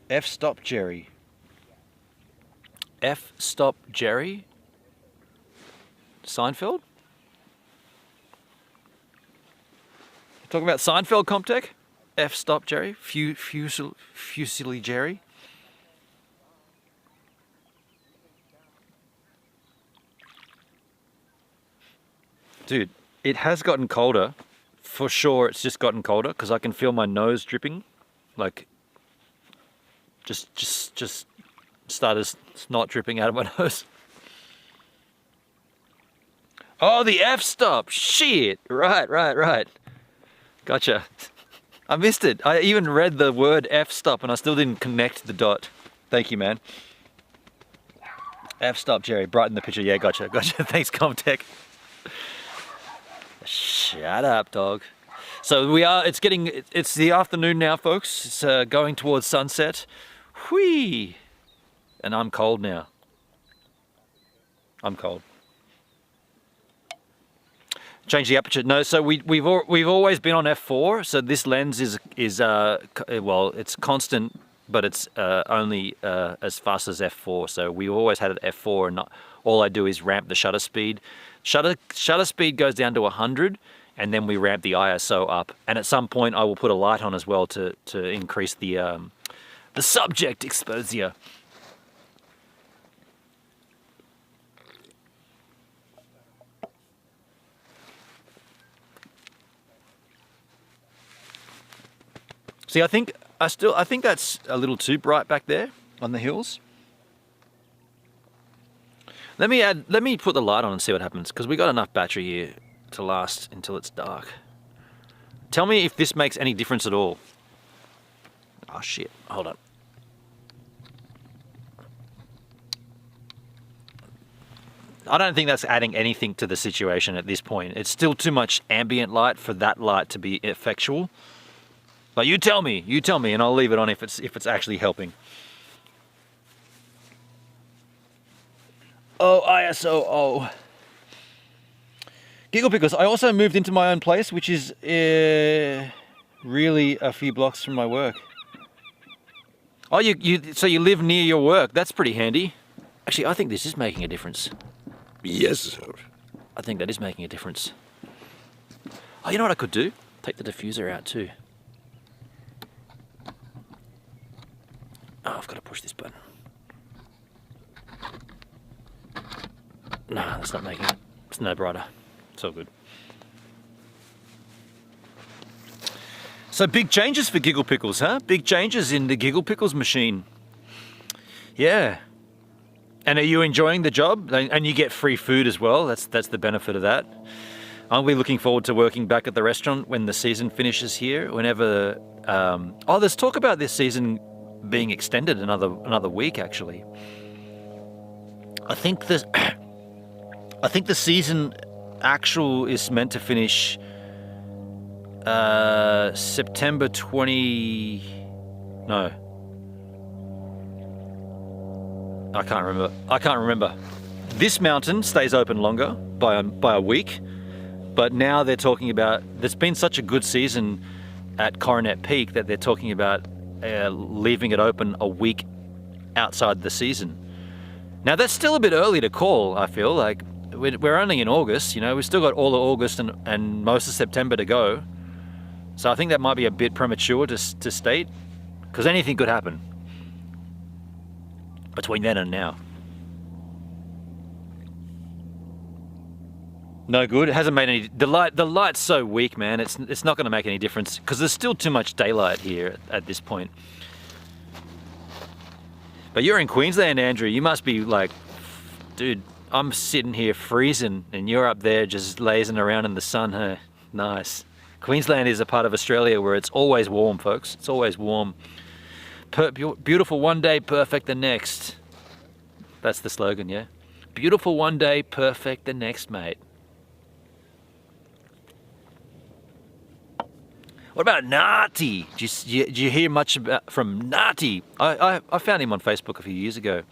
F-stop Jerry. F-stop Jerry? Seinfeld? Talking about Seinfeld, Comtech? F-stop Jerry? Fusily Jerry? Dude, it has gotten colder. For sure, it's just gotten colder because I can feel my nose dripping. Like, just started snot dripping out of my nose. Oh, the f-stop. Shit. Right. Gotcha. I missed it. I even read the word f-stop and I still didn't connect the dot. Thank you, man. F-stop, Jerry. Brighten the picture. Yeah, gotcha. Thanks, Comtech. Shut up, dog. So it's the afternoon now, folks. It's going towards sunset. Whee! And I'm cold now. I'm cold. Change the aperture. No, so we've always been on f4. So this lens is well, it's constant, but it's only as fast as f4. So we always had it at f4, and all I do is ramp the shutter speed. Shutter speed goes down to 100, and then we ramp the ISO up. And at some point, I will put a light on as well to increase the subject exposure. See, I think that's a little too bright back there on the hills. Let me put the light on and see what happens, because we got enough battery here to last until it's dark. Tell me if this makes any difference at all. Oh shit, hold on. I don't think that's adding anything to the situation at this point. It's still too much ambient light for that light to be effectual. But you tell me, and I'll leave it on if it's actually helping. Oh, ISO, oh. Giggle Pickles, I also moved into my own place, which is really a few blocks from my work. Oh, so you live near your work. That's pretty handy. Actually, I think this is making a difference. Yes, sir. I think that is making a difference. Oh, you know what I could do? Take the diffuser out too. Oh, I've got to push this button. Nah, that's not making it. It's no brighter. It's all good. So big changes for Giggle Pickles, huh? Big changes in the Giggle Pickles machine. Yeah. And are you enjoying the job? And you get free food as well. That's the benefit of that. Aren't we looking forward to working back at the restaurant when the season finishes here? Whenever... oh, there's talk about this season being extended another week, actually. I think the season actual is meant to finish September 20... No. I can't remember. This mountain stays open longer by a week, but now they're talking about... There's been such a good season at Coronet Peak that they're talking about leaving it open a week outside the season. Now that's still a bit early to call, I feel like. We're only in August, you know, we've still got all of August and most of September to go. So I think that might be a bit premature to state, because anything could happen between then and now. No good. It hasn't made any... The light's so weak, man. It's not going to make any difference, because there's still too much daylight here at this point. But you're in Queensland, Andrew. You must be like, dude, I'm sitting here freezing and you're up there just lazing around in the sun, huh? Nice. Queensland is a part of Australia where it's always warm, folks. It's always warm. Beautiful one day, perfect the next. That's the slogan, yeah? Beautiful one day, perfect the next, mate. What about Nati? Did you hear much from Nati? I found him on Facebook a few years ago.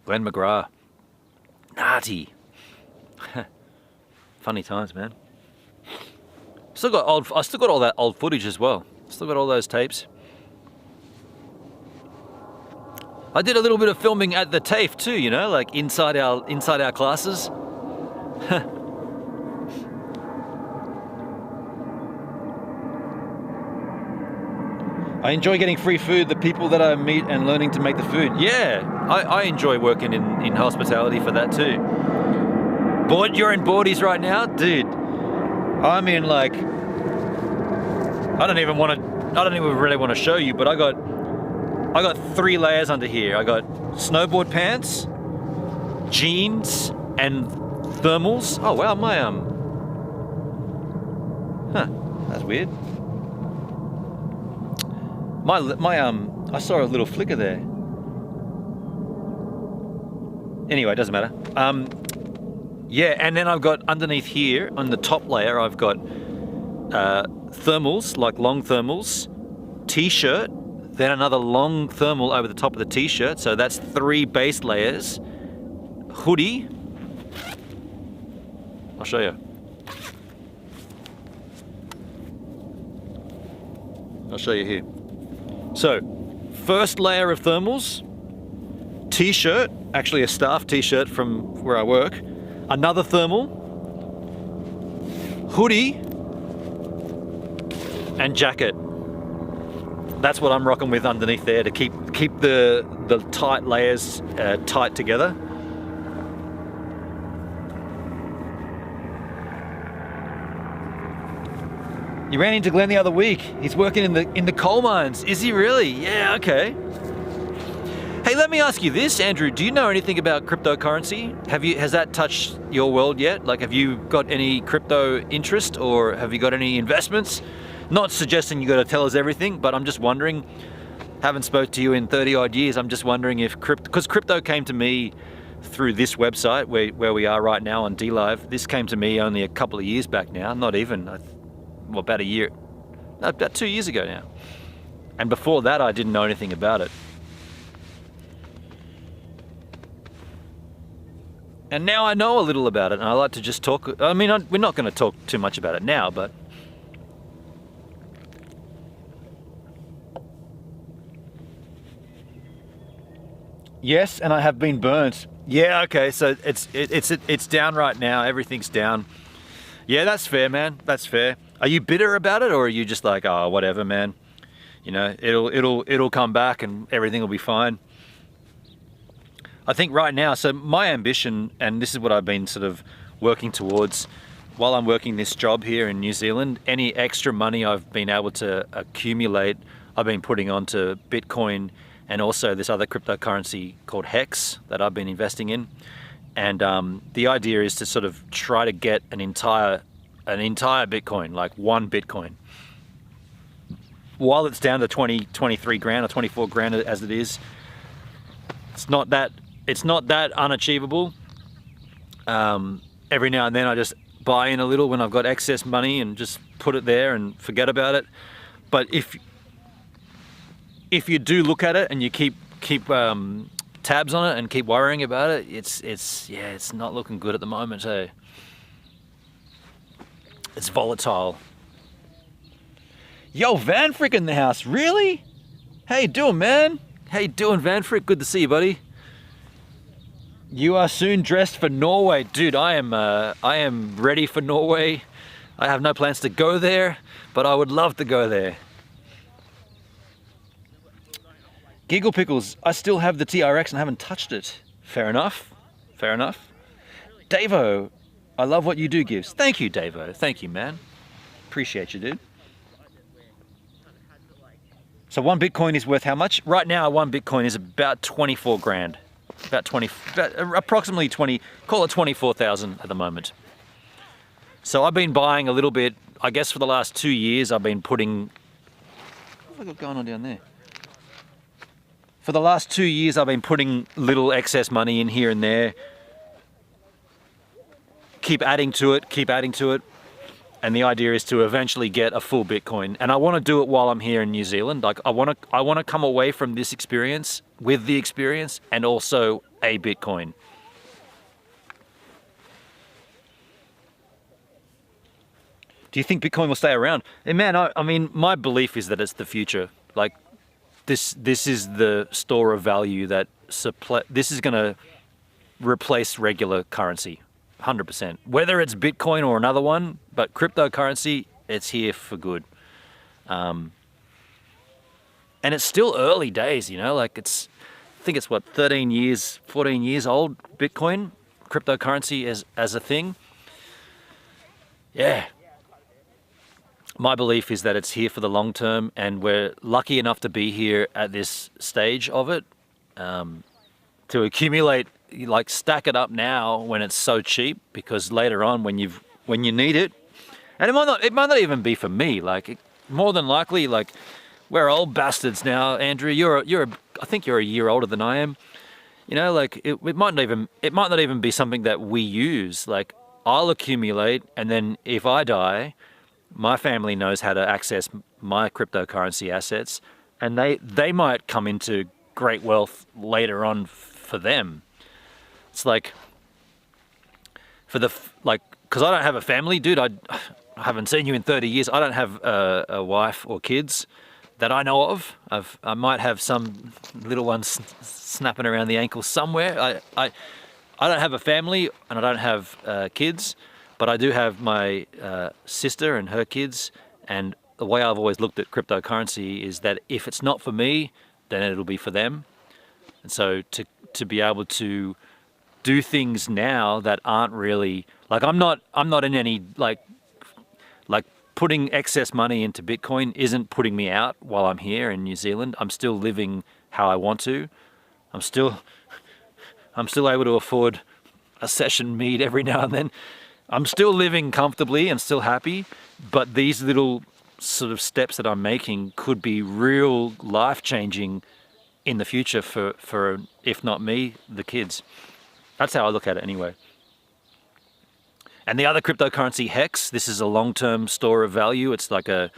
Glenn McGrath. Nati. Funny times, man. I still got all that old footage as well. Still got all those tapes. I did a little bit of filming at the TAFE too, you know, like inside our classes. I enjoy getting free food, the people that I meet and learning to make the food. Yeah, I enjoy working in hospitality for that too. You're in boardies right now? Dude, I'm in like, I don't even really want to show you, but I got I got 3 layers under here. I got snowboard pants, jeans, and thermals. Oh wow, my that's weird. I saw a little flicker there. Anyway, it doesn't matter. Yeah, and then I've got underneath here on the top layer, I've got thermals, like long thermals, t-shirt, then another long thermal over the top of the t-shirt. So that's 3 base layers. Hoodie. I'll show you. I'll show you here. So, first layer of thermals, t-shirt, actually a staff t-shirt from where I work, another thermal, hoodie, and jacket. That's what I'm rocking with underneath there to keep the tight layers tight together. You ran into Glenn the other week. He's working in the coal mines. Is he really? Yeah, okay. Hey, let me ask you this, Andrew. Do you know anything about cryptocurrency? Has that touched your world yet? Like, have you got any crypto interest, or have you got any investments? Not suggesting you got to tell us everything, but I'm just wondering. Haven't spoke to you in 30 odd years. I'm just wondering if because crypto came to me through this website where we are right now on DLive. This came to me only a couple of years back now. Not even. Well, about 2 years ago now. And before that, I didn't know anything about it. And now I know a little about it, and I like to just talk. I mean, we're not going to talk too much about it now, but yes, and I have been burnt. Yeah, okay, so it's down right now. Everything's down. Yeah, that's fair, man. That's fair. Are you bitter about it, or are you just like, oh, whatever, man? You know, it'll come back and everything will be fine. I think right now, so my ambition, and this is what I've been sort of working towards while I'm working this job here in New Zealand, any extra money I've been able to accumulate, I've been putting onto Bitcoin and also this other cryptocurrency called Hex that I've been investing in. And the idea is to sort of try to get an entire Bitcoin, like 1 Bitcoin. While it's down to 23 grand or 24 grand as it is, it's not that unachievable. Every now and then I just buy in a little when I've got excess money and just put it there and forget about it. But if you do look at it and you keep tabs on it and keep worrying about it, it's not looking good at the moment. So it's volatile. Yo, Van Frick in the house, really? How you doing, man? How you doing, Van Frick? Good to see you, buddy. You are soon dressed for Norway. Dude, I am ready for Norway. I have no plans to go there, but I would love to go there. Giggle Pickles, I still have the TRX and haven't touched it. Fair enough. Fair enough. Davo, I love what you do, Gives. Thank you, Davo. Thank you, man. Appreciate you, dude. So 1 Bitcoin is worth how much? Right now, 1 Bitcoin is about 24 grand. Approximately 20, call it 24,000 at the moment. So I've been buying a little bit, I guess for the last 2 years, I've been putting, what have I got going on down there? For the last 2 years, I've been putting little excess money in here and there. Keep adding to it. And the idea is to eventually get a full Bitcoin. And I want to do it while I'm here in New Zealand. Like I want to come away from this experience with the experience and also a Bitcoin. Do you think Bitcoin will stay around? And man, I mean, my belief is that it's the future. Like this is the store of value that this is going to replace regular currency. 100%. Whether it's Bitcoin or another one, but cryptocurrency, it's here for good. And it's still early days, you know, like I think it's what, 14 years old, Bitcoin, cryptocurrency as a thing. Yeah. my belief is that it's here for the long term, and we're lucky enough to be here at this stage of it, to accumulate, like stack it up now when it's so cheap, because later on when you need it, and it might not even be for me. Like more than likely, like we're old bastards now. Andrew, I think you're a year older than I am. You know, like it might not even be something that we use. Like I'll accumulate, and then if I die, my family knows how to access my cryptocurrency assets, and they might come into great wealth later on for them. It's like because I don't have a family, dude. I haven't seen you in 30 years. I don't have a wife or kids that I know of. I might have some little ones snapping around the ankle somewhere. I don't have a family, and I don't have kids, but I do have my sister and her kids. And the way I've always looked at cryptocurrency is that if it's not for me, then it'll be for them. And so to be able to do things now that aren't really like, I'm not in any like putting excess money into Bitcoin isn't putting me out while I'm here in New Zealand. I'm still living how I want to. I'm still able to afford a session mead every now and then. I'm still living comfortably and still happy, but these little sort of steps that I'm making could be real life-changing in the future for if not me, the kids. That's how I look at it anyway. And the other cryptocurrency, Hex, this is a long-term store of value. It's like a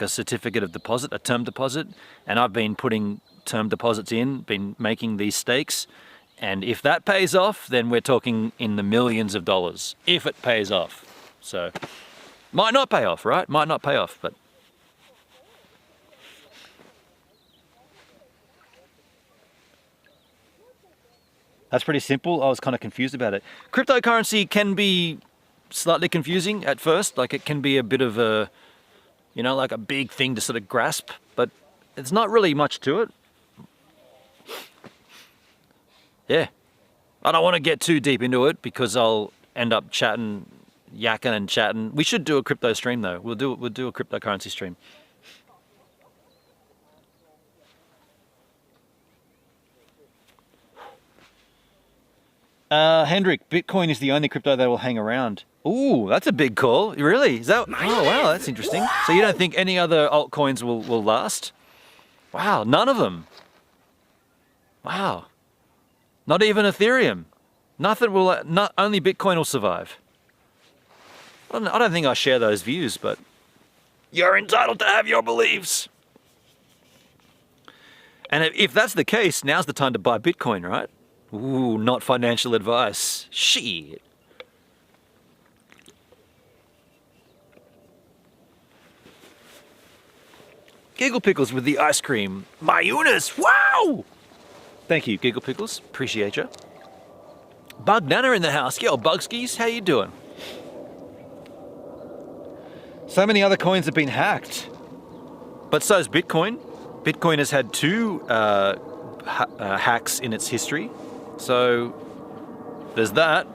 certificate of deposit, a term deposit. And I've been putting term deposits in, been making these stakes. And if that pays off, then we're talking in the millions of dollars, if it pays off. So, might not pay off, right? Might not pay off, but. That's pretty simple. I was kind of confused about it. Cryptocurrency can be slightly confusing at first. Like it can be a bit of a, like a big thing to sort of grasp, but it's not really much to it. Yeah. I don't want to get too deep into it because I'll end up yakking and chatting. We should do a crypto stream though. We'll do a cryptocurrency stream. Hendrik, Bitcoin is the only crypto that will hang around. Ooh, that's a big call. Really? Is that? Oh, wow, that's interesting. So you don't think any other altcoins will last? Wow, none of them. Wow. Not even Ethereum. Nothing will. Not only Bitcoin will survive. I don't think I share those views, but you're entitled to have your beliefs. And if that's the case, now's the time to buy Bitcoin, right? Ooh, not financial advice. Shit. Giggle Pickles with the ice cream. My Eunice, wow! Thank you, Giggle Pickles. Appreciate you. Bug Nana in the house. Yo, Bugskis, how you doing? So many other coins have been hacked. But so's Bitcoin. Bitcoin has had two hacks in its history. So there's that.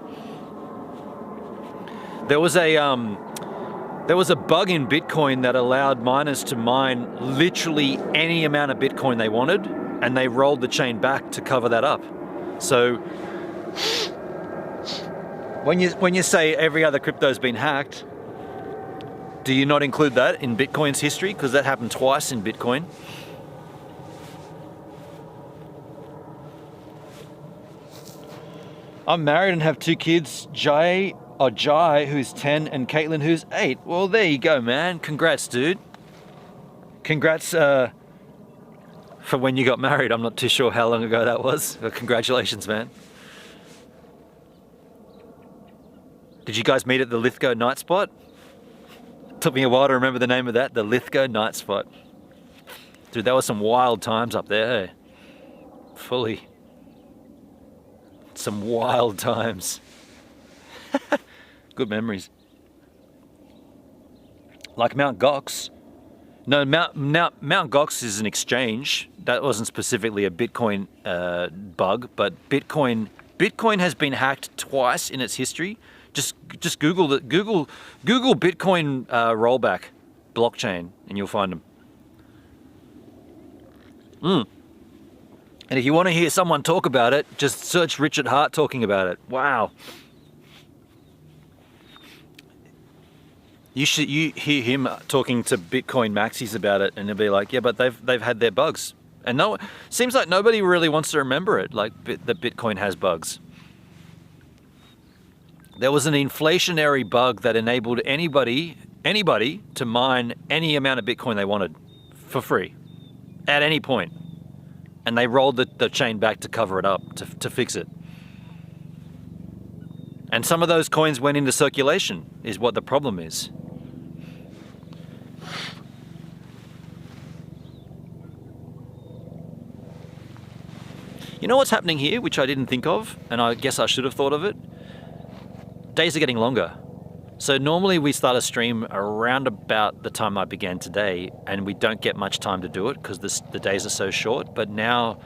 There was a bug in Bitcoin that allowed miners to mine literally any amount of Bitcoin they wanted, and they rolled the chain back to cover that up. So when you say every other crypto's been hacked, do you not include that in Bitcoin's history? Because that happened twice in Bitcoin. I'm married and have two kids, Jai, who's 10, and Caitlin, who's 8. Well, there you go, man. Congrats, dude. Congrats for when you got married. I'm not too sure how long ago that was, but congratulations, man. Did you guys meet at the Lithgow night spot? Took me a while to remember the name of that, the Lithgow night spot. Dude, that was some wild times up there, hey? Fully. Some wild times. Good memories. Like Mount Gox. No, Mount Gox is an exchange. That wasn't specifically a Bitcoin bug, but Bitcoin has been hacked twice in its history. Just Google Bitcoin rollback. blockchain and you'll find them. And if you want to hear someone talk about it, just search Richard Hart talking about it. Wow. You hear him talking to Bitcoin maxis about it, and they'll be like, yeah, but they've had their bugs. And seems like nobody really wants to remember it, like that Bitcoin has bugs. There was an inflationary bug that enabled anybody to mine any amount of Bitcoin they wanted for free at any point. And they rolled the chain back to cover it up, to fix it. And some of those coins went into circulation, is what the problem is. You know what's happening here, which I didn't think of, and I guess I should have thought of it? Days are getting longer. So normally we start a stream around about the time I began today, and we don't get much time to do it because the days are so short, but now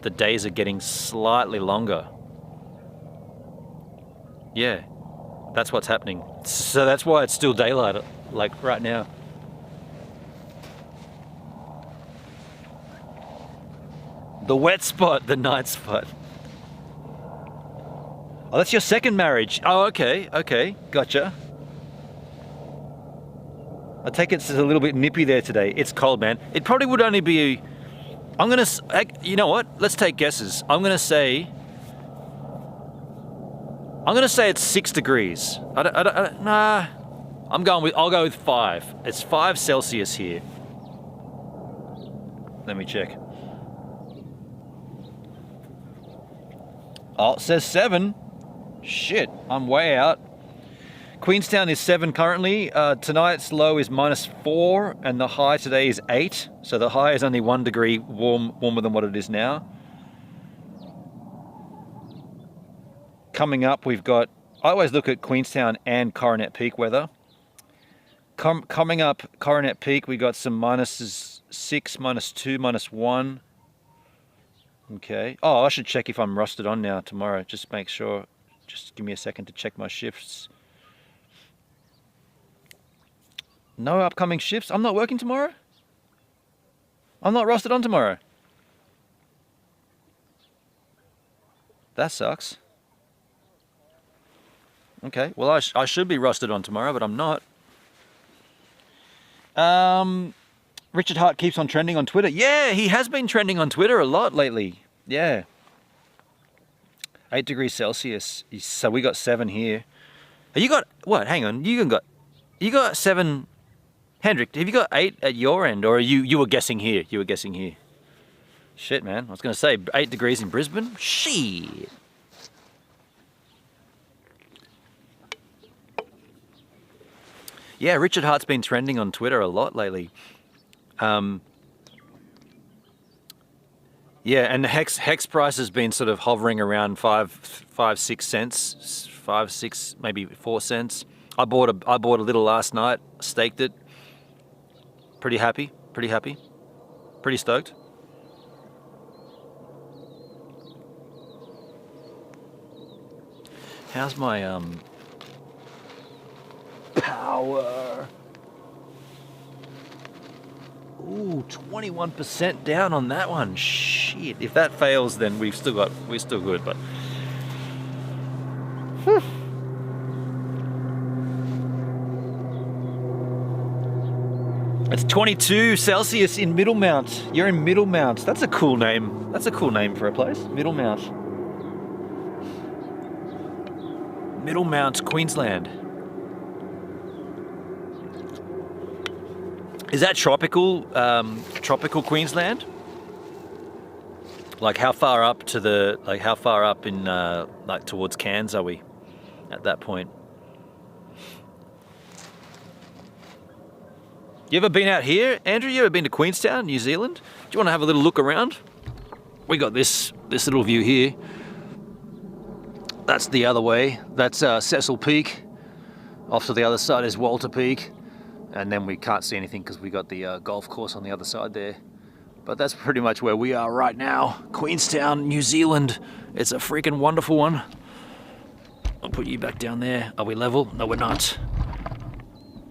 the days are getting slightly longer. Yeah, that's what's happening. So that's why it's still daylight, like right now. The wet spot, the night spot. Oh, that's your second marriage. Oh, okay, gotcha. I take it's a little bit nippy there today. It's cold, man. It probably would only be, you know what? Let's take guesses. I'm gonna say it's 6 degrees. Nah. I'll go with 5. It's 5 Celsius here. Let me check. Oh, it says 7. Shit, I'm way out. Queenstown is 7 currently. Tonight's low is -4 and the high today is 8. So the high is only 1 degree warmer than what it is now. Coming up, we've got, I always look at Queenstown and Coronet Peak weather. Coming up, Coronet Peak, we got some -6, -2, -1. Okay. Oh, I should check if I'm rusted on now tomorrow. Just make sure. Just give me a second to check my shifts. No upcoming shifts? I'm not working tomorrow? I'm not rusted on tomorrow? That sucks. Okay, well I should be rusted on tomorrow, but I'm not. Richard Hart keeps on trending on Twitter. Yeah, he has been trending on Twitter a lot lately. Yeah. 8 degrees Celsius. So we got 7 here. You got, what? Hang on. You got 7. Hendrik, have you got 8 at your end? Or you were guessing here? You were guessing here. Shit, man. I was going to say 8 degrees in Brisbane. Shit. Yeah, Richard Hart's been trending on Twitter a lot lately. Yeah, and the hex price has been sort of hovering around 5-6 cents, 5-6 maybe 4 cents. I bought a little last night, staked it. Pretty happy, pretty stoked. How's my power? Ooh, 21% down on that one. Shit. If that fails, then we're still good, but whew. It's 22 Celsius in Middlemount. You're in Middlemount. That's a cool name. That's a cool name for a place. Middlemount. Middlemount, Queensland. Is that tropical Queensland? Like how far up in like towards Cairns are we at that point? You ever been out here, Andrew? You ever been to Queenstown, New Zealand? Do you want to have a little look around? We got this little view here. That's the other way. That's Cecil Peak. Off to the other side is Walter Peak. And then we can't see anything because we got the golf course on the other side there. But that's pretty much where we are right now. Queenstown, New Zealand. It's a freaking wonderful one. I'll put you back down there. Are we level? No, we're not.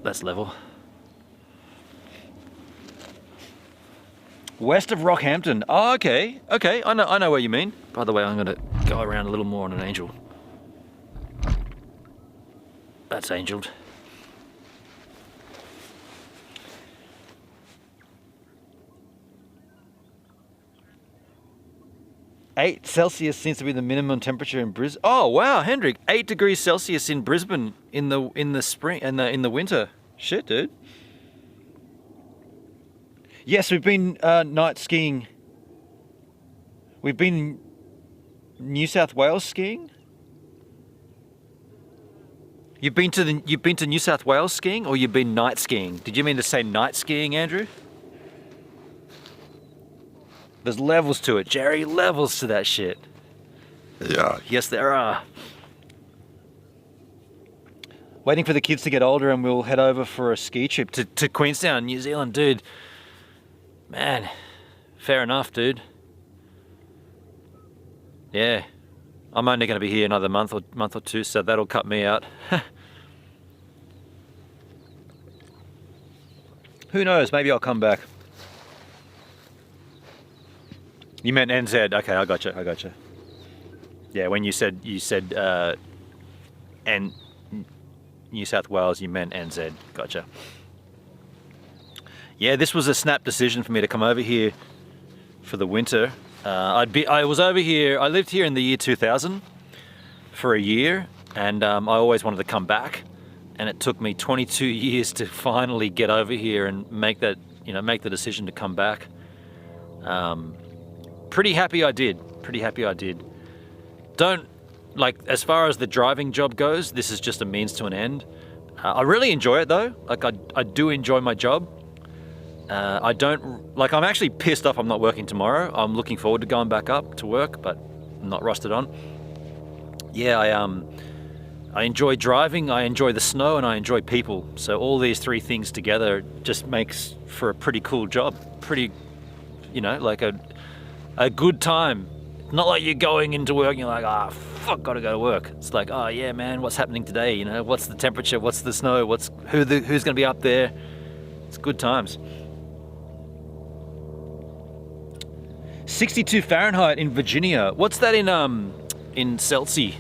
That's level. West of Rockhampton. Oh, okay. Okay, I know what you mean. By the way, I'm gonna go around a little more on an Angel. That's angeled. °C seems to be the minimum temperature in Brisbane. Oh wow, Hendrik, 8 degrees Celsius in Brisbane in the spring and in the winter. Shit, dude. Yes, we've been night skiing. We've been New South Wales skiing. You've been to New South Wales skiing, or you've been night skiing? Did you mean to say night skiing, Andrew? There's levels to it, Jerry. Levels to that shit. Yeah. Yes, there are. Waiting for the kids to get older, and we'll head over for a ski trip to Queenstown, New Zealand, dude. Man, fair enough, dude. Yeah, I'm only going to be here another month or two, so that'll cut me out. Who knows? Maybe I'll come back. You meant NZ? Okay, I gotcha. Yeah, when you said and New South Wales, you meant NZ. Gotcha. Yeah, this was a snap decision for me to come over here for the winter. I was over here. I lived here in the year 2000 for a year, and I always wanted to come back. And it took me 22 years to finally get over here and make the decision to come back. Pretty happy I did. As far as the driving job goes, this is just a means to an end. I really enjoy it though. Like I do enjoy my job. I'm actually pissed off I'm not working tomorrow. I'm looking forward to going back up to work, but I'm not rusted on. Yeah, I enjoy driving, I enjoy the snow, and I enjoy people. So all these three things together just makes for a pretty cool job. Pretty, like a good time. Not like you're going into work and you're like, fuck, gotta go to work. It's like, oh yeah, man, what's happening today? What's the temperature? What's the snow? Who's gonna be up there? It's good times. 62 Fahrenheit in Virginia. What's that in Celsius?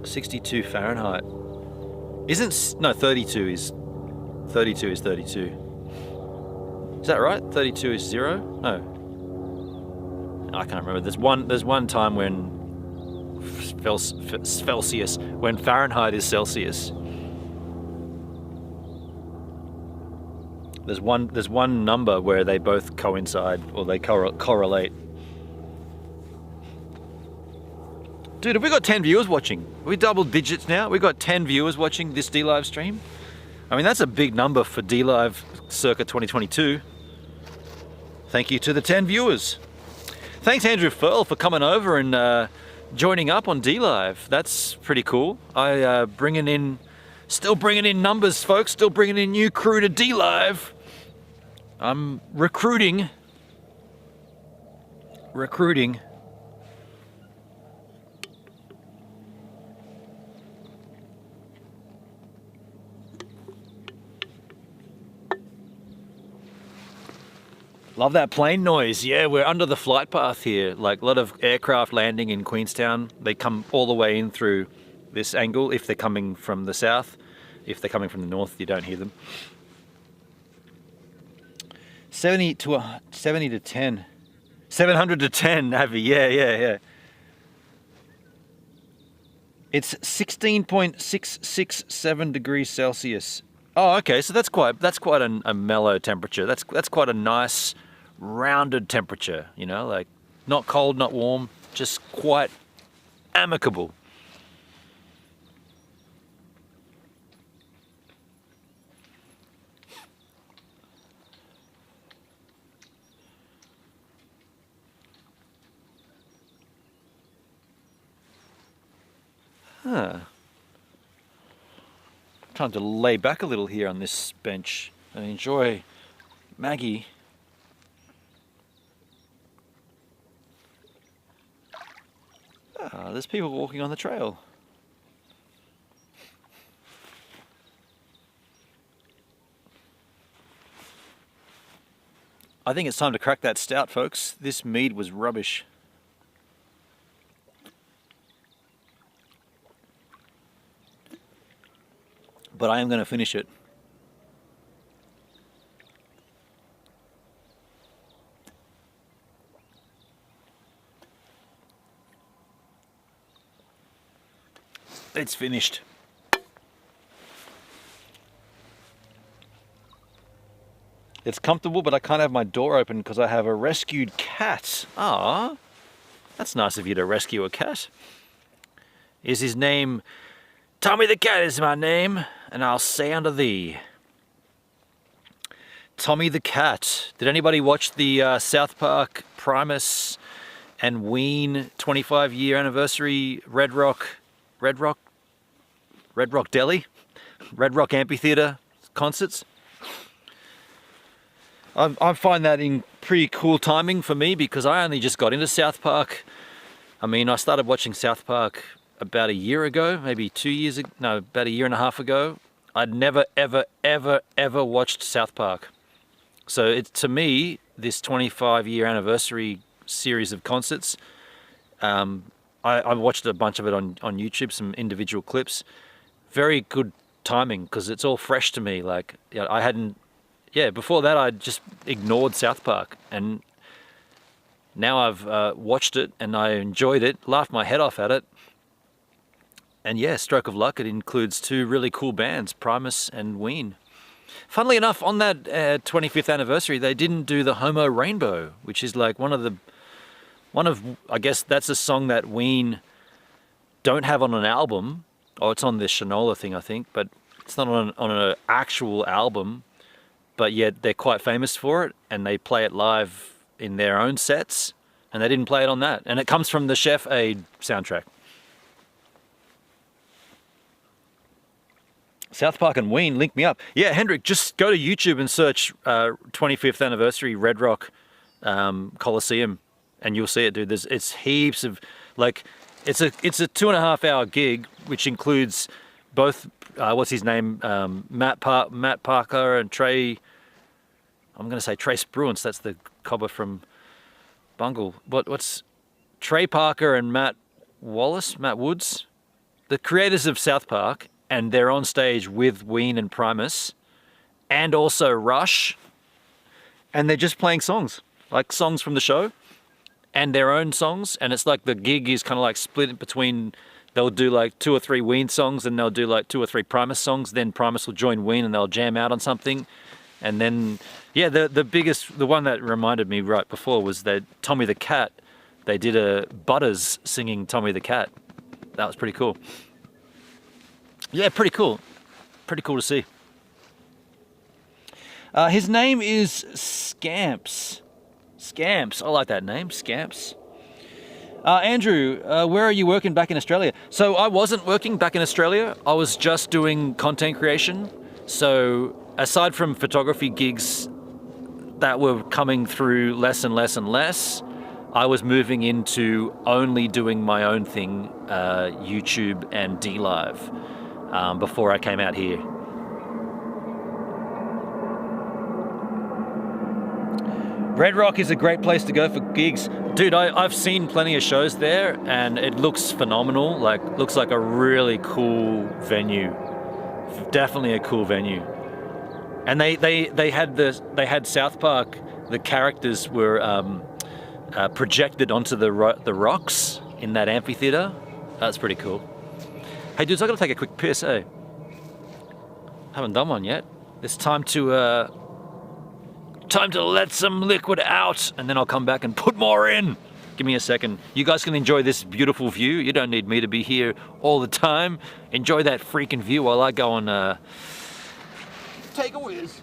.62 Fahrenheit. 32 is 32. Is that right? 32 is 0? No. I can't remember. There's one time when Celsius, when Fahrenheit is Celsius. There's one number where they both coincide, or they correlate. Dude, have we got 10 viewers watching? Are we double digits now? We've got 10 viewers watching this D-Live stream. I mean, that's a big number for D-Live circa 2022. Thank you to the 10 viewers. Thanks, Andrew Furl, for coming over and joining up on D-Live. That's pretty cool. Still bringing in numbers, folks. Still bringing in new crew to D-Live. I'm recruiting. Love that plane noise. Yeah, we're under the flight path here. Like a lot of aircraft landing in Queenstown. They come all the way in through this angle if they're coming from the south. If they're coming from the north, you don't hear them. 70 to 10. 700 to 10, Avi. Yeah. It's 16.667 degrees Celsius. Oh, okay. So that's quite a mellow temperature. That's quite a nice rounded temperature. Like not cold, not warm, just quite amicable. Time to lay back a little here on this bench and enjoy Maggie. There's people walking on the trail. I think it's time to crack that stout, folks. This mead was rubbish. But I am going to finish it. It's finished. It's comfortable, but I can't have my door open because I have a rescued cat. Ah, that's nice of you to rescue a cat. Is his name... Tommy the Cat is my name, and I'll say unto thee. Tommy the Cat. Did anybody watch the South Park, Primus, and Ween 25-year anniversary Red Rock Deli? Red Rock Amphitheatre concerts? I find that in pretty cool timing for me because I only just got into South Park. I mean, I started watching South Park about a year ago, maybe 2 years ago, no, about a year and a half ago. I'd never, ever, ever, ever watched South Park. So to me, this 25-year anniversary series of concerts, I watched a bunch of it on YouTube, some individual clips. Very good timing because it's all fresh to me. Like, you know, I hadn't, before that I just ignored South Park, and now I've watched it and I enjoyed it, laughed my head off at it. And yeah, stroke of luck, it includes two really cool bands, Primus and Ween. Funnily enough, on that 25th anniversary, they didn't do the Homo Rainbow, which is like one of, I guess that's a song that Ween don't have on an album. Oh, it's on this Shinola thing, I think, but it's not on an actual album. But yet they're quite famous for it, and they play it live in their own sets, and they didn't play it on that. And it comes from the Chef Aid soundtrack. South Park and Ween, link me up. Yeah, Hendrik, just go to YouTube and search 25th anniversary Red Rock Coliseum, and you'll see it, dude. It's heaps of, like, it's a 2.5 hour gig, which includes both, what's his name, Matt Parker and Trey, I'm going to say Trace Bruins, that's the cobber from Bungle. What's Trey Parker and Matt Woods, the creators of South Park, and they're on stage with Ween and Primus, and also Rush, and they're just playing songs, like songs from the show, and their own songs, and it's like the gig is kind of like split between, they'll do like 2 or 3 Ween songs, and they'll do like 2 or 3 Primus songs, then Primus will join Ween and they'll jam out on something, and then, yeah, the one that reminded me right before was that Tommy the Cat, they did a Butters singing Tommy the Cat. That was pretty cool. Yeah, pretty cool. Pretty cool to see. His name is Scamps. Scamps. I like that name, Scamps. Andrew, where are you working back in Australia? So I wasn't working back in Australia. I was just doing content creation. So aside from photography gigs that were coming through less and less and less, I was moving into only doing my own thing, YouTube and DLive. Before I came out here. Red Rock is a great place to go for gigs. Dude, I've seen plenty of shows there and it looks phenomenal. Like, looks like a really cool venue. Definitely a cool venue. And they had South Park, the characters were projected onto the rocks in that amphitheater. That's pretty cool. Hey dudes, I gotta take a quick piss, eh? Haven't done one yet. It's time to let some liquid out, and then I'll come back and put more in. Give me a second. You guys can enjoy this beautiful view. You don't need me to be here all the time. Enjoy that freaking view while I go and take a whiz.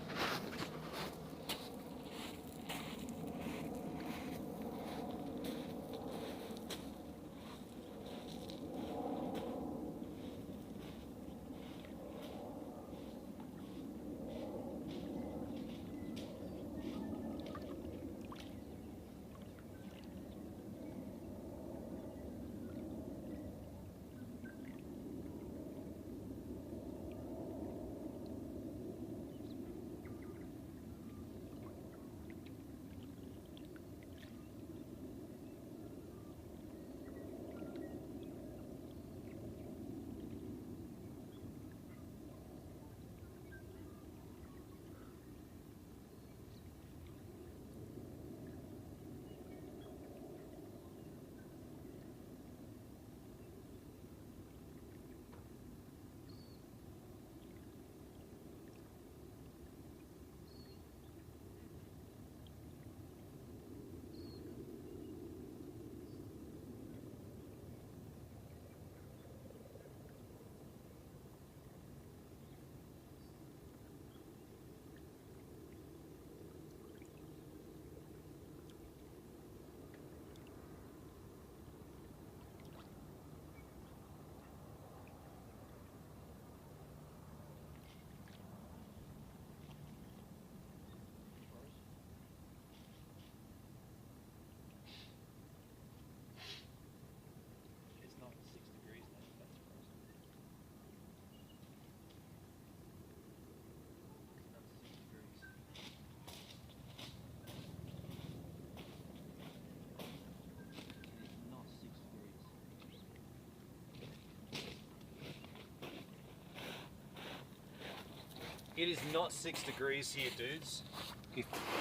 It is not 6 degrees here, dudes.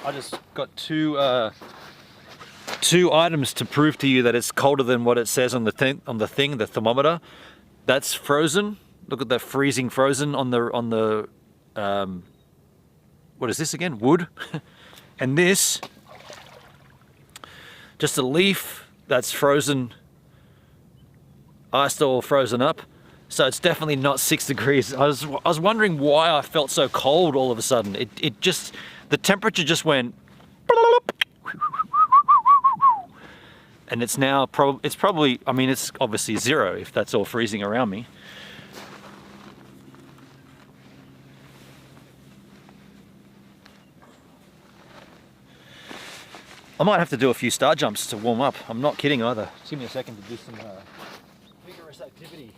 I just got two items to prove to you that it's colder than what it says on the the thermometer. That's frozen. Look at that freezing frozen on the what is this again? Wood. And this, just a leaf that's frozen, iced or frozen up. So it's definitely not 6 degrees. I was wondering why I felt so cold all of a sudden. It just, the temperature just went, and it's now probably, I mean, it's obviously 0 if that's all freezing around me. I might have to do a few star jumps to warm up. I'm not kidding either. Just give me a second to do some vigorous activity.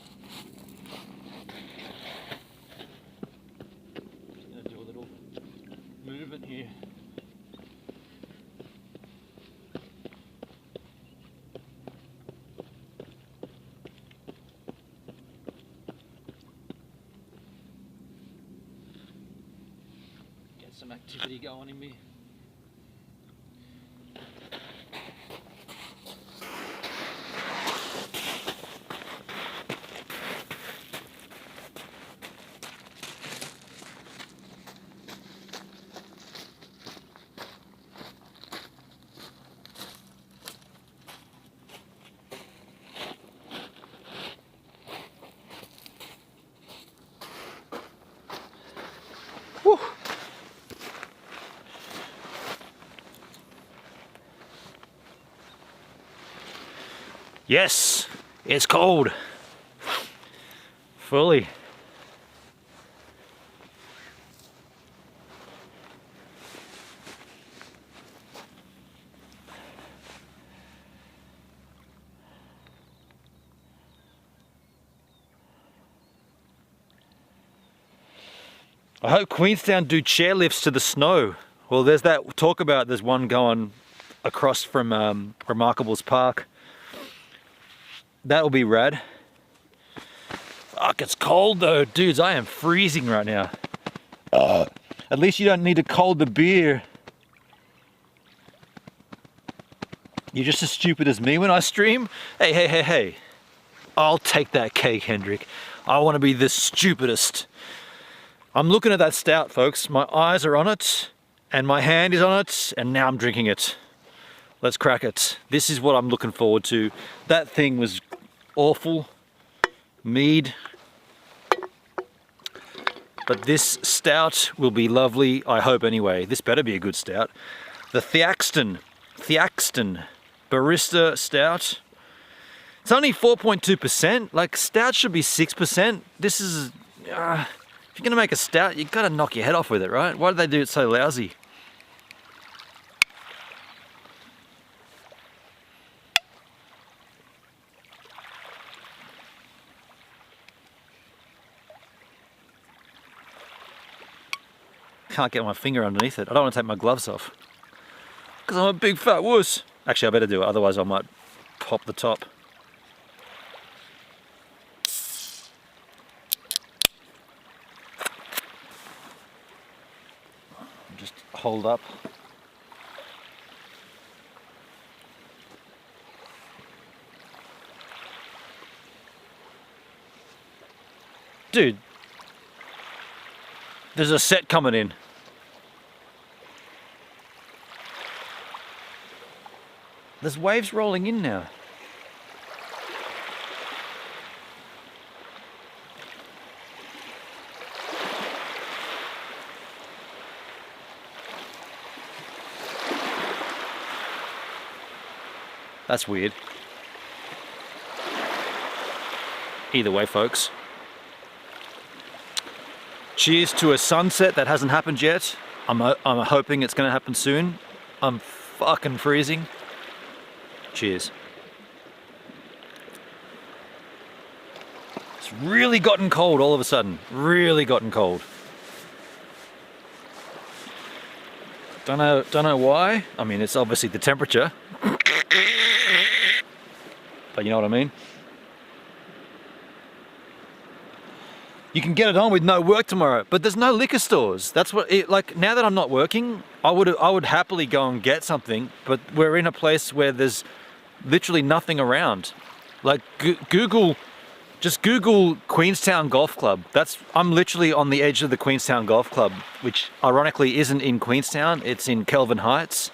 Just gonna do a little movement here. Get some activity going in me. Whew. Yes, it's cold. Fully. I hope Queenstown do chairlifts to the snow. Well, there's that talk about, there's one going across from Remarkables Park. That'll be rad. Fuck, it's cold though. Dudes, I am freezing right now. At least you don't need to cold the beer. You're just as stupid as me when I stream. Hey. I'll take that cake, Hendrik. I want to be the stupidest. I'm looking at that stout, folks. My eyes are on it, and my hand is on it, and now I'm drinking it. Let's crack it. This is what I'm looking forward to. That thing was awful. Mead. But this stout will be lovely, I hope anyway. This better be a good stout. The Thaxton Barista Stout. It's only 4.2%. Like, stout should be 6%. This is... if you're gonna make a stout, you gotta knock your head off with it, right? Why do they do it so lousy? Can't get my finger underneath it. I don't want to take my gloves off because I'm a big fat wuss. Actually, I better do it, otherwise I might pop the top. Just hold up. Dude, there's a set coming in. There's waves rolling in now. That's weird. Either way, folks. Cheers to a sunset that hasn't happened yet. I'm hoping it's going to happen soon. I'm fucking freezing. Cheers. It's really gotten cold all of a sudden. Really gotten cold. Don't know why. I mean, it's obviously the temperature. But you know what I mean? you can get it on with no work tomorrow. But there's no liquor stores. That's what like now that I'm not working, I would happily go and get something, but we're in a place where there's literally nothing around. Like just Google Queenstown Golf Club. I'm literally on the edge of the Queenstown Golf Club, which ironically isn't in Queenstown, it's in Kelvin Heights.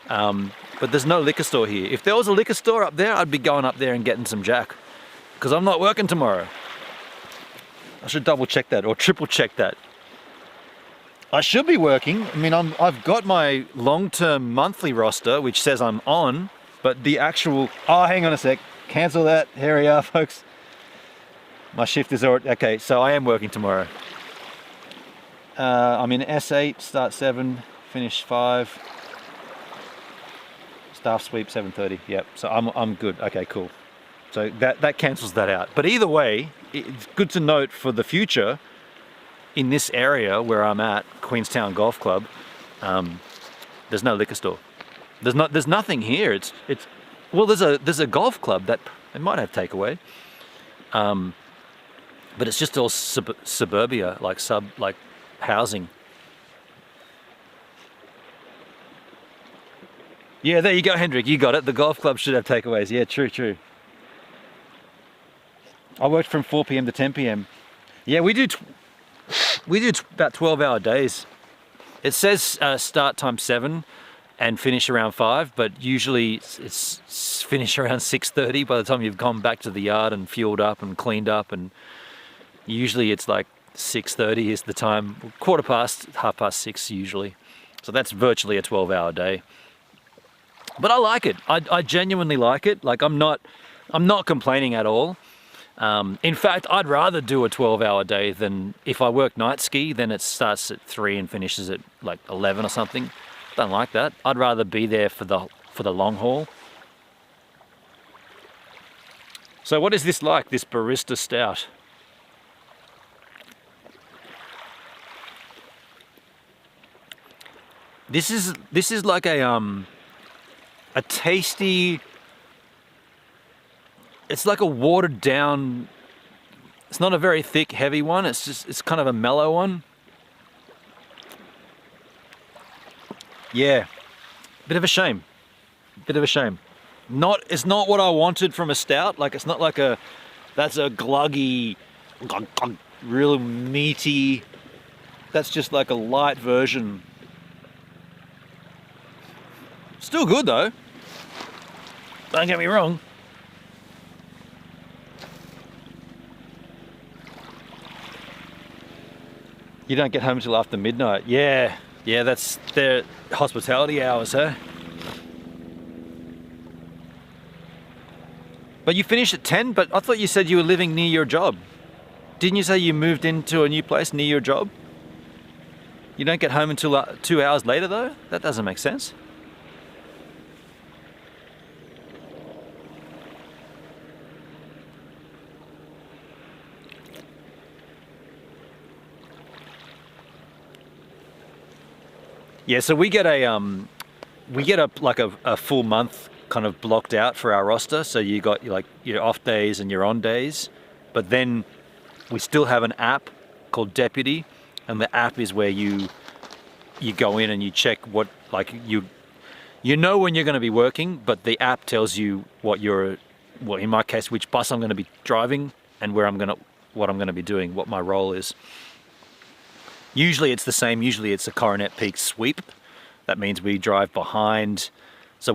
But there's no liquor store here. If there was a liquor store up there, I'd be going up there and getting some Jack, because I'm not working tomorrow. I should double check that or triple check that. I should be working. I mean, I've got my long-term monthly roster, which says I'm on, but the actual, oh, hang on a sec. Cancel that. Here we are, folks. My shift is already, okay, so I am working tomorrow. I'm in S8, start 7, finish 5. Staff sweep 7:30, yep, so I'm good, okay, cool. So that cancels that out. But either way, it's good to note for the future, in this area where I'm at, Queenstown Golf Club, there's no liquor store. There's nothing here. It's well, there's a golf club that it might have takeaway. But it's just all suburbia, like housing. Yeah, there you go, Hendrik. You got it. The golf club should have takeaways. Yeah, true. I worked from 4 p.m. to 10 p.m. Yeah, we do about 12-hour days. It says start time 7 and finish around 5, but usually it's finish around 6:30 by the time you've gone back to the yard and fueled up and cleaned up, and usually it's like 6:30 is the time, quarter past, 6:30 usually. So that's virtually a 12-hour day. But I like it. I genuinely like it. Like I'm not complaining at all. In fact, I'd rather do a 12-hour day than if I work night ski, then it starts at 3 and finishes at like 11 or something. Don't like that. I'd rather be there for the long haul. So what is this like, this barista stout? This is like a tasty, it's like a watered down, it's not a very thick, heavy one, it's kind of a mellow one. Yeah, bit of a shame. It's not what I wanted from a stout. Like it's not like that's a gluggy, real meaty, that's just like a light version. Still good though, don't get me wrong. You don't get home till after midnight. Yeah, that's their hospitality hours, huh? But you finish at 10, but I thought you said you were living near your job. Didn't you say you moved into a new place near your job? You don't get home until 2 hours later though? That doesn't make sense. Yeah, so we get a full month kind of blocked out for our roster. So you got your off days and your on days, but then we still have an app called Deputy, and the app is where you go in and you check what, like, you know when you're going to be working, but the app tells you well, in my case, which bus I'm going to be driving and what I'm going to be doing, what my role is. Usually it's the same. Usually it's a Coronet Peak sweep. That means we drive behind. So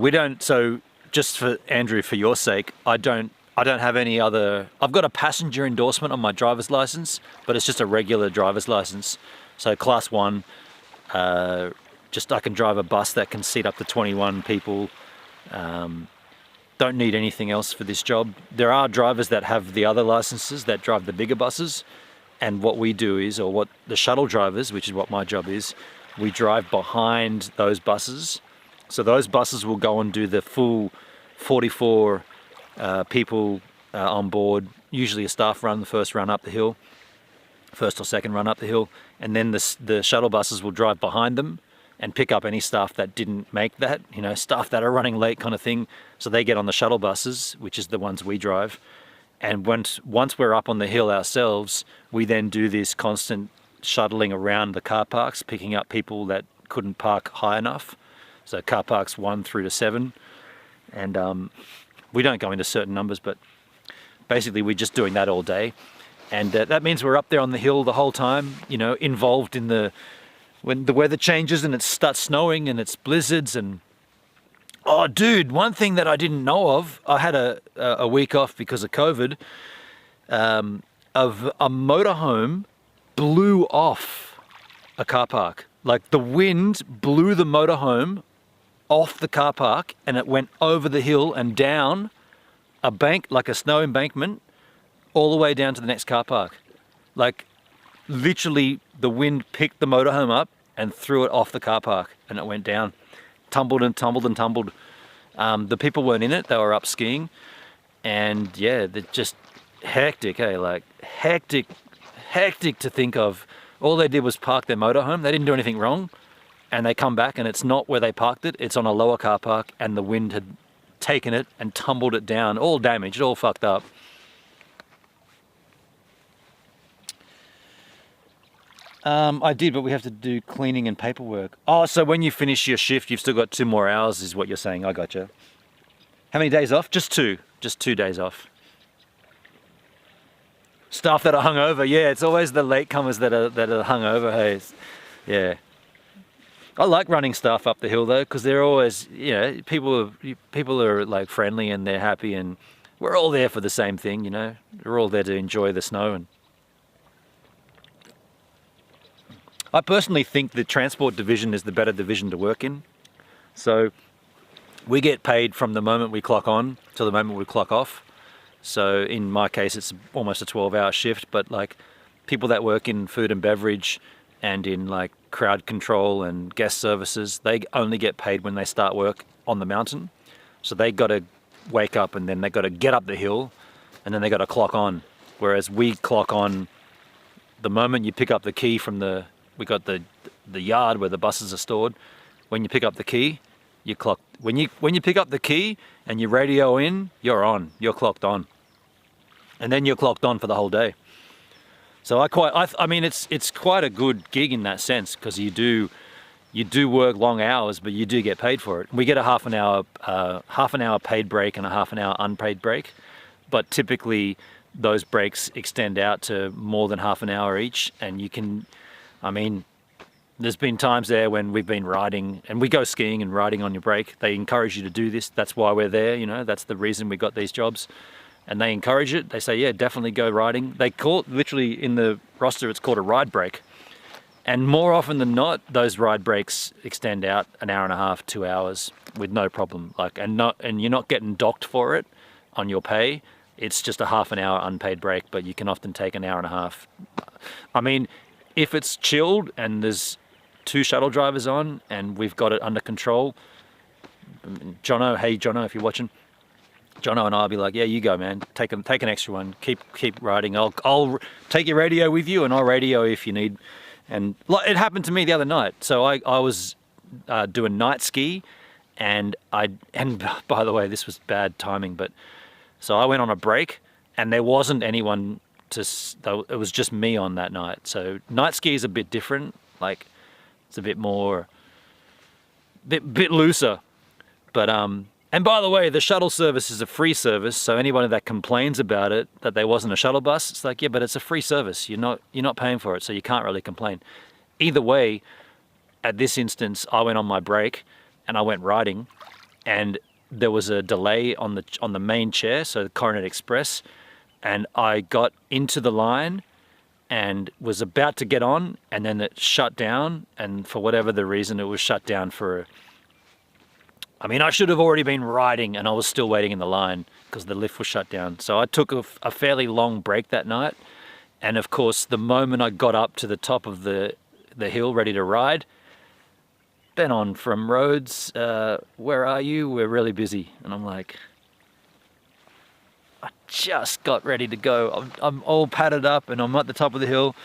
just for Andrew, for your sake, I don't have any other. I've got a passenger endorsement on my driver's license, but it's just a regular driver's license. So class 1. Just I can drive a bus that can seat up to 21 people. Don't need anything else for this job. There are drivers that have the other licenses that drive the bigger buses. And what we do is, or what the shuttle drivers, which is what my job is, we drive behind those buses. So those buses will go and do the full 44 people on board, usually a staff run, the first run up the hill, first or second run up the hill. And then the shuttle buses will drive behind them and pick up any staff that didn't make that, staff that are running late kind of thing. So they get on the shuttle buses, which is the ones we drive. And once we're up on the hill ourselves, we then do this constant shuttling around the car parks, picking up people that couldn't park high enough. So car parks 1 through to 7. And we don't go into certain numbers, but basically we're just doing that all day. And that means we're up there on the hill the whole time, you know, involved in when the weather changes and it starts snowing and it's blizzards. And oh dude, one thing that I didn't know of, I had a week off because of COVID, of a motorhome blew off a car park. Like the wind blew the motorhome off the car park and it went over the hill and down a bank, like a snow embankment, all the way down to the next car park. Like literally the wind picked the motorhome up and threw it off the car park and it went down. Tumbled and tumbled and tumbled. The people weren't in it, they were up skiing. And yeah, they're just hectic, hey? Like hectic to think of. All they did was park their motorhome. They didn't do anything wrong. And they come back and it's not where they parked it. It's on a lower car park and the wind had taken it and tumbled it down, all damaged, all fucked up. I did, but we have to do cleaning and paperwork. Oh, so when you finish your shift, you've still got 2 more hours is what you're saying. I gotcha. How many days off? Just 2. Just 2 days off. Staff that are hungover. Yeah, it's always the latecomers that are hungover. Hey, yeah. I like running staff up the hill though, because they're always, you know, people are like friendly and they're happy, and we're all there for the same thing, you know. We're all there to enjoy the snow. And I personally think the transport division is the better division to work in. So we get paid from the moment we clock on to the moment we clock off. So in my case, it's almost a 12-hour shift, but like people that work in food and beverage and in like crowd control and guest services, they only get paid when they start work on the mountain. So they got to wake up and then they got to get up the hill and then they got to clock on. Whereas we clock on the moment you pick up the key from we got the yard where the buses are stored. When you pick up the key, you clock. When you pick up the key and you radio in, you're on. You're clocked on, and then you're clocked on for the whole day. So I mean, it's quite a good gig in that sense, because you do work long hours, but you do get paid for it. We get a half an hour paid break and a half an hour unpaid break, but typically those breaks extend out to more than half an hour each, and you can. I mean, there's been times there when we've been riding, and we go skiing and riding on your break. They encourage you to do this. That's why we're there, you know, that's the reason we got these jobs. And they encourage it. They say, yeah, definitely go riding. They call it, literally in the roster, it's called a ride break. And more often than not, those ride breaks extend out an hour and a half, 2 hours with no problem. Like, and you're not getting docked for it on your pay. It's just a half an hour unpaid break, but you can often take an hour and a half. I mean, if it's chilled and there's 2 shuttle drivers on and we've got it under control, Jono, hey Jono, if you're watching, Jono and I'll be like, yeah, you go, man. Take an extra one. Keep riding. I'll take your radio with you, and I'll radio if you need. And it happened to me the other night. So I was doing night ski, and by the way, this was bad timing, but so I went on a break, and there wasn't anyone it was just me on that night. So night ski is a bit different. Like it's a bit more, bit looser, but and by the way, the shuttle service is a free service, so anybody that complains about it, that there wasn't a shuttle bus, it's like, yeah, but it's a free service. You're not paying for it, so you can't really complain. Either way, at this instance, I went on my break and I went riding, and there was a delay on the main chair, so the Coronet Express, and I got into the line and was about to get on, and then it shut down, and for whatever the reason, it was shut down for I mean, I should have already been riding and I was still waiting in the line because the lift was shut down. So I took a fairly long break that night. And of course, the moment I got up to the top of the hill ready to ride, been on from roads, where are you? We're really busy. And I'm like, I just got ready to go. I'm all padded up and I'm at the top of the hill.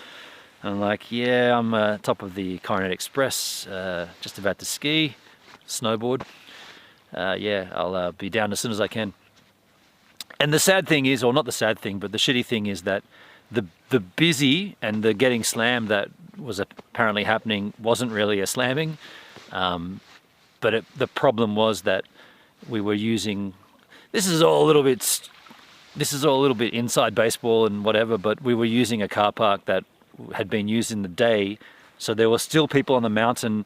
And I'm like, yeah, I'm top of the Coronet Express, just about to ski, snowboard. Yeah, I'll be down as soon as I can. And the sad thing is, or not the sad thing, but the shitty thing is that the busy and the getting slammed that was apparently happening wasn't really a slamming. But the problem was that we were using, this is all a little bit inside baseball and whatever, but we were using a car park that had been used in the day. So there were still people on the mountain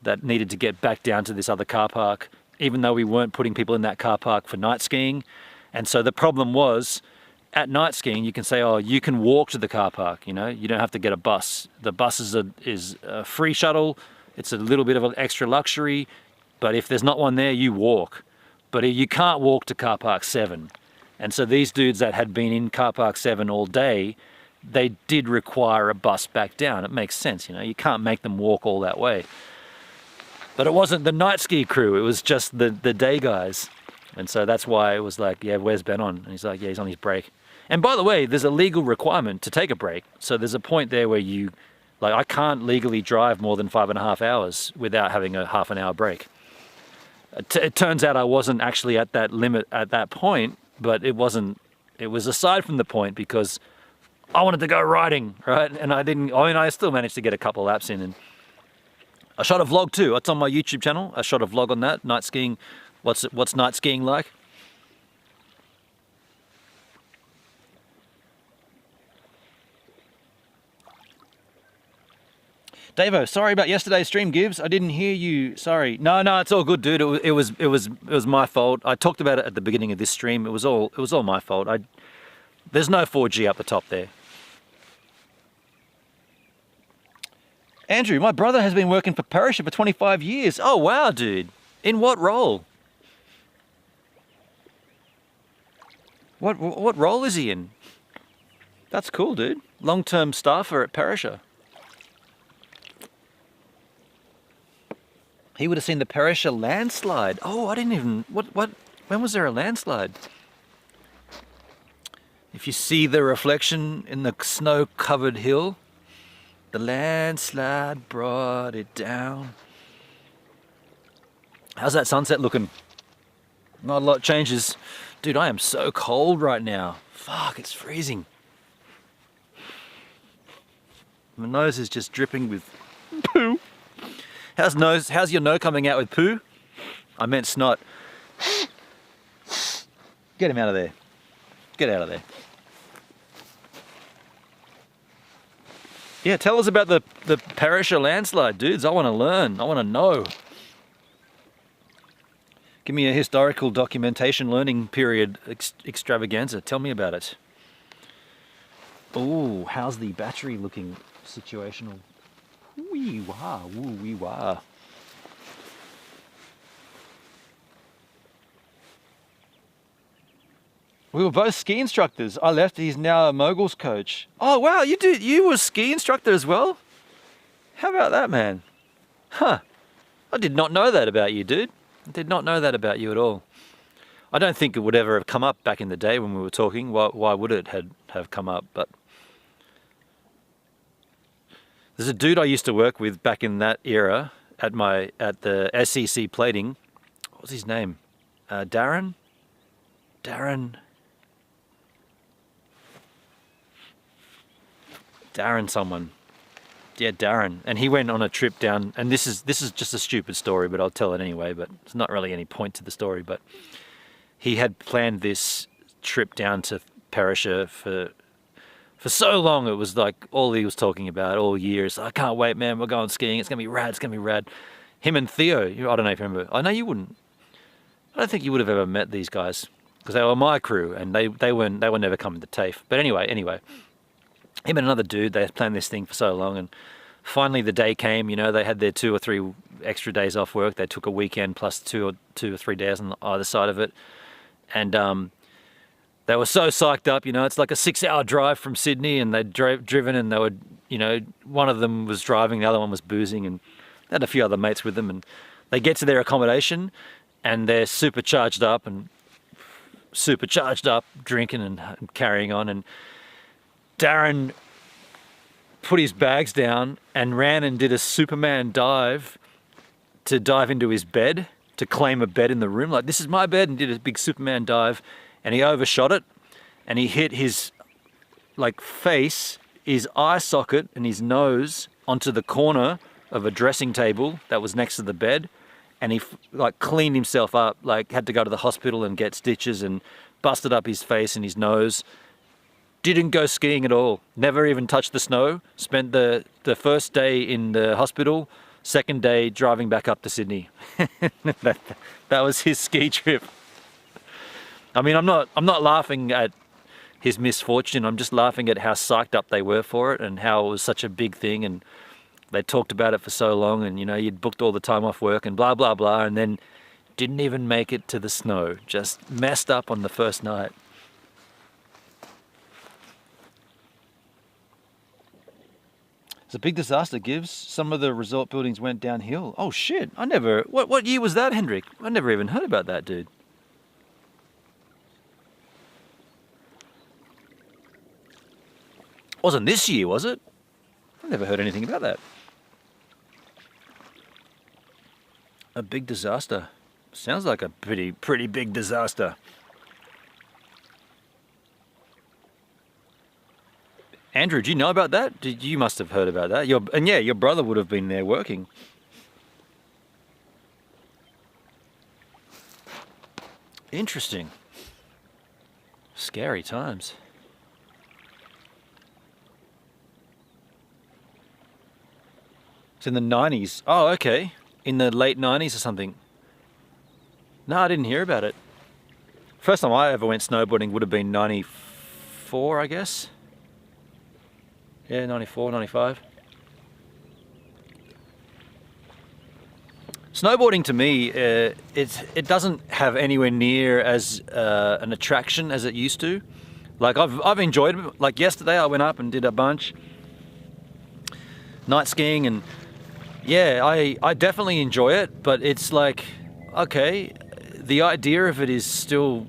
that needed to get back down to this other car park, even though we weren't putting people in that car park for night skiing. And so the problem was, at night skiing, you can say, oh, you can walk to the car park, you know, you don't have to get a bus. The bus is a free shuttle. It's a little bit of an extra luxury, but if there's not one there, you walk. But you can't walk to car park 7. And so these dudes that had been in car park 7 all day, they did require a bus back down. It makes sense, you know, you can't make them walk all that way. But it wasn't the night ski crew, it was just the day guys. And so that's why it was like, yeah, where's Ben on? And he's like, yeah, he's on his break. And by the way, there's a legal requirement to take a break. So there's a point there where I can't legally drive more than 5.5 hours without having a half an hour break. It turns out I wasn't actually at that limit at that point, but it was aside from the point because I wanted to go riding, right? And I still managed to get a couple laps in. And I shot a vlog too. It's on my YouTube channel. I shot a vlog on that, night skiing. What's night skiing like? Davo, sorry about yesterday's stream, Gibbs. I didn't hear you. Sorry. No, it's all good, dude. It was my fault. I talked about it at the beginning of this stream. It was all my fault. There's no 4G up the top there. Andrew, my brother has been working for Perisher for 25 years. Oh wow, dude. In what role? What role is he in? That's cool, dude. Long-term staffer at Perisher. He would have seen the Perisher landslide. Oh, I didn't even... When was there a landslide? If you see the reflection in the snow-covered hill, the landslide brought it down. How's that sunset looking? Not a lot changes. Dude, I am so cold right now. Fuck, it's freezing. My nose is just dripping with poo. How's your nose coming out with poo? I meant snot. Get him out of there. Get out of there. Yeah, tell us about the Perisher landslide, dudes. I want to learn. I want to know. Give me a historical documentation learning period extravaganza. Tell me about it. Oh, how's the battery looking situational? Wee wah, woo wee wah. We were both ski instructors. I left, he's now a moguls coach. Oh wow, you were a ski instructor as well? How about that, man? Huh. I did not know that about you, dude. I did not know that about you at all. I don't think it would ever have come up back in the day when we were talking. Why would it have come up? But there's a dude I used to work with back in that era at the SEC plating. What was his name? Darren someone. Yeah, Darren. And he went on a trip down, and this is just a stupid story, but I'll tell it anyway, but it's not really any point to the story, but he had planned this trip down to Perisher for so long. It was like all he was talking about all year is, I can't wait, man, we're going skiing, it's gonna be rad. Him and Theo, I don't know if you remember. I know you wouldn't. I don't think you would have ever met these guys because they were my crew and they were never coming to TAFE. But anyway, him and another dude, they had planned this thing for so long, and finally the day came. You know, they had their 2 or 3 extra days off work. They took a weekend plus two or three days on either side of it, and they were so psyched up. You know, it's like a 6-hour drive from Sydney, and they'd driven, and they were, you know, one of them was driving, the other one was boozing, and they had a few other mates with them, and they get to their accommodation, and they're super charged up, drinking and carrying on, and Darren put his bags down and ran and did a Superman dive to dive into his bed, to claim a bed in the room. Like, this is my bed, and did a big Superman dive and he overshot it, and he hit his like face, his eye socket and his nose onto the corner of a dressing table that was next to the bed, and he like cleaned himself up, like had to go to the hospital and get stitches and busted up his face and his nose. Didn't go skiing at all, never even touched the snow. Spent the first day in the hospital, second day driving back up to Sydney. that was his ski trip. I mean, I'm not laughing at his misfortune. I'm just laughing at how psyched up they were for it and how it was such a big thing, and they talked about it for so long, and you know, you'd booked all the time off work and blah blah blah, and then didn't even make it to the snow. Just messed up on the first night. It's a big disaster, Gibbs. Some of the resort buildings went downhill. Oh shit, I never... What year was that, Hendrik? I never even heard about that, dude. Wasn't this year, was it? I never heard anything about that. A big disaster. Sounds like a pretty big disaster. Andrew, do you know about that? You must have heard about that. Your brother would have been there working. Interesting. Scary times. It's in the 90s. Oh, okay. In the late 90s or something. No, I didn't hear about it. First time I ever went snowboarding would have been 94, I guess. Yeah, 94, 95. Snowboarding to me, it doesn't have anywhere near as an attraction as it used to. Like I've enjoyed it. Like yesterday I went up and did a bunch. Night skiing, and yeah, I definitely enjoy it, but it's like, okay, the idea of it is still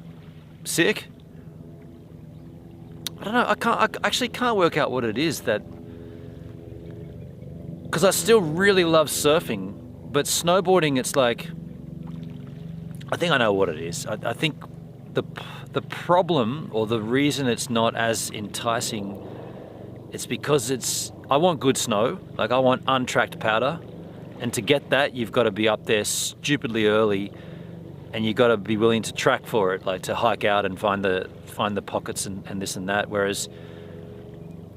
sick. I don't know, I actually can't work out what it is that... Because I still really love surfing, but snowboarding, it's like... I think I know what it is. I think the problem, or the reason it's not as enticing, it's because it's... I want good snow, like I want untracked powder, and to get that, you've got to be up there stupidly early, and you've got to be willing to track for it, like to hike out and find the pockets and this and that, whereas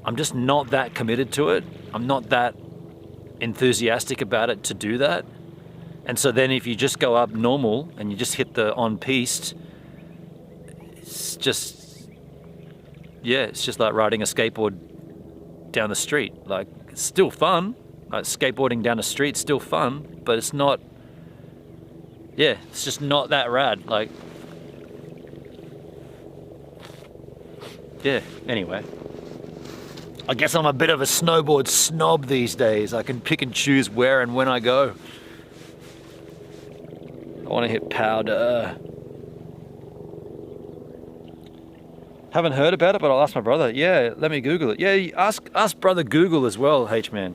I'm just not that committed to it. I'm not that enthusiastic about it to do that. And so then if you just go up normal and you just hit the on-piste, it's just like riding a skateboard down the street. Like, it's still fun. Like, skateboarding down the street's still fun, but it's not... Yeah, it's just not that rad. Like... Yeah, anyway. I guess I'm a bit of a snowboard snob these days. I can pick and choose where and when I go. I want to hit powder. Haven't heard about it, but I'll ask my brother. Yeah, let me Google it. Yeah, ask brother Google as well, H-man.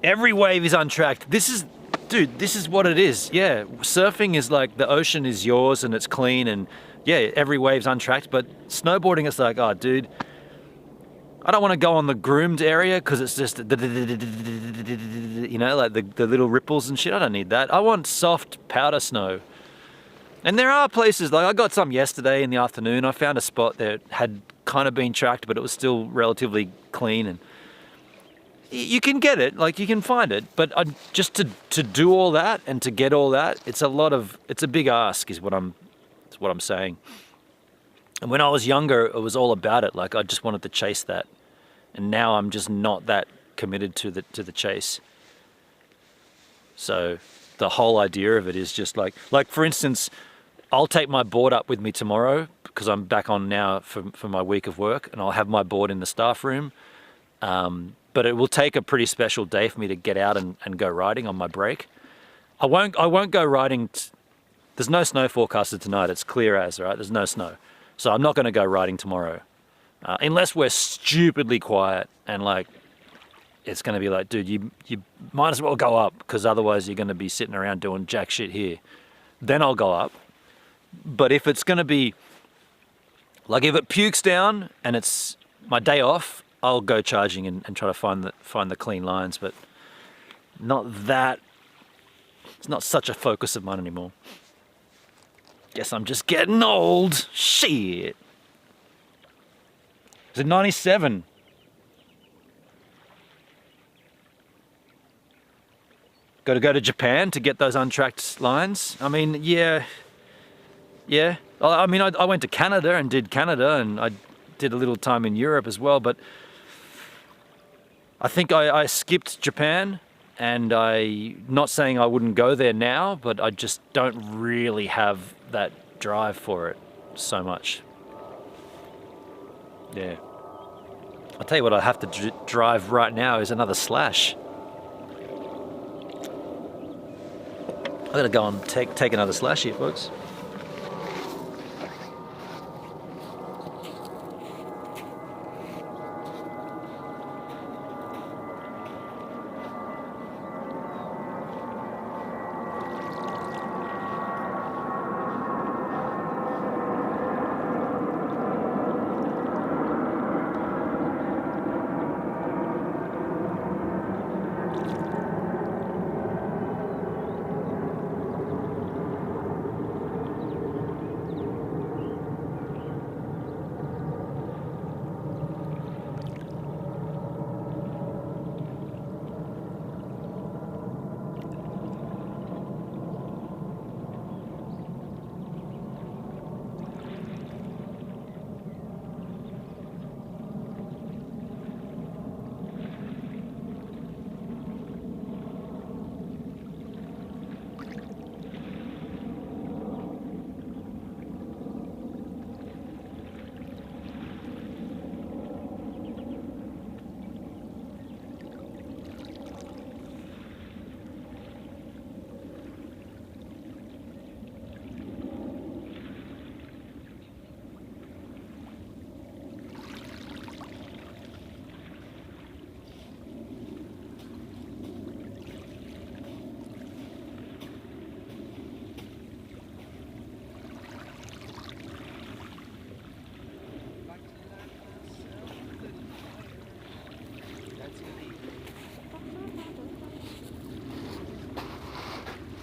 Every wave is untracked. Dude, this is what it is. Yeah, surfing is like the ocean is yours and it's clean, and yeah, every wave's untracked, but snowboarding it's like, oh dude, I don't want to go on the groomed area because it's just, you know, like the little ripples and shit. I don't need that. I want soft powder snow. And there are places, like I got some yesterday in the afternoon. I found a spot that had kind of been tracked, but it was still relatively clean, and you can get it, like you can find it, but just to do all that and to get all that, it's a big ask is what I'm saying. And when I was younger, it was all about it. Like I just wanted to chase that. And now I'm just not that committed to the chase. So the whole idea of it is just like for instance, I'll take my board up with me tomorrow because I'm back on now for my week of work, and I'll have my board in the staff room. But it will take a pretty special day for me to get out and go riding on my break. I won't go riding. There's no snow forecasted tonight. It's clear as, right? There's no snow. So I'm not going to go riding tomorrow. Unless we're stupidly quiet and like it's going to be like, dude, you might as well go up, because otherwise you're going to be sitting around doing jack shit here. Then I'll go up. But if it's going to be, like if it pukes down and it's my day off, I'll go charging and try to find the clean lines. But not that, it's not such a focus of mine anymore. Guess I'm just getting old. Shit. Is it 97? Got to go to Japan to get those untracked lines? I mean, yeah. I mean, I went to Canada and did Canada, and I did a little time in Europe as well, but I think I skipped Japan, and not saying I wouldn't go there now, but I just don't really have that drive for it so much. Yeah. I'll tell you what I have to drive right now is another Slash. I gotta go and take another Slash here, folks.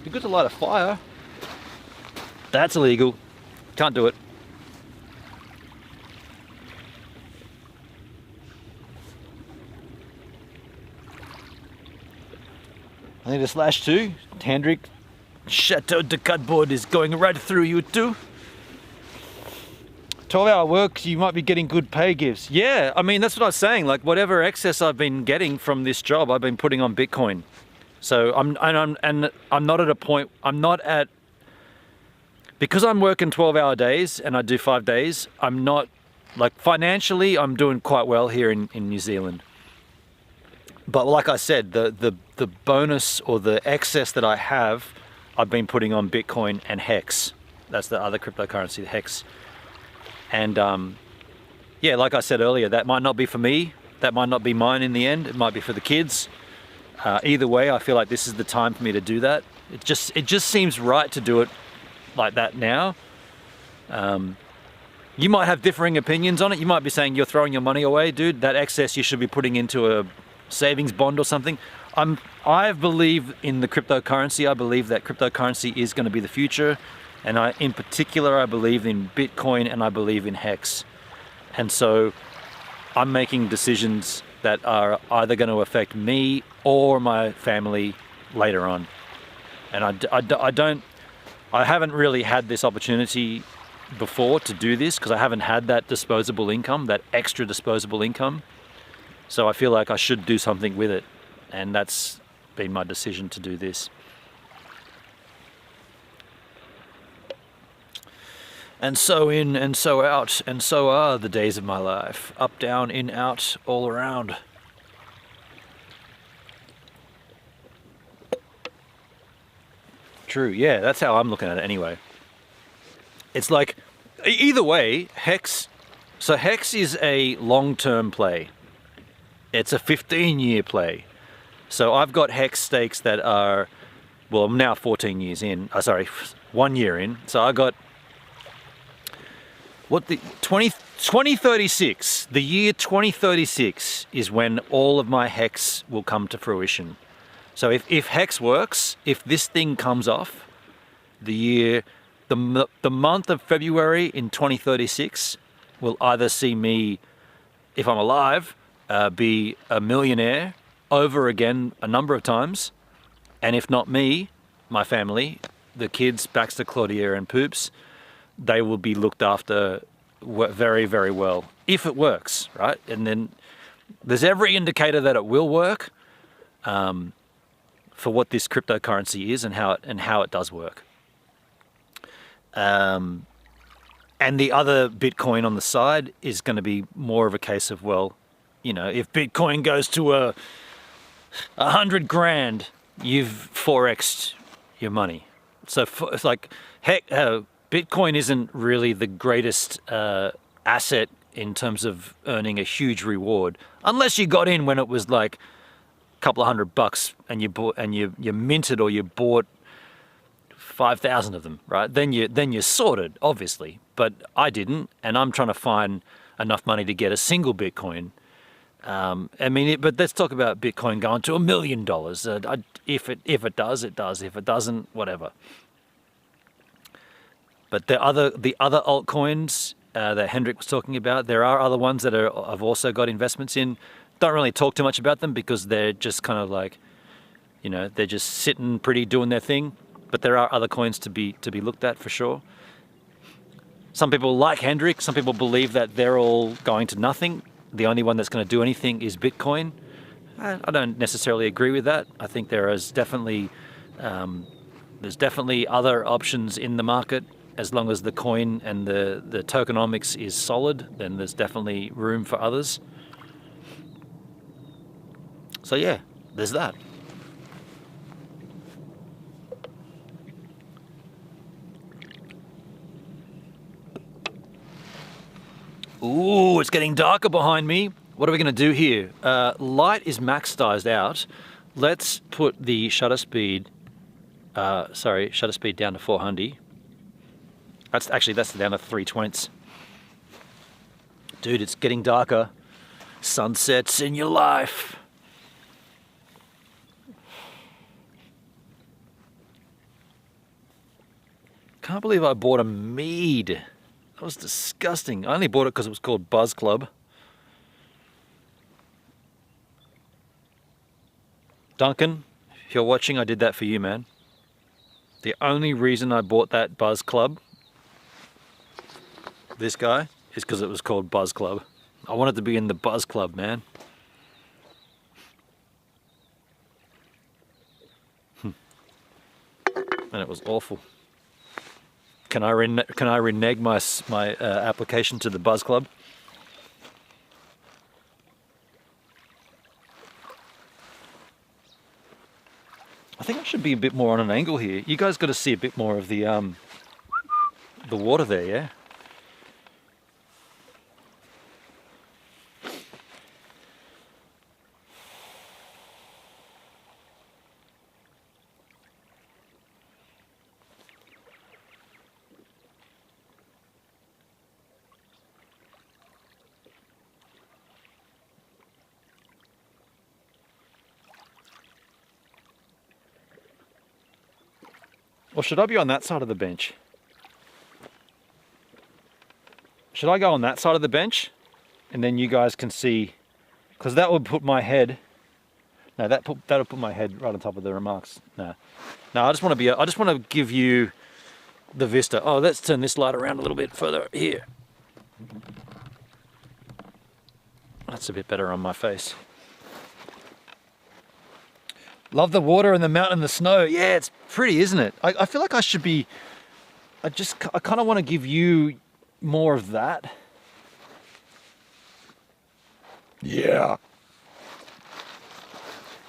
Be good to light a fire. That's illegal. Can't do it. I need a Slash too. Hendrik, Chateau de Cardboard is going right through you too. 12-hour work, you might be getting good pay gifts. Yeah, I mean, that's what I was saying. Like, whatever excess I've been getting from this job, I've been putting on Bitcoin. So I'm not at a point, because I'm working 12-hour days and I do 5 days, I'm not, like, financially, I'm doing quite well here in New Zealand. But like I said, the bonus or the excess that I have, I've been putting on Bitcoin and Hex. That's the other cryptocurrency, the Hex. And yeah, like I said earlier, that might not be for me. That might not be mine in the end. It might be for the kids. Either way, I feel like this is the time for me to do that. It just seems right to do it like that now. You might have differing opinions on it. You might be saying you're throwing your money away, dude. That excess you should be putting into a savings bond or something. I believe in the cryptocurrency. I believe that cryptocurrency is going to be the future. And in particular, I believe in Bitcoin and I believe in Hex. And so I'm making decisions that are either going to affect me or my family later on. And I haven't really had this opportunity before to do this because I haven't had that disposable income, that extra disposable income. So I feel like I should do something with it. And that's been my decision to do this. And so in and so out, and so are the days of my life. Up, down, in, out, all around. True, yeah, that's how I'm looking at it anyway. It's like, either way, Hex, so Hex is a long-term play. It's a 15-year play. So I've got hex stakes that are, well, I'm now 14 years in. Sorry, 1 year in. So I got, 2036, the year 2036 is when all of my hex will come to fruition. So if hex works, if this thing comes off, the month of February in 2036 will either see me, if I'm alive, be a millionaire over again a number of times, and if not me, my family, the kids, Baxter, Claudia, and Poops, they will be looked after very, very well, if it works, right? And then there's every indicator that it will work for what this cryptocurrency is and how it does work. And the other Bitcoin on the side is going to be more of a case of, well, you know, if Bitcoin goes to 100 grand, you've 4x'd your money. So it's like, heck, Bitcoin isn't really the greatest asset in terms of earning a huge reward, unless you got in when it was like a couple of $100 and you bought and you minted or you bought 5,000 of them, right? Then you're sorted, obviously. But I didn't, and I'm trying to find enough money to get a single Bitcoin. But let's talk about Bitcoin going to $1 million. If it does, it does. If it doesn't, whatever. But the other altcoins that Hendrik was talking about, there are other ones that I've also got investments in. Don't really talk too much about them because they're just kind of like, you know, they're just sitting pretty doing their thing. But there are other coins to be looked at for sure. Some people like Hendrik. Some people believe that they're all going to nothing. The only one that's going to do anything is Bitcoin. I don't necessarily agree with that. I think there's definitely other options in the market. As long as the coin and the tokenomics is solid, then there's definitely room for others. So yeah, there's that. Ooh, it's getting darker behind me. What are we going to do here? Light is maxed out. Let's put the shutter speed down to 400. That's down to 320. Dude, it's getting darker. Sunsets in your life. Can't believe I bought a mead. That was disgusting. I only bought it because it was called Buzz Club. Duncan, if you're watching, I did that for you, man. The only reason I bought that Buzz Club, this guy, is because it was called Buzz Club. I wanted to be in the Buzz Club, man. And it was awful. Can I renege my application to the Buzz Club? I think I should be a bit more on an angle here. You guys got to see a bit more of the water there, yeah? Or should I be on that side of the bench? Should I go on that side of the bench? And then you guys can see, because that would put my head, no, that'll put my head right on top of the remarks. No, I just want to give you the vista. Oh, let's turn this light around a little bit further here. That's a bit better on my face. Love the water and the mountain and the snow. Yeah, it's pretty, isn't it? I feel like I should be, I kind of want to give you more of that. Yeah.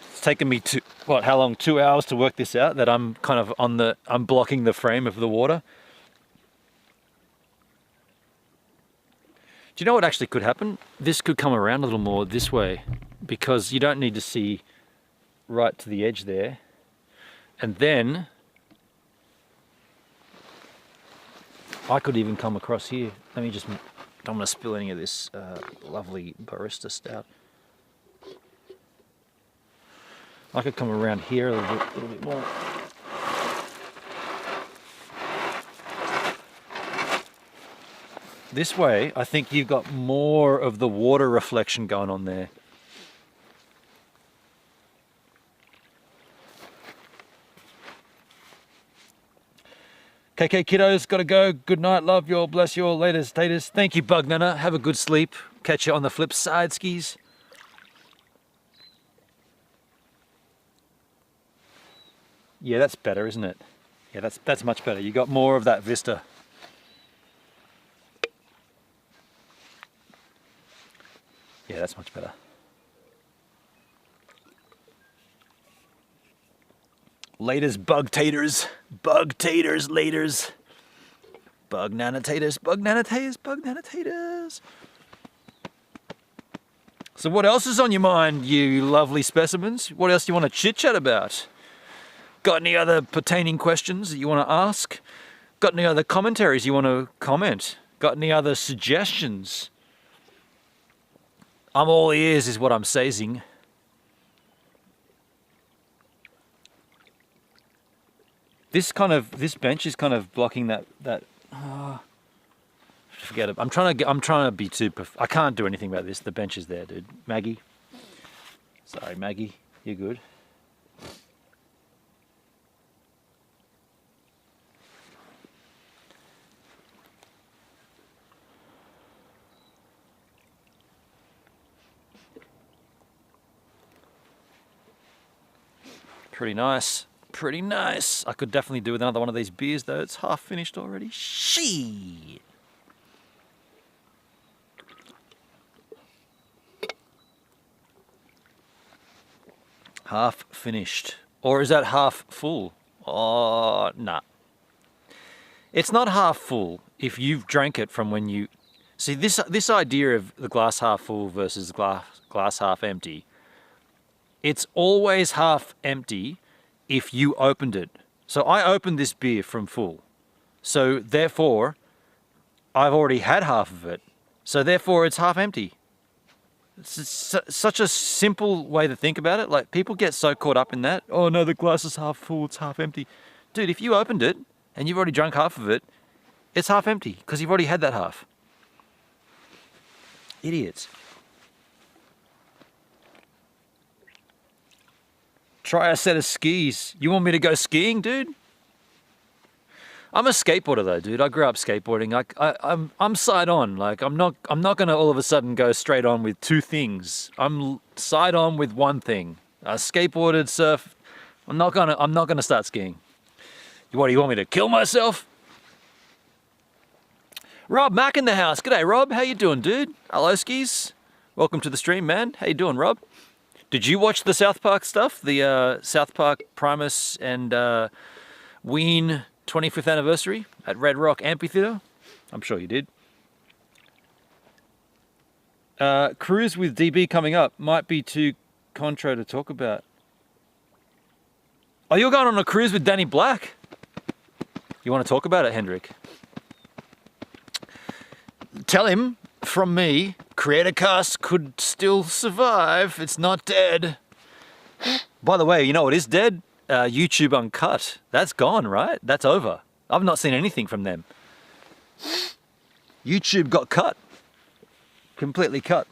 It's taken me how long? 2 hours to work this out, that I'm kind of I'm blocking the frame of the water. Do you know what actually could happen? This could come around a little more this way. because you don't need to see right to the edge there. And then I could even come across here. Let me just, don't want to spill any of this lovely barista stout. I could come around here a little bit more. This way, I think you've got more of the water reflection going on there. KK kiddos, gotta go. Good night, love you all, bless you all, later status. Thank you, Bug Nana. Have a good sleep. Catch you on the flip side, skis. Yeah, that's better, isn't it? Yeah, that's much better. You got more of that vista. Yeah, that's much better. Laters, bug taters, laters. Bug nanotators, bug nanotators, bug nanotators. So what else is on your mind, you lovely specimens? What else do you want to chit-chat about? Got any other pertaining questions that you want to ask? Got any other commentaries you want to comment? Got any other suggestions? I'm all ears is what I'm saying. This bench is kind of blocking that forget it. I'm trying to be too I can't do anything about this. The bench is there, dude. Maggie. Sorry, Maggie. You're good. Pretty nice. Pretty nice. I could definitely do with another one of these beers though. It's half finished already. Shit. Half finished. Or is that half full? Oh, nah. It's not half full if you've drank it from when you... See, this idea of the glass half full versus glass half empty, it's always half empty if you opened it. So I opened this beer from full. So therefore, I've already had half of it. So therefore, it's half empty. It's such a simple way to think about it. Like, people get so caught up in that. Oh no, the glass is half full, it's half empty. Dude, if you opened it and you've already drunk half of it, it's half empty because you've already had that half. Idiots. Try a set of skis. You want me to go skiing, dude? I'm a skateboarder though, dude. I grew up skateboarding. I'm side on. Like, I'm not gonna all of a sudden go straight on with two things. I'm side on with one thing. I skateboarded, surf. I'm not gonna start skiing. What do you want me to kill myself? Rob Mack in the house. G'day, Rob. How you doing, dude? Hello, skis. Welcome to the stream, man. How you doing, Rob? Did you watch the South Park stuff? The South Park Primus and Ween 25th anniversary at Red Rock Amphitheatre? I'm sure you did. Cruise with DB coming up. Might be too contro to talk about. Oh, you're going on a cruise with Danny Black? You want to talk about it, Hendrik? Tell him, from me, Creator Cast could still survive. It's not dead. By the way, you know what is dead? YouTube Uncut. That's gone, right? That's over. I've not seen anything from them. YouTube got cut. Completely cut.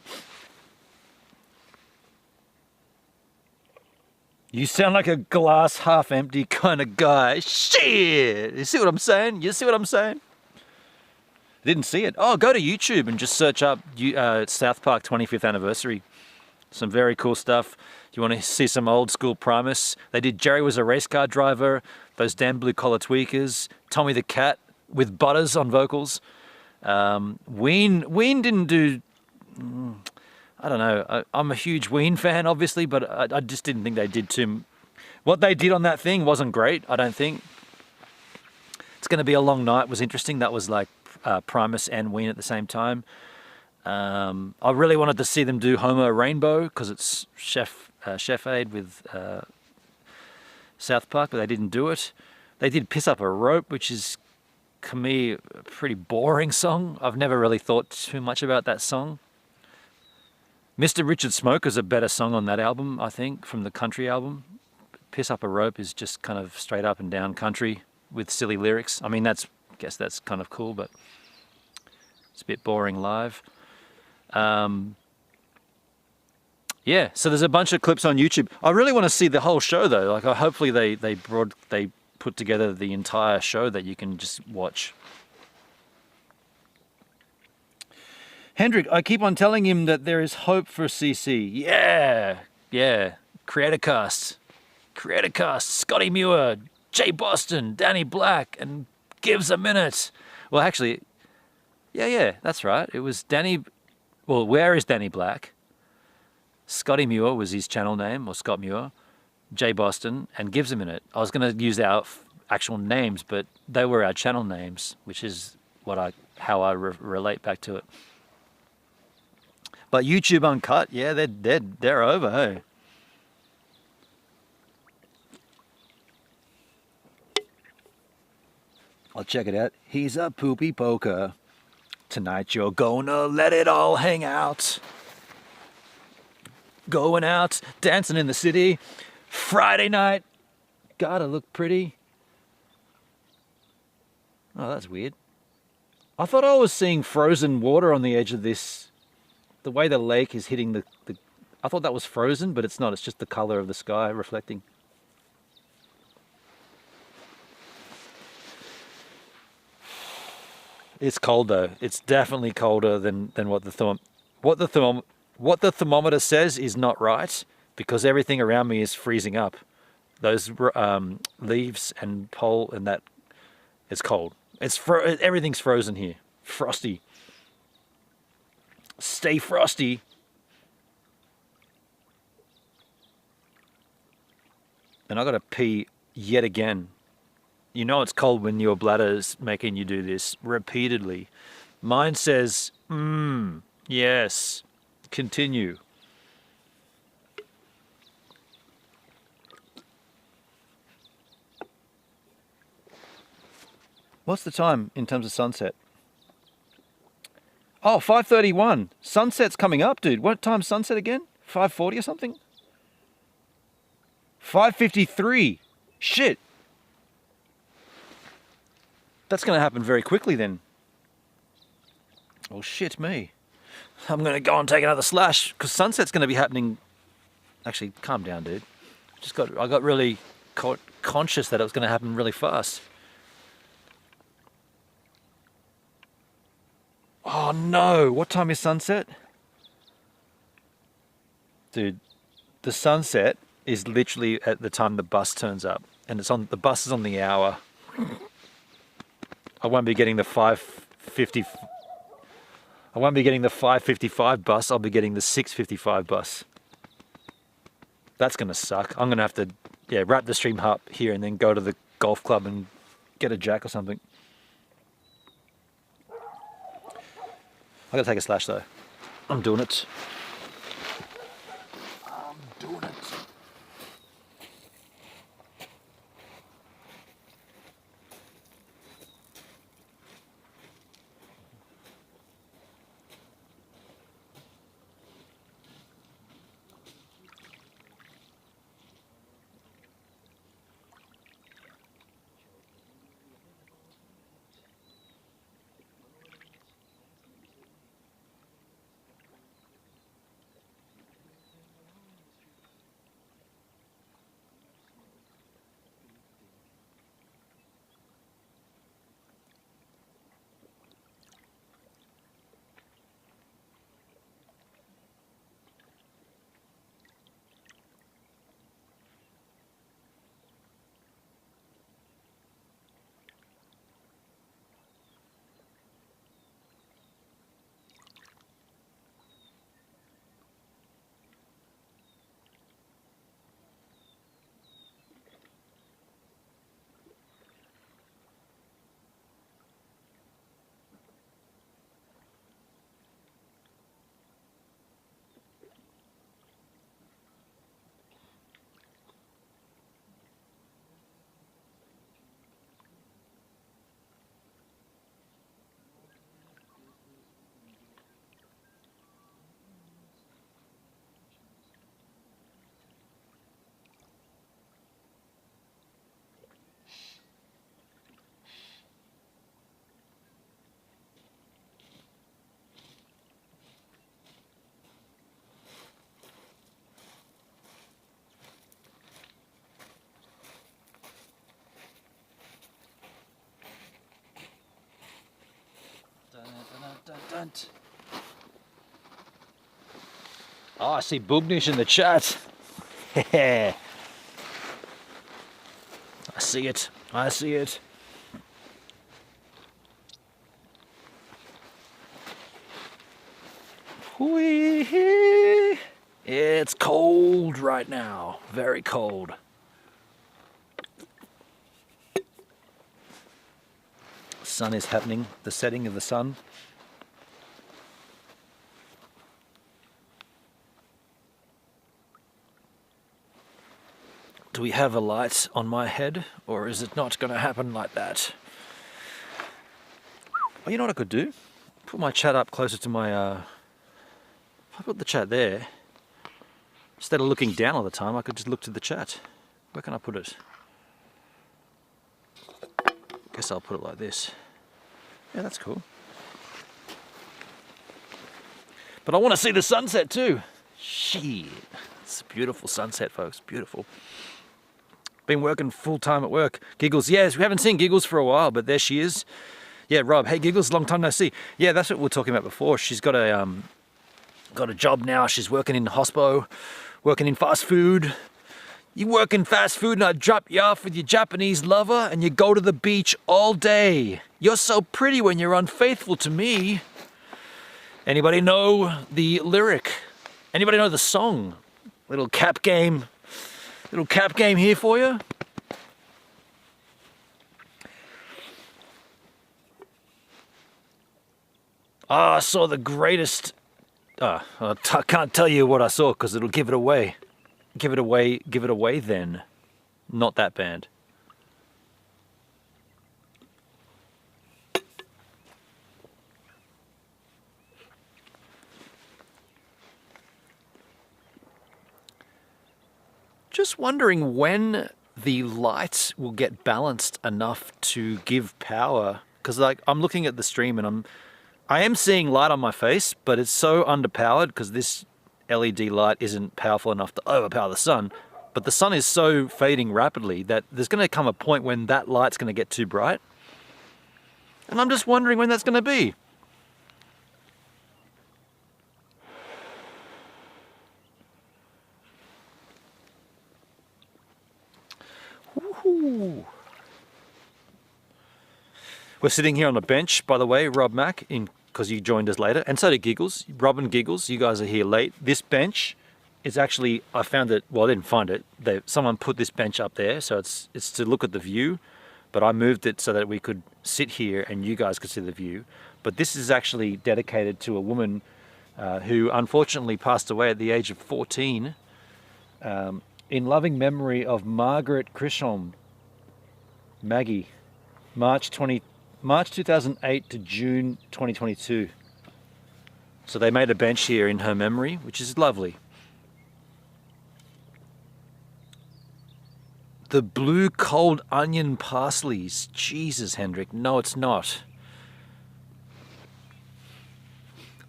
You sound like a glass half empty kind of guy. Shit! You see what I'm saying? You see what I'm saying? Didn't see it. Oh, go to YouTube and just search up South Park 25th anniversary. Some very cool stuff. You want to see some old school Primus? They did Jerry Was a Race Car Driver, those damn blue collar tweakers, Tommy the Cat with Butters on vocals. Ween didn't do... I don't know. I'm a huge Ween fan, obviously, but I just didn't think they did too... What they did on that thing wasn't great, I don't think. It's Going to Be a Long Night was interesting. That was like Primus and Ween at the same time. I really wanted to see them do Homer Rainbow because it's Chef Aid with South Park, but they didn't do it. They did Piss Up a Rope, which is, to me, a pretty boring song. I've never really thought too much about that song. Mr. Richard Smoker's a better song on that album, I think, from the country album. Piss Up a Rope is just kind of straight up and down country with silly lyrics. I mean, I guess that's kind of cool, but it's a bit boring live. Yeah, so there's a bunch of clips on YouTube. I really want to see the whole show though. Like, hopefully they put together the entire show that you can just watch. Hendrik, I keep on telling him that there is hope for CC. Yeah. Creatorcast, Scotty Muir, Jay Boston, Danny Black, and Gives a Minute. Well, actually, yeah, that's right. It was Danny. Well, where is Danny Black? Scotty Muir was his channel name, or Scott Muir, Jay Boston, and Gives a Minute. I was going to use our actual names, but they were our channel names, which is how I relate back to it. But YouTube Uncut, yeah, they're over, hey. I'll check it out. He's a poopy poker. Tonight you're gonna let it all hang out. Going out, dancing in the city. Friday night, gotta look pretty. Oh, that's weird. I thought I was seeing frozen water on the edge of this. The way the lake is hitting the I thought that was frozen, but it's not. It's just the color of the sky reflecting. It's cold though. It's definitely colder than what the thermometer says is not right, because everything around me is freezing up. Those leaves and pole and that, it's cold. Everything's frozen here. Frosty. Stay frosty. And I gotta pee yet again. You know it's cold when your bladder's making you do this repeatedly. Mine says, yes. Continue. What's the time in terms of sunset? Oh, 5:31. Sunset's coming up, dude. What time's sunset again? 5:40 or something? 5:53. Shit. That's going to happen very quickly then. Oh, shit me. I'm going to go and take another slash, because sunset's going to be happening. Actually, calm down, dude. I got really conscious that it was going to happen really fast. Oh no, what time is sunset? Dude, the sunset is literally at the time the bus turns up, and the bus is on the hour. I won't be getting the 5:55 bus, I'll be getting the 6:55 bus. That's gonna suck. I'm gonna have to wrap the stream up here and then go to the golf club and get a jack or something. I gotta take a slash though. I'm doing it. front. Oh, I see Boognish in the chat. I see it. I see it. Whee! It's cold right now. Very cold. Sun is happening. The setting of the sun. Do we have a light on my head, or is it not going to happen like that? Oh, you know what I could do? Put my chat up closer to my... If I put the chat there, instead of looking down all the time, I could just look to the chat. Where can I put it? Guess I'll put it like this. Yeah, that's cool. But I want to see the sunset too. Shit. It's a beautiful sunset, folks. Beautiful. Been working full time at work. Giggles, yes, we haven't seen Giggles for a while, but there she is. Yeah, Rob, hey Giggles, long time no see. Yeah, that's what we were talking about before. She's got a job now. She's working in hospo, working in fast food. You work in fast food and I drop you off with your Japanese lover and you go to the beach all day. You're so pretty when you're unfaithful to me. Anybody know the lyric? Anybody know the song? Little cap game here for you. Ah, I saw the greatest... I can't tell you what I saw because it'll give it away. Give it away then. Not that band. Just wondering when the lights will get balanced enough to give power. Because like I'm looking at the stream and I am seeing light on my face, but it's so underpowered because this LED light isn't powerful enough to overpower the sun. But the sun is so fading rapidly that there's going to come a point when that light's going to get too bright. And I'm just wondering when that's going to be. Woohoo. We're sitting here on the bench, by the way, Rob Mack, because you joined us later, and so did Giggles. Rob and Giggles, you guys are here late. This bench is actually, I found it, well I didn't find it, someone put this bench up there, so it's to look at the view, but I moved it so that we could sit here and you guys could see the view. But this is actually dedicated to a woman who unfortunately passed away at the age of 14, in loving memory of Margaret Crisham, Maggie, March 2008 to June 2022. So they made a bench here in her memory, which is lovely. The blue cold onion parsleys. Jesus, Hendrik. No, it's not.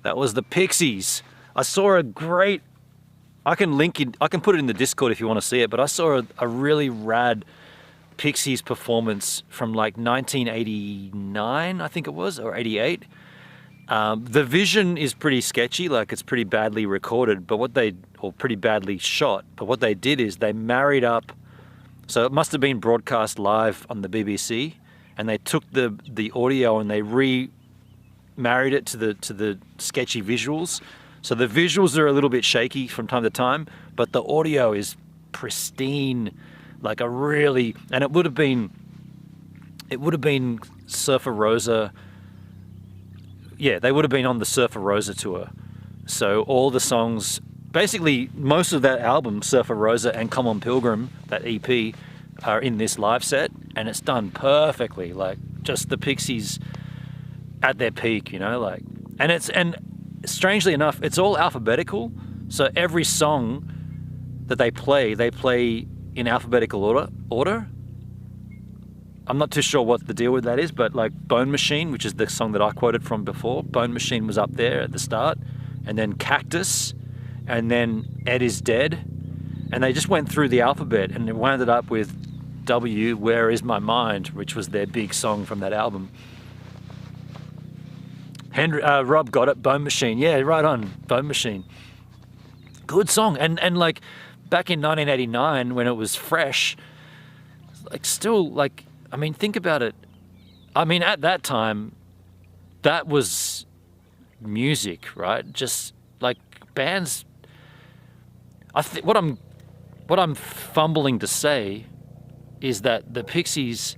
That was the Pixies. I saw a great... I can link it. I can put it in the Discord if you want to see it, but I saw a really rad Pixies performance from like 1989, I think it was, or 88. The vision is pretty sketchy, like it's pretty badly recorded, or pretty badly shot, but what they did is they married up, so it must have been broadcast live on the BBC, and they took the audio and they remarried it to the sketchy visuals. So the visuals are a little bit shaky from time to time, but the audio is pristine. Like a really, and it would have been Surfer Rosa. Yeah, they would have been on the Surfer Rosa tour. So all the songs, basically most of that album, Surfer Rosa and Come On Pilgrim, that EP, are in this live set, and it's done perfectly. Like just the Pixies at their peak, you know, like, and strangely enough, it's all alphabetical. So every song that they play in alphabetical order. I'm not too sure what the deal with that is, but like Bone Machine, which is the song that I quoted from before, Bone Machine was up there at the start, and then Cactus, and then Ed Is Dead, and they just went through the alphabet and it wound up with W, Where Is My Mind, which was their big song from that album. Rob got it. Bone Machine. Yeah, right on. Bone Machine. Good song. And like back in 1989 when it was fresh, like still like, I mean, think about it. I mean, at that time, that was music, right? Just like bands. What I'm fumbling to say is that the Pixies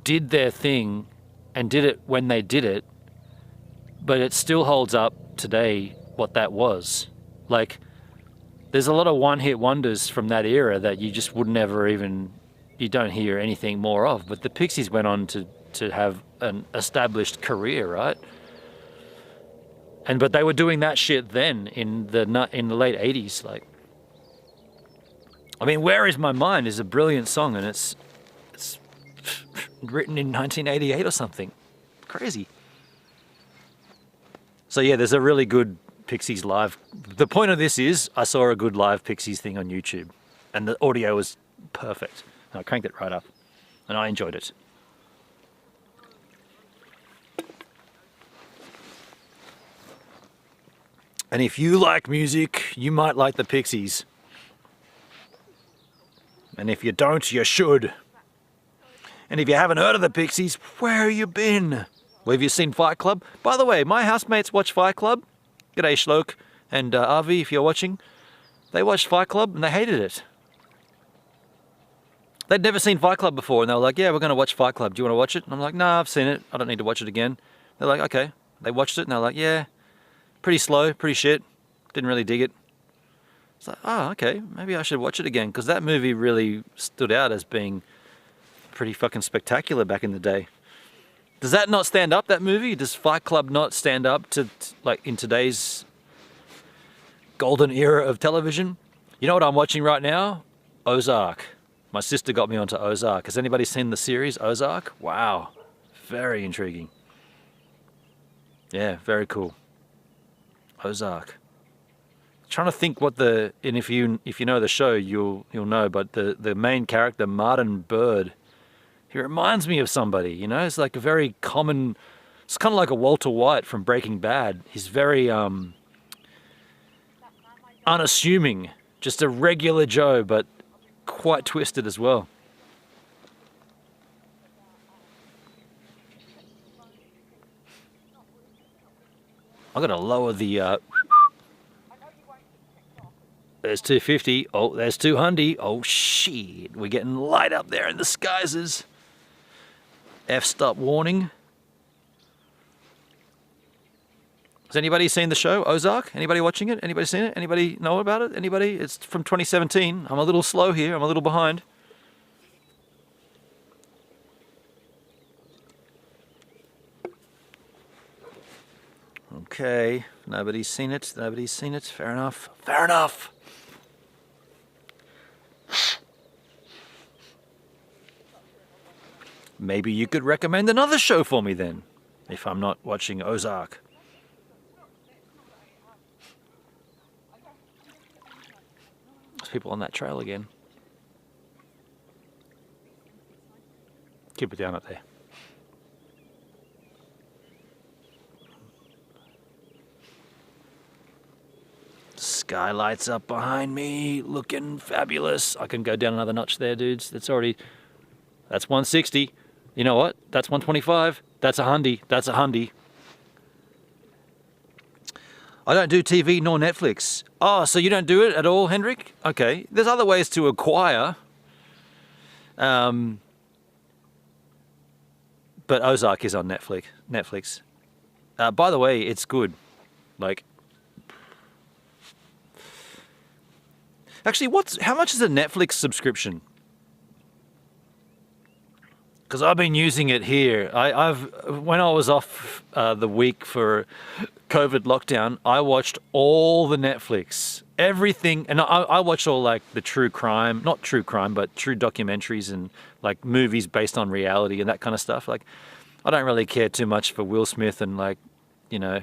did their thing and did it when they did it, but it still holds up today what that was. Like, there's a lot of one-hit wonders from that era that you just would never even, you don't hear anything more of. But the Pixies went on to have an established career, right? But they were doing that shit then in the late 80s. Like, I mean, Where Is My Mind is a brilliant song, and it's written in 1988 or something. Crazy. So yeah, there's a really good Pixies live. The point of this is I saw a good live Pixies thing on YouTube, and the audio was perfect. And I cranked it right up, and I enjoyed it. And if you like music, you might like the Pixies. And if you don't, you should. And if you haven't heard of the Pixies, where have you been? Well, have you seen Fight Club? By the way, my housemates watch Fight Club. G'day, Shlok and Avi, if you're watching. They watched Fight Club and they hated it. They'd never seen Fight Club before, and they were like, yeah, we're going to watch Fight Club. Do you want to watch it? And I'm like, nah, I've seen it. I don't need to watch it again. They're like, okay. They watched it, and they're like, yeah, pretty slow, pretty shit. Didn't really dig it. It's like, oh, okay, maybe I should watch it again, because that movie really stood out as being pretty fucking spectacular back in the day. Does that not stand up, that movie? Does Fight Club not stand up to like, in today's golden era of television? You know what I'm watching right now? Ozark. My sister got me onto Ozark. Has anybody seen the series Ozark? Wow. Very intriguing. Yeah, very cool. Ozark. Trying to think what and if you know the show, you'll know, but the main character, Martin Bird, he reminds me of somebody, you know? It's like a very common, it's kind of like a Walter White from Breaking Bad. He's very unassuming, just a regular Joe, but quite twisted as well. I'm gonna lower the there's 250. Oh, there's 200. Oh shit, we're getting light up there in the skies. F-stop warning. Has anybody seen the show Ozark? Anybody watching it? Anybody seen it? Anybody know about it? Anybody? It's from 2017. I'm a little slow here. I'm a little behind. Okay, nobody's seen it. Nobody's seen it. Fair enough. Fair enough. Maybe you could recommend another show for me then, if I'm not watching Ozark. There's people on that trail again. Keep it down up there. Skylights up behind me, looking fabulous. I can go down another notch there, dudes. That's 160. You know what? That's 125. That's a hundy. That's a hundy. I don't do TV nor Netflix. Oh, so you don't do it at all, Hendrik? Okay. There's other ways to acquire. But Ozark is on Netflix. By the way, it's good. Like, actually, how much is a Netflix subscription? Because I've been using it here. When I was off the week for COVID lockdown, I watched all the Netflix, everything, and I watched all like the true crime, not true crime, but true documentaries and like movies based on reality and that kind of stuff. Like, I don't really care too much for Will Smith and like, you know,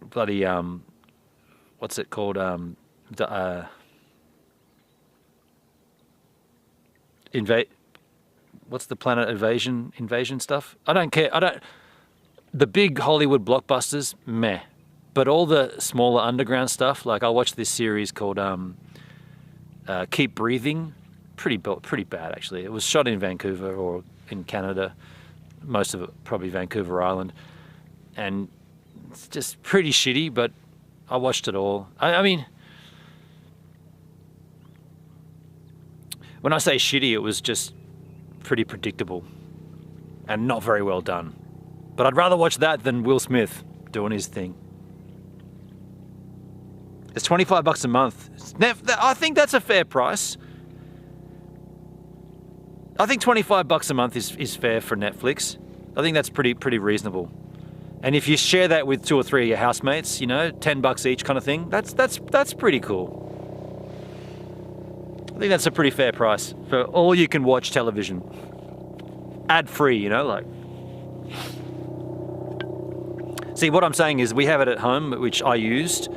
bloody what's it called? What's the planet invasion stuff? I don't care. The big Hollywood blockbusters, meh. But all the smaller underground stuff, like I watched this series called Keep Breathing. Pretty bad, actually. It was shot in Vancouver or in Canada. Most of it probably Vancouver Island. And it's just pretty shitty, but I watched it all. I mean, when I say shitty, it was just pretty predictable and not very well done. But I'd rather watch that than Will Smith doing his thing. It's $25 a month. I think that's a fair price. I think $25 a month is fair for Netflix. I think that's pretty reasonable. And if you share that with 2 or 3 of your housemates, you know, $10 each kind of thing, that's pretty cool. I think that's a pretty fair price for all you can watch television. Ad-free, you know, like. See, what I'm saying is we have it at home, which I use,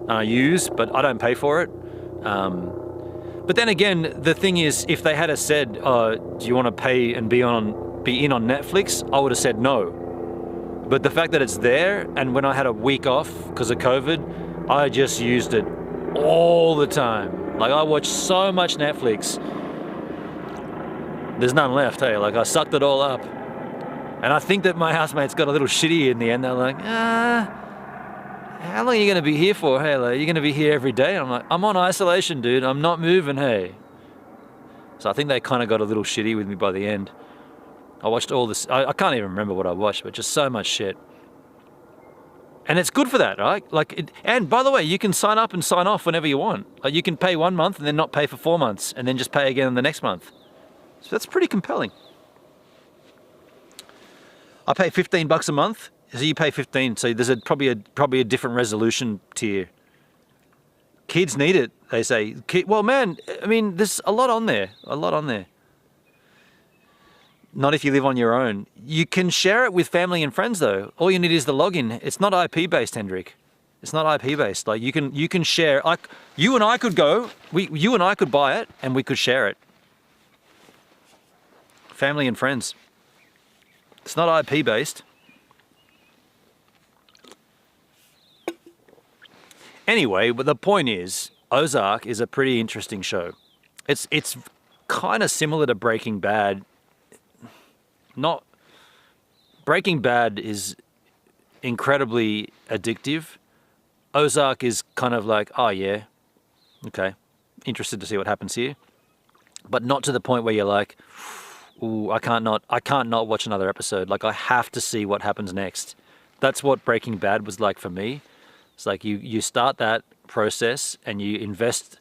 but I don't pay for it. But then again, the thing is, if they had said, do you want to pay and be in on Netflix? I would have said no. But the fact that it's there, and when I had a week off because of COVID, I just used it all the time. Like, I watched so much Netflix. There's none left, hey? Like, I sucked it all up. And I think that my housemates got a little shitty in the end. They're like, how long are you going to be here for? Hey, like, you're going to be here every day? I'm like, I'm on isolation, dude. I'm not moving, hey. So I think they kind of got a little shitty with me by the end. I watched all this. I can't even remember what I watched, but just so much shit. And it's good for that, right? Like, and by the way, you can sign up and sign off whenever you want. Like, you can pay 1 month and then not pay for 4 months and then just pay again the next month. So that's pretty compelling. I pay $15 a month. So you pay 15. So there's probably a different resolution tier. Kids need it, they say. Well, man, I mean, there's a lot on there. Not if you live on your own. You can share it with family and friends, though. All you need is the login. It's not IP based, Hendrik. It's not IP based. Like, you can share. You and I could go. You and I could buy it, and we could share it. Family and friends. It's not IP based. Anyway, but the point is, Ozark is a pretty interesting show. It's kind of similar to Breaking Bad. Breaking Bad is incredibly addictive. Ozark is kind of like, oh yeah, okay, interested to see what happens here, but not to the point where you're like, ooh, I can't not watch another episode. Like, I have to see what happens next. That's what Breaking Bad was like for me. It's like you start that process and you invest,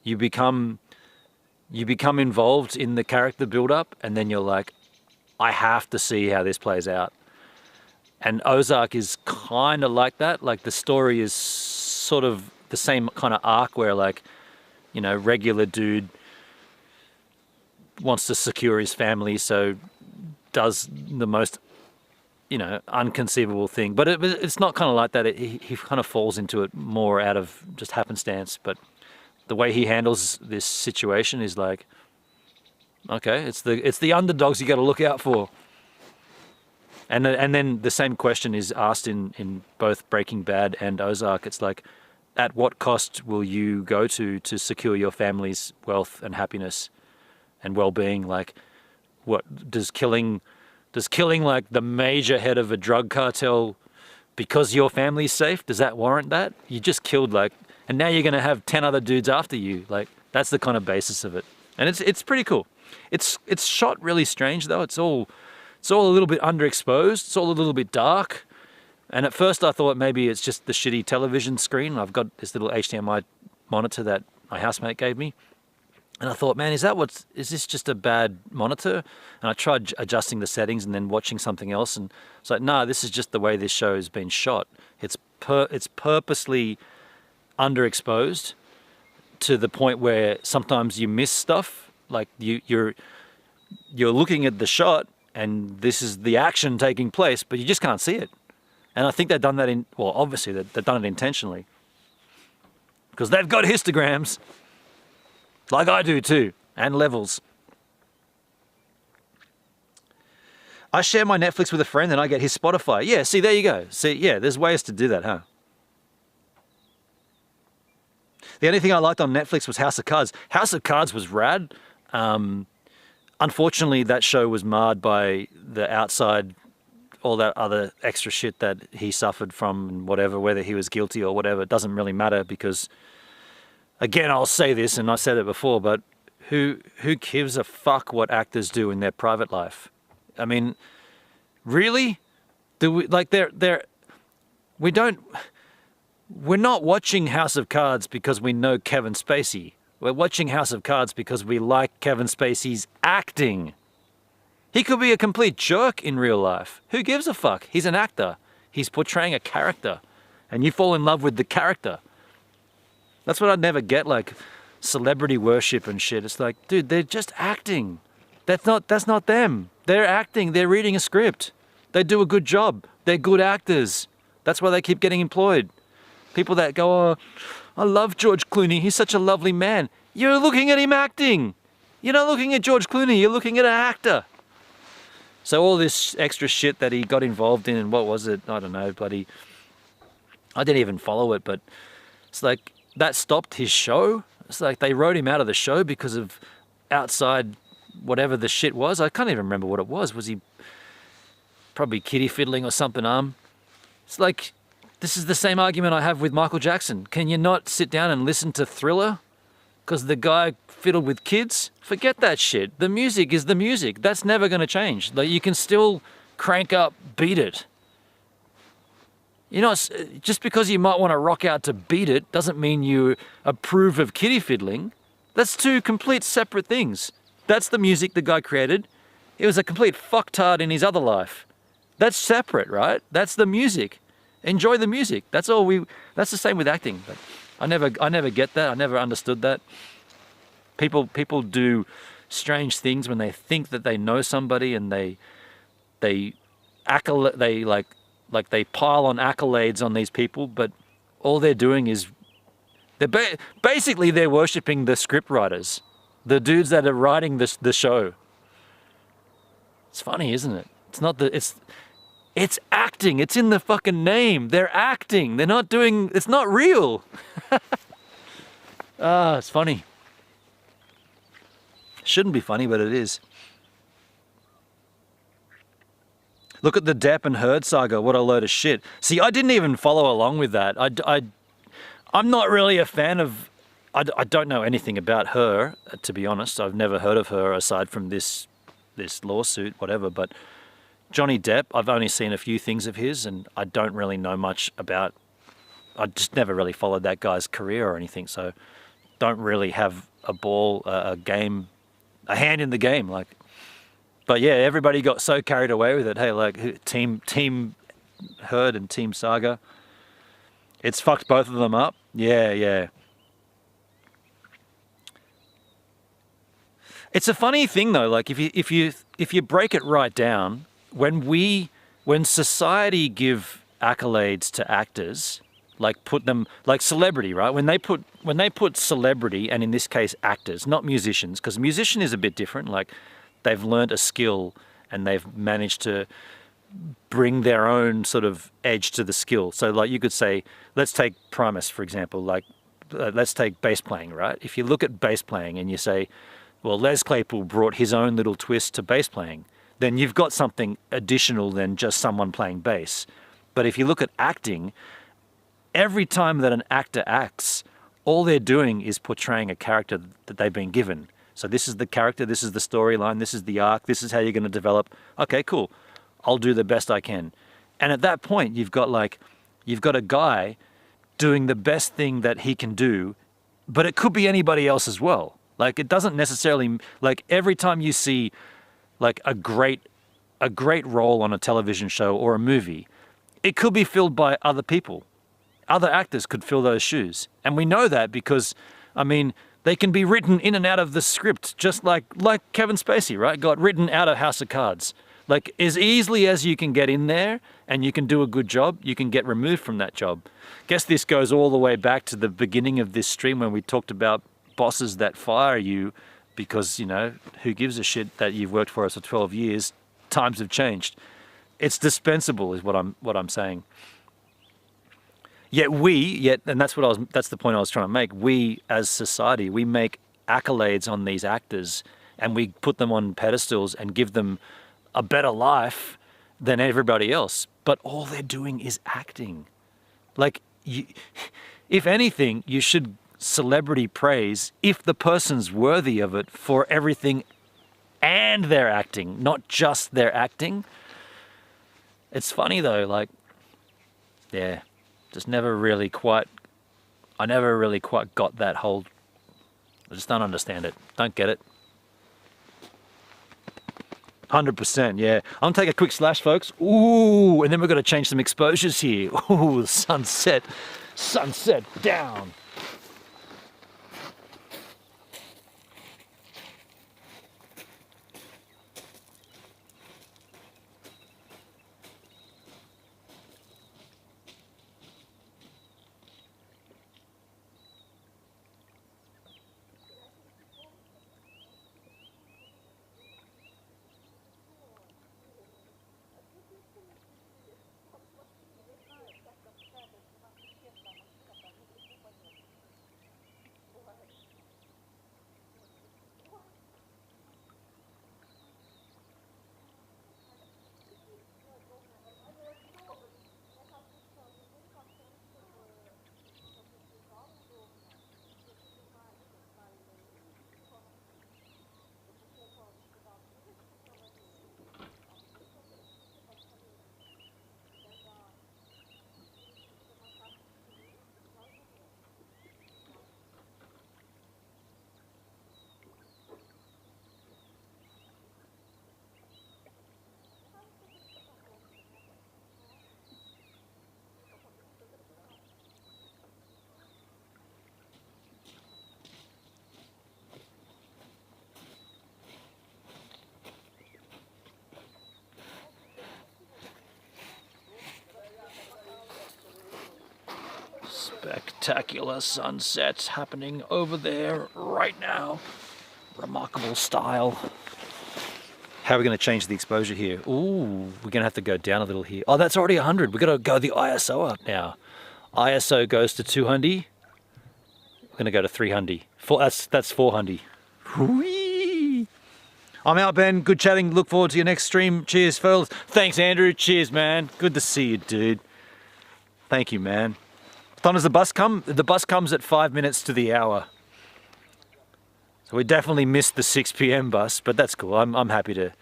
you become involved in the character build-up, and then you're like, I have to see how this plays out. And Ozark is kind of like that. Like, the story is sort of the same kind of arc where, like, you know, regular dude wants to secure his family, so does the most, you know, unconceivable thing. But it's not kind of like that. He kind of falls into it more out of just happenstance. But the way he handles this situation is like, okay, it's the underdogs you got to look out for. And then the same question is asked in both Breaking Bad and Ozark. It's like, at what cost will you go to secure your family's wealth and happiness and well-being? Like, what does killing like the major head of a drug cartel because your family's safe? Does that warrant that? You just killed, like, and now you're going to have 10 other dudes after you. Like, that's the kind of basis of it. And it's pretty cool. It's shot really strange though. It's all a little bit underexposed. It's all a little bit dark. And at first I thought maybe it's just the shitty television screen. I've got this little HDMI monitor that my housemate gave me. And I thought, man, is this just a bad monitor? And I tried adjusting the settings and then watching something else. And it's like, nah, this is just the way this show has been shot. It's purposely underexposed to the point where sometimes you miss stuff. Like, you're looking at the shot and this is the action taking place, but you just can't see it. And I think they've done that obviously they've done it intentionally. Because they've got histograms. Like I do too, and levels. I share my Netflix with a friend and I get his Spotify. Yeah, see, there you go. See, yeah, there's ways to do that, huh? The only thing I liked on Netflix was House of Cards. House of Cards was rad. Unfortunately, that show was marred by the outside, all that other extra shit that he suffered from and whatever, whether he was guilty or whatever. It doesn't really matter because, again, I'll say this, and I said it before, but who gives a fuck what actors do in their private life? I mean, really? Do we, like, we're not watching House of Cards because we know Kevin Spacey. We're watching House of Cards because we like Kevin Spacey's acting. He could be a complete jerk in real life. Who gives a fuck? He's an actor. He's portraying a character. And you fall in love with the character. That's what I'd never get, like celebrity worship and shit. It's like, dude, they're just acting. That's not them. They're acting. They're reading a script. They do a good job. They're good actors. That's why they keep getting employed. People that go, oh, I love George Clooney. He's such a lovely man. You're looking at him acting. You're not looking at George Clooney. You're looking at an actor. So all this extra shit that he got involved in, and what was it? I don't know, bloody. I didn't even follow it, but it's like that stopped his show. It's like they wrote him out of the show because of outside whatever the shit was. I can't even remember what it was. Was he probably kiddie fiddling or something? It's like, this is the same argument I have with Michael Jackson. Can you not sit down and listen to Thriller? Because the guy fiddled with kids? Forget that shit. The music is the music. That's never going to change. Like, you can still crank up Beat It. You know, just because you might want to rock out to Beat It doesn't mean you approve of kiddie fiddling. That's two complete separate things. That's the music the guy created. He was a complete fucktard in his other life. That's separate, right? That's the music. Enjoy the music. That's the same with acting. But I never get that. I never understood that. People do strange things when they think that they know somebody and they pile on accolades on these people, but all they're doing is they're worshipping the script writers, the dudes that are writing the show. It's funny, isn't it? It's acting. It's in the fucking name. They're acting. They're not doing. It's not real. It's funny. Shouldn't be funny, but it is. Look at the Depp and Heard saga. What a load of shit. See, I didn't even follow along with that. I'm not really a fan of. I don't know anything about her, to be honest. I've never heard of her aside from this lawsuit, whatever. But Johnny Depp, I've only seen a few things of his, and I don't really know much about. I just never really followed that guy's career or anything, so don't really have a hand in the game, like. But yeah, everybody got so carried away with it. Hey, like Team Heard and Team Saga, it's fucked both of them up. Yeah. It's a funny thing though. Like if you break it right down, when society give accolades to actors, like put them like celebrity, right? When they put celebrity, and in this case actors, not musicians, because musician is a bit different. Like they've learned a skill and they've managed to bring their own sort of edge to the skill. So like you could say, let's take Primus for example. Like let's take bass playing, right? If you look at bass playing and you say, well, Les Claypool brought his own little twist to bass playing, then you've got something additional than just someone playing bass. But if you look at acting, every time that an actor acts, all they're doing is portraying a character that they've been given. So this is the character, this is the storyline, this is the arc, this is how you're going to develop. Okay, cool. I'll do the best I can. And at that point, you've got a guy doing the best thing that he can do, but it could be anybody else as well. Like it doesn't necessarily, like every time you see like a great role on a television show or a movie, it could be filled by other people. Other actors could fill those shoes. And we know that because, I mean, they can be written in and out of the script, just like Kevin Spacey, right? Got written out of House of Cards. Like as easily as you can get in there and you can do a good job, you can get removed from that job. Guess this goes all the way back to the beginning of this stream when we talked about bosses that fire you because, you know, who gives a shit that you've worked for us for 12 years times have changed. It's dispensable, is what I'm saying. Yet, and that's the point I was trying to make. We, as society, we make accolades on these actors, and we put them on pedestals and give them a better life than everybody else. But all they're doing is acting. Like, if anything, you should celebrity praise if the person's worthy of it for everything and their acting, not just their acting. It's funny though, like, yeah, I never really quite got that whole, I just don't understand it, don't get it. 100%, yeah. I'm gonna take a quick slash, folks. Ooh, and then we're gonna change some exposures here. Ooh, sunset down. Spectacular sunsets happening over there right now. Remarkable style. How are we going to change the exposure here? Ooh, we're going to have to go down a little here. Oh, that's already 100. We've got to go the ISO up now. ISO goes to 200. We're going to go to 300. That's 400. Whee! I'm out, Ben. Good chatting. Look forward to your next stream. Cheers, fellas. Thanks, Andrew. Cheers, man. Good to see you, dude. Thank you, man. What time does the bus come? The bus comes at 5 minutes to the hour. So we definitely missed the 6 p.m. bus, but that's cool. I'm happy to,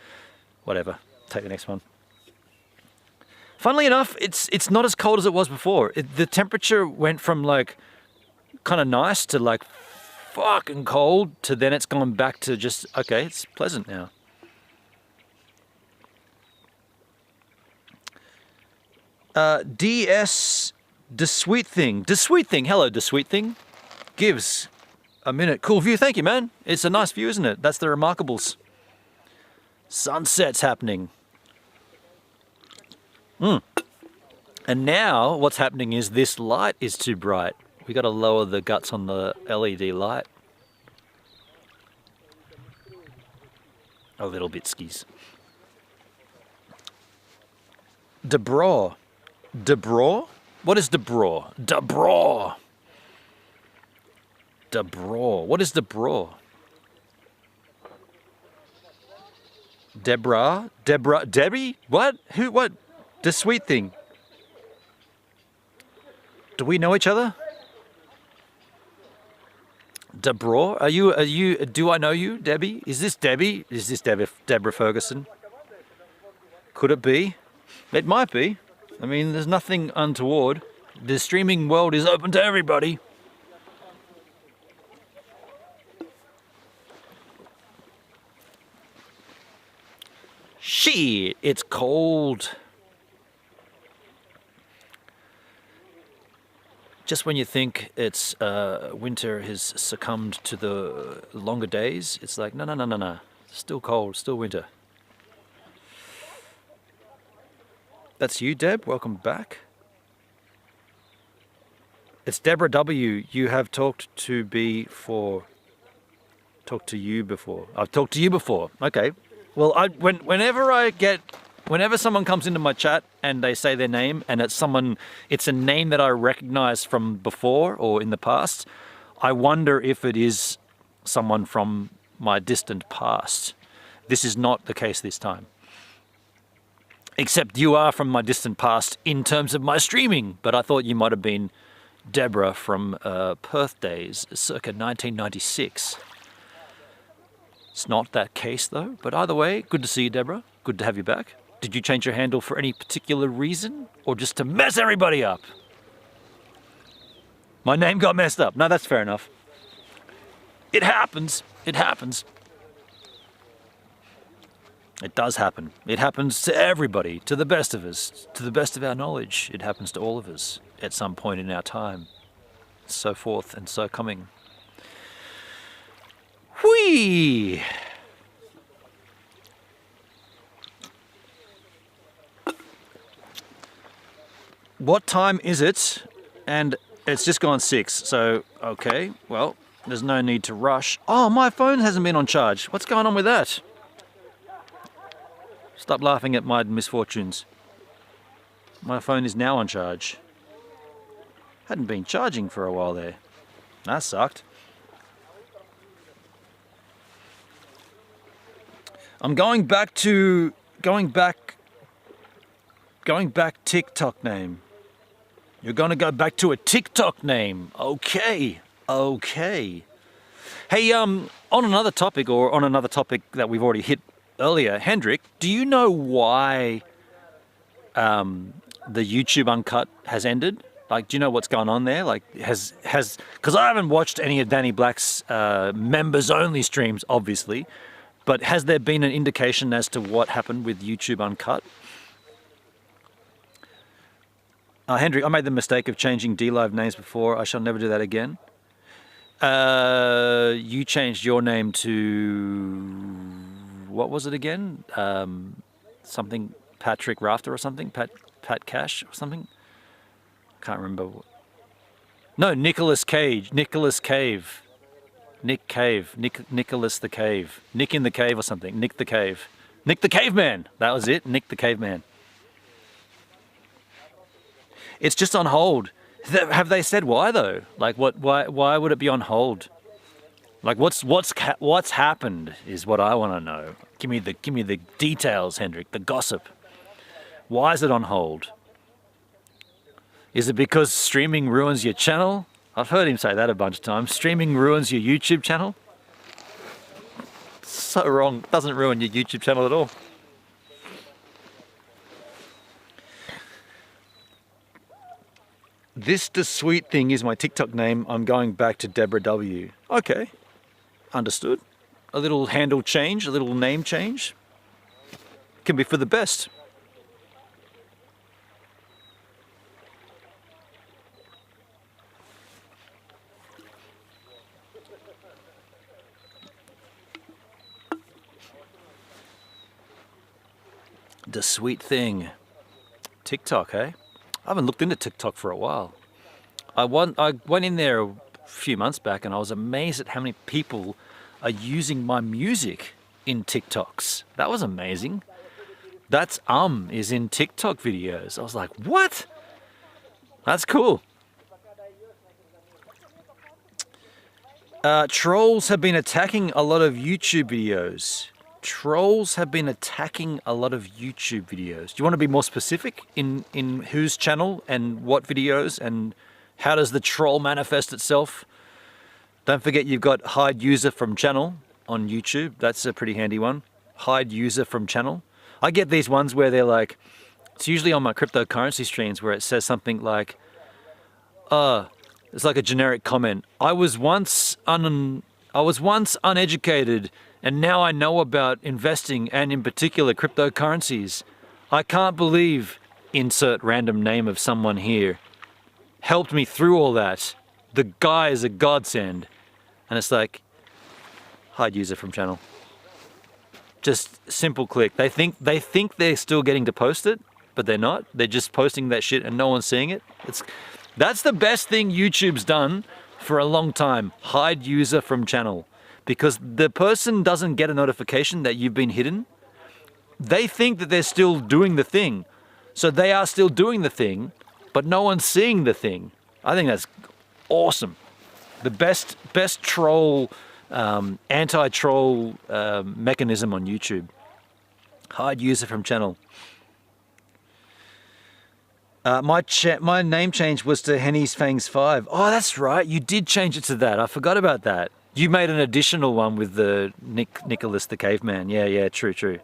whatever, take the next one. Funnily enough, it's not as cold as it was before. The temperature went from like kind of nice to like fucking cold to then it's gone back to just, okay, it's pleasant now. DS the Sweet Thing. The Sweet Thing. Hello, The Sweet Thing. Gives a minute. Cool view. Thank you, man. It's a nice view, isn't it? That's the Remarkables. Sunset's happening. And now what's happening is this light is too bright. We got to lower the guts on the LED light. A little bit skis. DeBraw. DeBraw? What is DeBraw? DeBraw. DeBraw. What is DeBraw? Deborah? Debbie? What? Who? What? The Sweet Thing. Do we know each other? DeBraw? Are you, do I know you, Debbie? Is this Debbie? Is this Deborah Ferguson? Could it be? It might be. I mean, there's nothing untoward. The streaming world is open to everybody. Shit, it's cold. Just when you think it's winter has succumbed to the longer days, it's like, no. Still cold, still winter. That's you, Deb. Welcome back. It's Deborah W. You have talked to you before. I've talked to you before. Okay. Well, whenever someone comes into my chat and they say their name and it's a name that I recognize from before or in the past, I wonder if it is someone from my distant past. This is not the case this time. Except you are from my distant past in terms of my streaming, but I thought you might have been Deborah from Perth days, circa 1996. It's not that case though, but either way, good to see you, Deborah. Good to have you back. Did you change your handle for any particular reason or just to mess everybody up? My name got messed up. No, that's fair enough. It happens. It happens. It does happen. It happens to everybody, to the best of us, to the best of our knowledge. It happens to all of us at some point in our time. So forth and so coming. Whee! What time is it? And it's just gone 6, so okay, well, there's no need to rush. Oh, my phone hasn't been on charge. What's going on with that? Stop laughing at my misfortunes. My phone is now on charge. Hadn't been charging for a while there. That sucked. I'm going back TikTok name. You're gonna go back to a TikTok name. Okay. Okay. Hey, on another topic that we've already hit earlier, Hendrik, do you know why the YouTube Uncut has ended? Like, do you know what's going on there? Like, because I haven't watched any of Danny Black's members only streams, obviously, but has there been an indication as to what happened with YouTube Uncut? Hendrik, I made the mistake of changing DLive names before. I shall never do that again. You changed your name to... what was it again? Something Patrick Rafter or something? Pat Cash or something? Can't remember. No, Nicholas Cage. Nicholas Cave. Nick Cave. Nicholas the Cave. Nick in the Cave or something. Nick the Cave. Nick the Caveman. That was it. Nick the Caveman. It's just on hold. Have they said why though? Like what? Why would it be on hold? Like what's happened is what I want to know. Give me the details, Hendrik. The gossip. Why is it on hold? Is it because streaming ruins your channel? I've heard him say that a bunch of times. Streaming ruins your YouTube channel? So wrong. It doesn't ruin your YouTube channel at all. This the sweet thing is my TikTok name. I'm going back to Deborah W. Okay. Understood. A little handle change, a little name change. Can be for the best. The sweet thing. TikTok, eh? I haven't looked into TikTok for a while. I went in there a few months back and I was amazed at how many people are using my music in TikToks. That was amazing. That's is in TikTok videos. I was like, what? That's cool. Trolls have been attacking a lot of YouTube videos. Trolls have been attacking a lot of YouTube videos. Do you want to be more specific in whose channel and what videos and how does the troll manifest itself? Don't forget you've got hide user from channel on YouTube. That's a pretty handy one. Hide user from channel. I get these ones where they're like, it's usually on my cryptocurrency streams where it says something like, it's like a generic comment. I was once uneducated and now I know about investing and in particular cryptocurrencies. I can't believe, insert random name of someone here, helped me through all that. The guy is a godsend. And it's like, hide user from channel. Just simple click. They think they're still getting to post it, but they're not. They're just posting that shit and no one's seeing it. That's the best thing YouTube's done for a long time. Hide user from channel. Because the person doesn't get a notification that you've been hidden they think that they're still doing the thing. So they are still doing the thing, but no one's seeing the thing. I think that's awesome. The best troll, anti-troll mechanism on YouTube. Hide user from channel. My name change was to Henny's Fangs 5. Oh, that's right. You did change it to that. I forgot about that. You made an additional one with the Nicholas the Caveman. Yeah, true.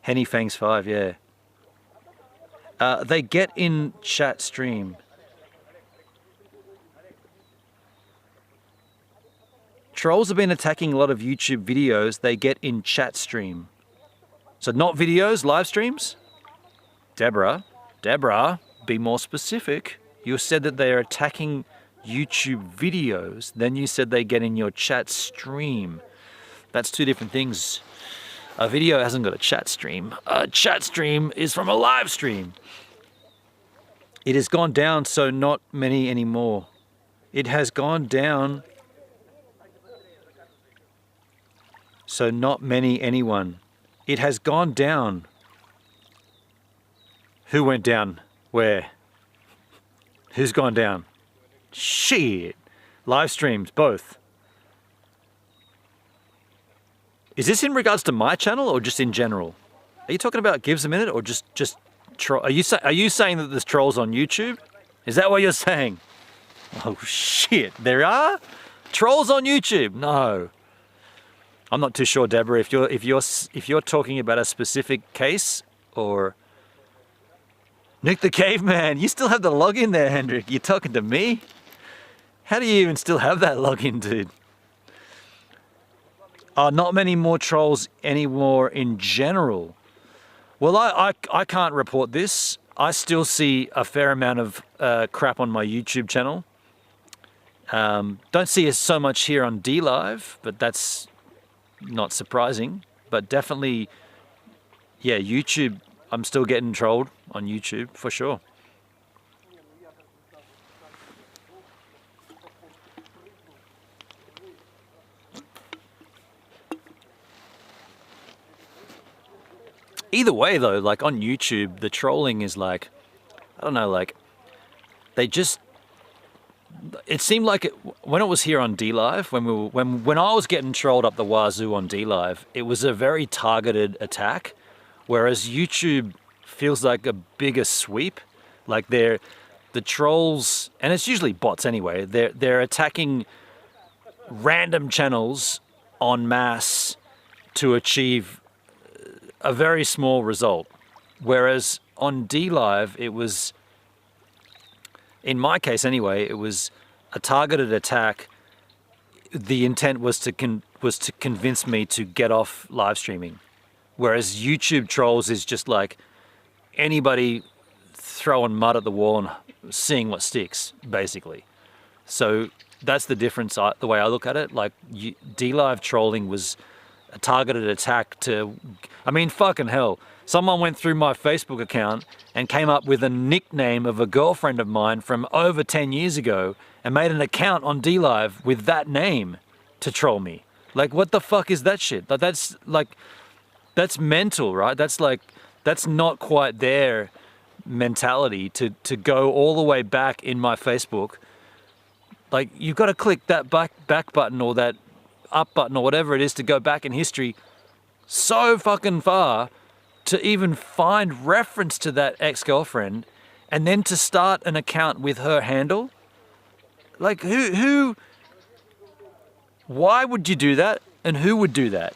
Henny Fangs 5, yeah. They get in chat stream. Trolls have been attacking a lot of YouTube videos. They get in chat stream. So not videos, live streams? Deborah, be more specific. You said that they are attacking YouTube videos. Then you said they get in your chat stream. That's two different things. A video hasn't got a chat stream. A chat stream is from a live stream. It has gone down, so not many anymore. It has gone down, so not many anyone. It has gone down. Who went down? Where? Who's gone down? Shit. Live streams, both. Is this in regards to my channel or just in general? Are you talking about Gives a Minute or just are you saying that there's trolls on YouTube? Is that what you're saying? Oh shit, there are trolls on YouTube. No. I'm not too sure, Deborah, if you're talking about a specific case or Nick the Caveman. You still have the login there, Hendrik. You're talking to me? How do you even still have that login, dude? Not many more trolls anymore in general. Well, I can't report this. I still see a fair amount of crap on my YouTube channel. Don't see it so much here on DLive, but that's not surprising. But definitely, yeah, YouTube, I'm still getting trolled on YouTube, for sure. Either way, though, like on YouTube, the trolling is like, I don't know, like, it seemed like when it was here on DLive, when I was getting trolled up the wazoo on DLive, it was a very targeted attack, whereas YouTube feels like a bigger sweep. Like the trolls, and it's usually bots anyway, they're attacking random channels en masse to achieve a very small result. Whereas on DLive, it was, in my case anyway, it was a targeted attack. The intent was to convince me to get off live streaming. Whereas YouTube trolls is just like anybody throwing mud at the wall and seeing what sticks, basically. So that's the difference, the way I look at it. Like DLive trolling was a targeted attack to, I mean, fucking hell. Someone went through my Facebook account and came up with a nickname of a girlfriend of mine from over 10 years ago and made an account on DLive with that name to troll me. Like, what the fuck is that shit? That's mental, right? That's not quite their mentality to go all the way back in my Facebook. Like, you've got to click that back button or that up button or whatever it is to go back in history so fucking far to even find reference to that ex-girlfriend and then to start an account with her handle. Like, why would you do that? And who would do that?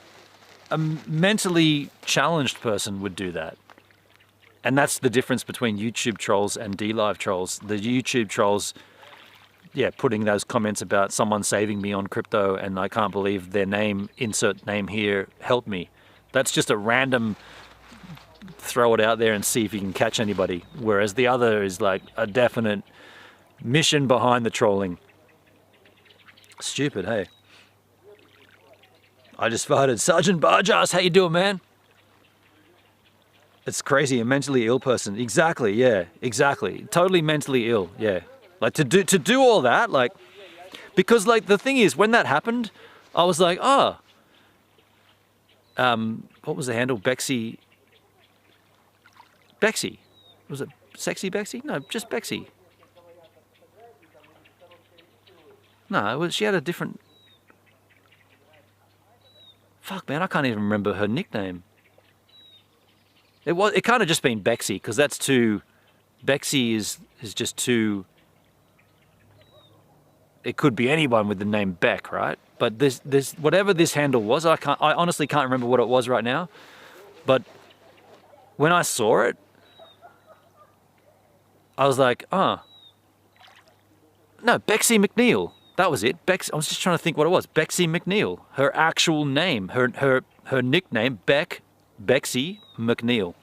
A mentally challenged person would do that. And that's the difference between YouTube trolls and DLive trolls. The YouTube trolls, yeah, putting those comments about someone saving me on crypto and I can't believe their name, insert name here, help me. That's just a random throw it out there and see if you can catch anybody. Whereas the other is like a definite mission behind the trolling. Stupid, hey. I just farted. Sergeant Barjas, how you doing, man? It's crazy, a mentally ill person. Exactly, yeah, exactly. Totally mentally ill, yeah. Like to do all that, like, because like the thing is, when that happened, I was like, what was the handle? Bexy. Bexy. Was it Sexy Bexy? No, just Bexy. No, she had a different... Fuck, man, I can't even remember her nickname. It can't have just been Bexy, because that's too... Bexy is just too... It could be anyone with the name Beck, right? But this whatever this handle was, I honestly can't remember what it was right now. But when I saw it, I was like, oh. No, Bexy McNeil. That was it. I was just trying to think what it was. Bexy McNeil. Her actual name. Her nickname, Bexy McNeil.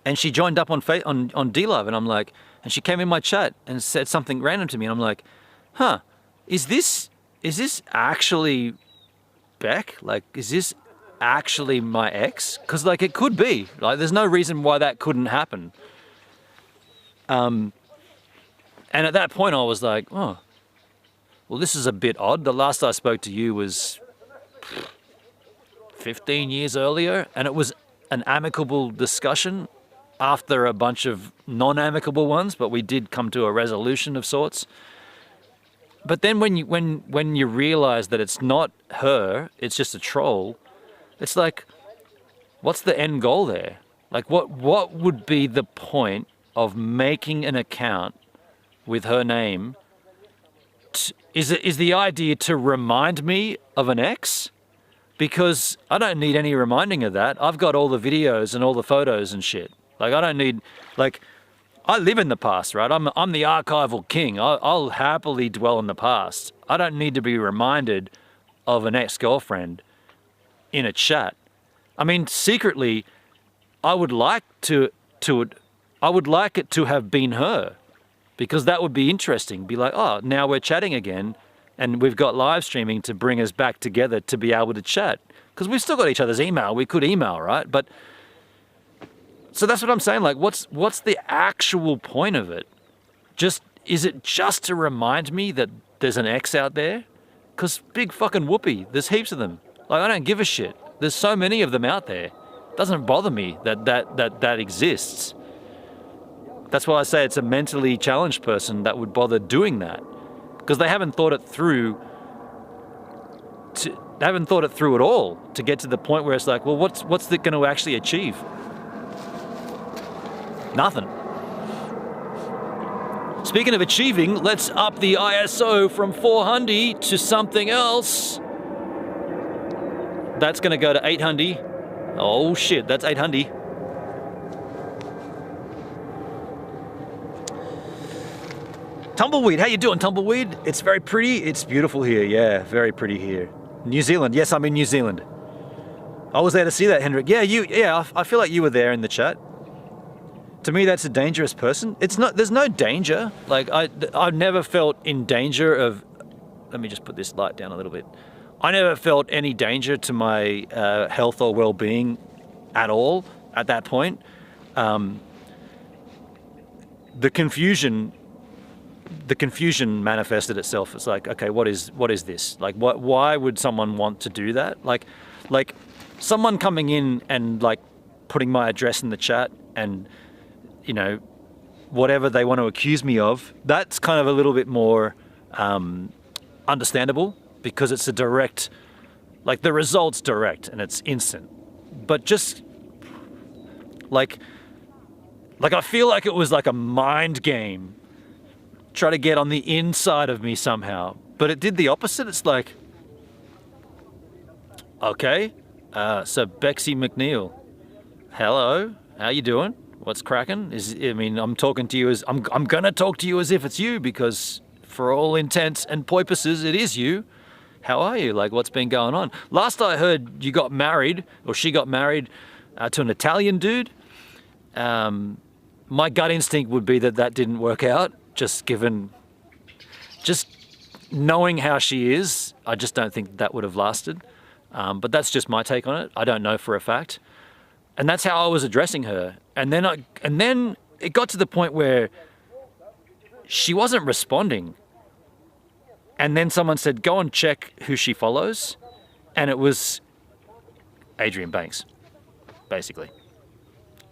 And she joined up on D-Live, and I'm like, and she came in my chat and said something random to me, and I'm like, huh, is this actually Beck? Like, is this actually my ex? Because, like, it could be. Like, there's no reason why that couldn't happen. And at that point, I was like, oh, well, this is a bit odd. The last I spoke to you was 15 years earlier, and it was an amicable discussion after a bunch of non-amicable ones, but we did come to a resolution of sorts. But then when you realize that it's not her, it's just a troll, it's like, what's the end goal there? Like, what would be the point of making an account with her name? Is the idea to remind me of an ex? Because I don't need any reminding of that. I've got all the videos and all the photos and shit. Like, I don't need, like, I live in the past, right? I'm the archival king. I'll happily dwell in the past. I don't need to be reminded of an ex-girlfriend in a chat. I mean, secretly, I would like it to have been her, because that would be interesting. Be like, oh, now we're chatting again, and we've got live streaming to bring us back together to be able to chat. Because we've still got each other's email. We could email, right? But so that's what I'm saying. Like, what's the actual point of it? Is it just to remind me that there's an ex out there? Because big fucking whoopee, there's heaps of them. Like, I don't give a shit. There's so many of them out there. It doesn't bother me that exists. That's why I say it's a mentally challenged person that would bother doing that, because they haven't thought it through. They haven't thought it through at all to get to the point where it's like, well, what's it going to actually achieve? Nothing. Speaking of achieving, let's up the ISO from 400 to something else. That's going to go to 800. Oh shit, that's 800. Tumbleweed, how you doing, Tumbleweed? It's very pretty. It's beautiful here. Yeah, very pretty here. New Zealand. Yes, I'm in New Zealand. I was there to see that, Hendrik. Yeah, I feel like you were there in the chat. To me, that's a dangerous person. It's not. There's no danger. Like, I've never felt in danger of. Let me just put this light down a little bit. I never felt any danger to my health or well-being at all at that point. The confusion manifested itself. It's like, okay, what is this? Like, why would someone want to do that? Like someone coming in and like putting my address in the chat and, you know, whatever they want to accuse me of, that's kind of a little bit more understandable, because it's a direct, like, the result's direct and it's instant. But just like I feel like it was like a mind game, try to get on the inside of me somehow, but it did the opposite. It's like, okay, so Bexy McNeil, hello, how you doing? What's cracking? I'm talking to you as I'm gonna talk to you as if it's you, because for all intents and purposes, it is you. How are you? Like, what's been going on? Last I heard, you got married, or she got married to an Italian dude. My gut instinct would be that didn't work out. Just knowing how she is, I just don't think that would have lasted. But that's just my take on it. I don't know for a fact. And that's how I was addressing her. And then it got to the point where she wasn't responding. And then someone said, go and check who she follows. And it was Adrian Banks, basically.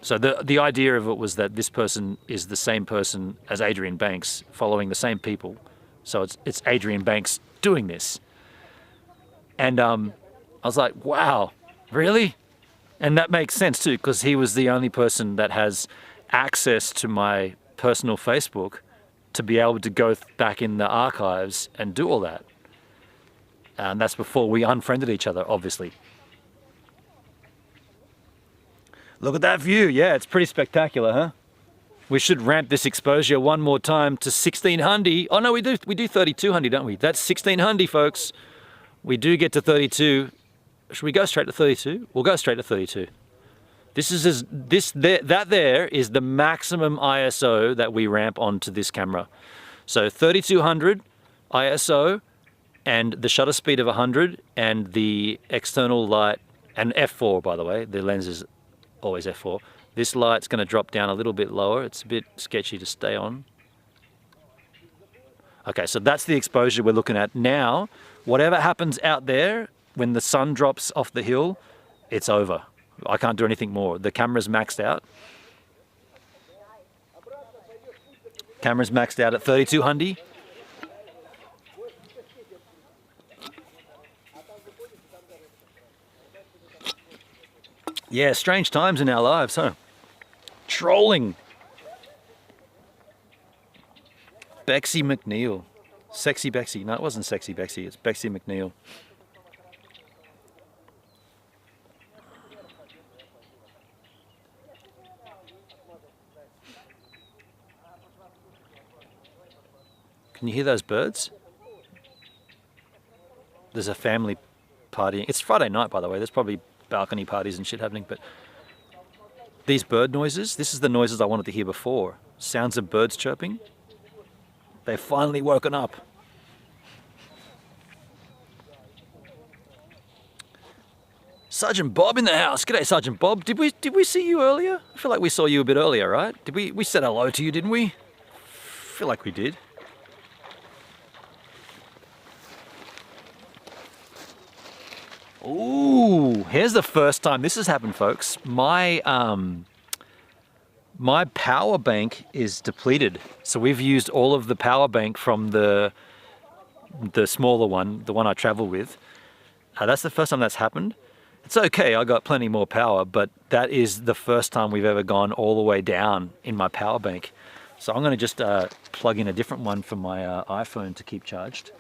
So the idea of it was that this person is the same person as Adrian Banks, following the same people. So it's Adrian Banks doing this. And I was like, wow, really? And that makes sense too, because he was the only person that has access to my personal Facebook to be able to go back in the archives and do all that. And that's before we unfriended each other, obviously. Look at that view. Yeah, it's pretty spectacular, huh? We should ramp this exposure one more time to 1600. Oh no, we do 3200, don't we? That's 1600, folks. We do get to 32. Should we go straight to 32? We'll go straight to 32. That there is the maximum ISO that we ramp onto this camera. So 3200 ISO and the shutter speed of 100 and the external light, and f4 by the way, the lens is always f4. This light's going to drop down a little bit lower. It's a bit sketchy to stay on. Okay, so that's the exposure we're looking at now. Whatever happens out there when the sun drops off the hill, it's over. I can't do anything more. The camera's maxed out. Camera's maxed out at 3200. Yeah, strange times in our lives, huh? Trolling. Bexy McNeil. Sexy Bexy. No, it wasn't Sexy Bexy. It's Bexy McNeil. Can you hear those birds? There's a family party. It's Friday night, by the way. There's probably balcony parties and shit happening, but these bird noises, this is the noises I wanted to hear before. Sounds of birds chirping. They've finally woken up. Sergeant Bob in the house. G'day, Sergeant Bob. Did we see you earlier? I feel like we saw you a bit earlier, right? We said hello to you, didn't we? I feel like we did. Ooh, here's the first time this has happened, folks. My power bank is depleted. So we've used all of the power bank from the smaller one, the one I travel with. That's the first time that's happened. It's okay, I got plenty more power, but that is the first time we've ever gone all the way down in my power bank. So I'm gonna just plug in a different one for my iPhone to keep charged.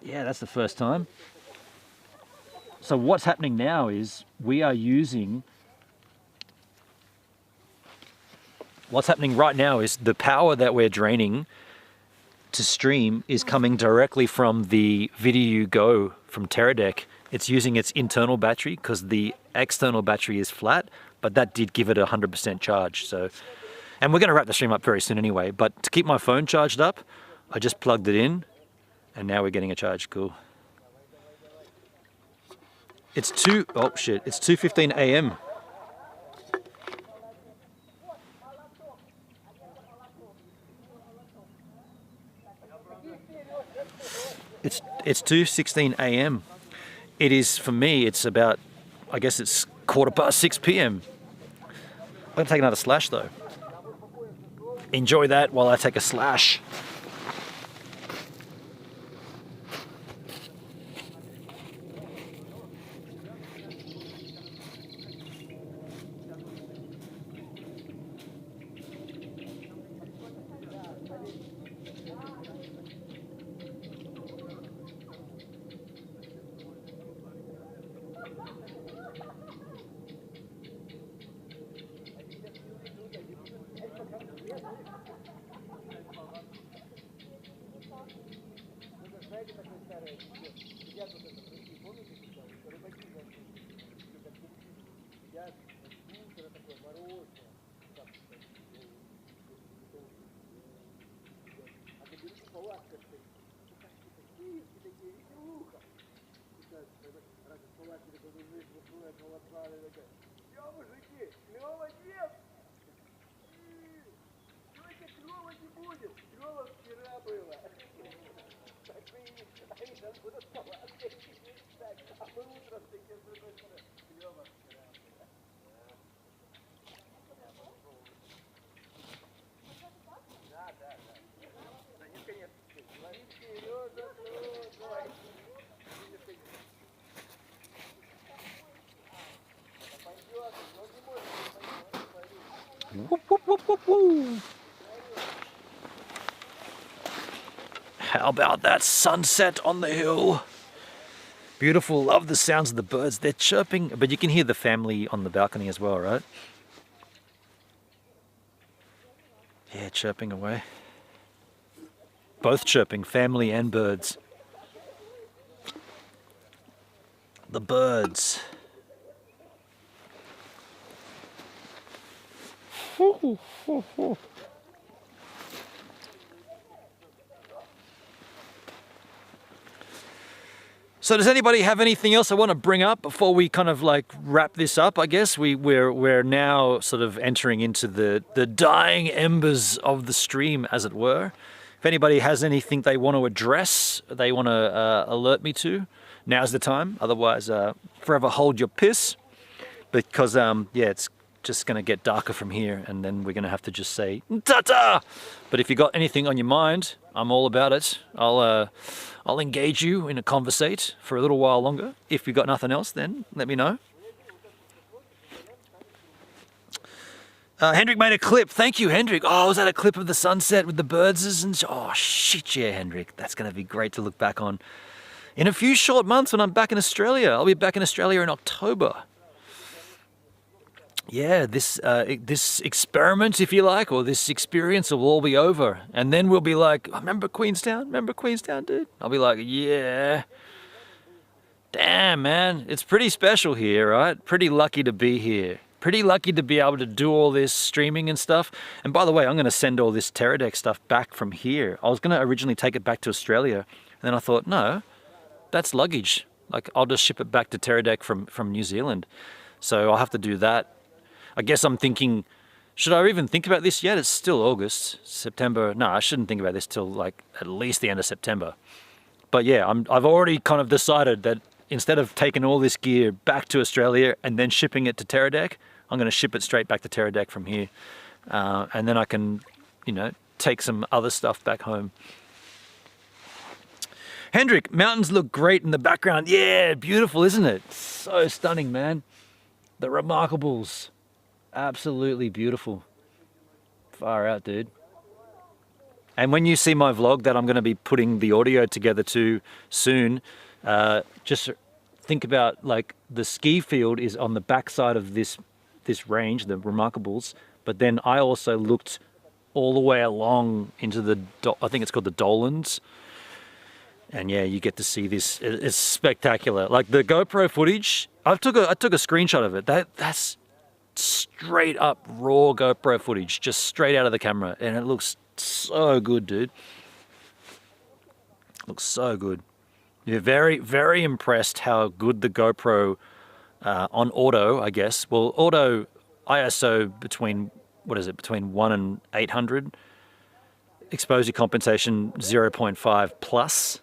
Yeah, that's the first time. So what's happening now is what's happening right now is the power that we're draining to stream is coming directly from the Video Go from Teradek. It's using its internal battery because the external battery is flat, but that did give it 100% charge. So, and we're going to wrap the stream up very soon anyway, but to keep my phone charged up, I just plugged it in and now we're getting a charge. Cool. It's 2:15 a.m. It's 2:16 a.m. It is, for me, it's about, I guess it's 6:15 p.m. I'm gonna take another slash though. Enjoy that while I take a slash. Whoop, whoop, whoop, whoop, whoop. How about that sunset on the hill? Beautiful. Love the sounds of the birds. They're chirping, but you can hear the family on the balcony as well, right? Yeah, chirping away. Both chirping, family and birds. The birds. So does anybody have anything else I want to bring up before we kind of like wrap this up? I guess we're now sort of entering into the dying embers of the stream, as it were. If anybody has anything they want to address, they want to alert me to, now's the time. Otherwise, forever hold your piss, because yeah, it's just going to get darker from here, and then we're going to have to just say ta-ta. But if you got anything on your mind, I'm all about it. I'll engage you in a conversate for a little while longer. If you got nothing else, then let me know. Hendrik made a clip. Thank you, Hendrik. Oh, was that a clip of the sunset with the birds? And oh shit, yeah, Hendrik. That's going to be great to look back on in a few short months when I'm back in Australia. I'll be back in Australia in October. Yeah, this experiment, if you like, or this experience will all be over. And then we'll be like, oh, remember Queenstown? Remember Queenstown, dude? I'll be like, yeah. Damn, man. It's pretty special here, right? Pretty lucky to be here. Pretty lucky to be able to do all this streaming and stuff. And by the way, I'm going to send all this Teradek stuff back from here. I was going to originally take it back to Australia. And then I thought, no, that's luggage. Like, I'll just ship it back to Teradek from New Zealand. So I'll have to do that. I guess I'm thinking, should I even think about this yet? It's still August, September. No, I shouldn't think about this till like at least the end of September. But yeah, I've already kind of decided that instead of taking all this gear back to Australia and then shipping it to Teradek, I'm going to ship it straight back to Teradek from here. And then I can, you know, take some other stuff back home. Hendrik, mountains look great in the background. Yeah, beautiful, isn't it? So stunning, man. The Remarkables. Absolutely beautiful. Far out, dude. And when you see my vlog that I'm going to be putting the audio together to soon, just think about like the ski field is on the backside of this range, the Remarkables. But then I also looked all the way along into the, I think it's called the Dolans. And yeah, you get to see this. It's spectacular. Like the GoPro footage, I took a screenshot of it. That's straight up raw GoPro footage, just straight out of the camera, and it looks so good, dude. Looks so good. You're very, very impressed how good the GoPro on auto, I guess. Well, auto ISO between, what is it, between 1 and 800. Exposure compensation 0.5 plus.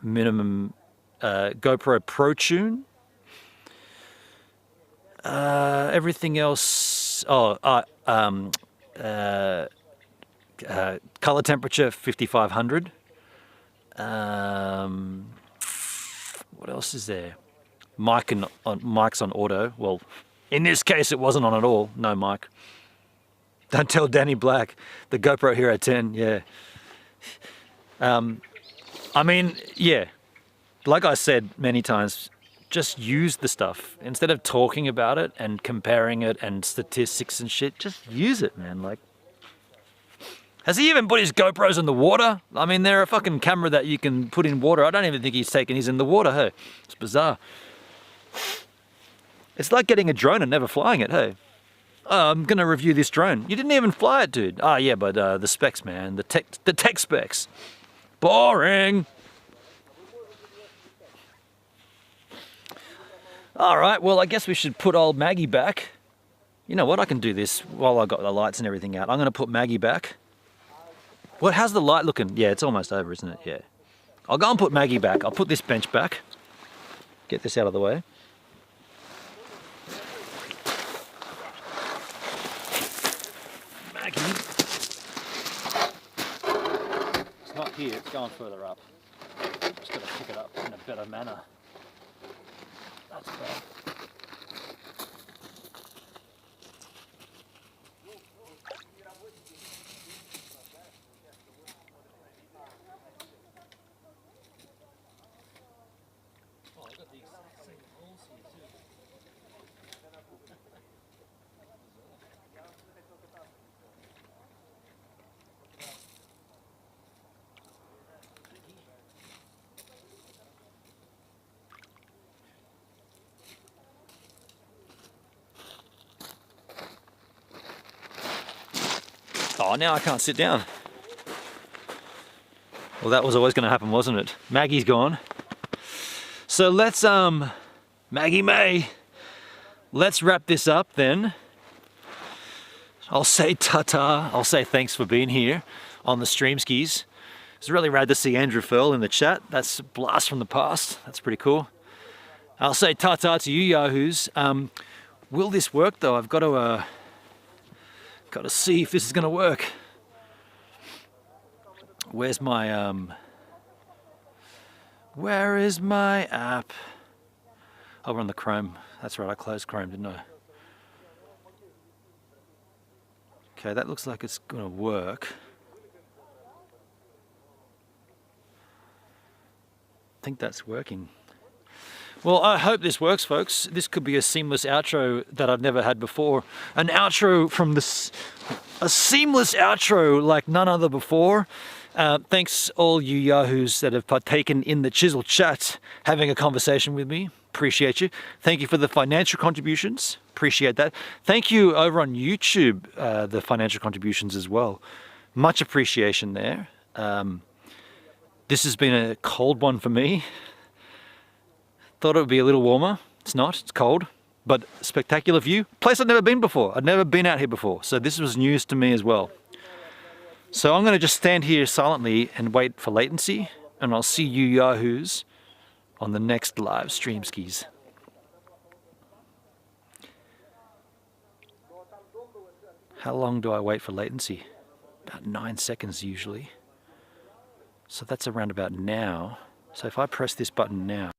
Minimum GoPro Pro Tune. Everything else, color temperature 5500. What else is there? Mic's on auto. Well, in this case it wasn't on at all. No mic. Don't tell Danny Black. The GoPro Hero 10, yeah. I mean, yeah, like I said many times, just use the stuff. Instead of talking about it and comparing it and statistics and shit, just use it, man. Like, has he even put his GoPros in the water? I mean, they're a fucking camera that you can put in water. I don't even think he's taken his in the water, hey. It's bizarre. It's like getting a drone and never flying it, hey. Oh, I'm gonna review this drone. You didn't even fly it, dude. Ah, yeah, but the specs, man, the tech specs. Boring. All right, well, I guess we should put old Maggie back. You know what? I can do this while I got the lights and everything out. I'm gonna put Maggie back. What? How's the light looking? Yeah, it's almost over, isn't it? Yeah. I'll go and put Maggie back. I'll put this bench back. Get this out of the way. Maggie. here, it's going further up. Just got to pick it up in a better manner. That's bad. Oh, I've got the exact same holes here too. Oh, now I can't sit down. Well, that was always going to happen, wasn't it? Maggie's gone. So let's, Maggie May, let's wrap this up then. I'll say ta-ta. I'll say thanks for being here on the stream skis. It's really rad to see Andrew Furl in the chat. That's a blast from the past. That's pretty cool. I'll say ta-ta to you yahoos. Will this work though? I've got to see if this is going to work. Where's my where is my app? Oh, we're on the Chrome. That's right, I closed Chrome, didn't I? Okay, that looks like it's going to work. I think that's working. Well, I hope this works, folks. This could be a seamless outro that I've never had before. An outro from this, a seamless outro like none other before. Thanks all you yahoos that have partaken in the Chisel chat, having a conversation with me. Appreciate you. Thank you for the financial contributions. Appreciate that. Thank you over on YouTube, the financial contributions as well. Much appreciation there. This has been a cold one for me. Thought it would be a little warmer. It's not, it's cold, but spectacular view. Place I've never been before. I'd never been out here before, so this was news to me as well. So I'm gonna just stand here silently and wait for latency, and I'll see you yahoos on the next live stream skis. How long do I wait for latency? About 9 seconds usually. So that's around about now. So if I press this button now,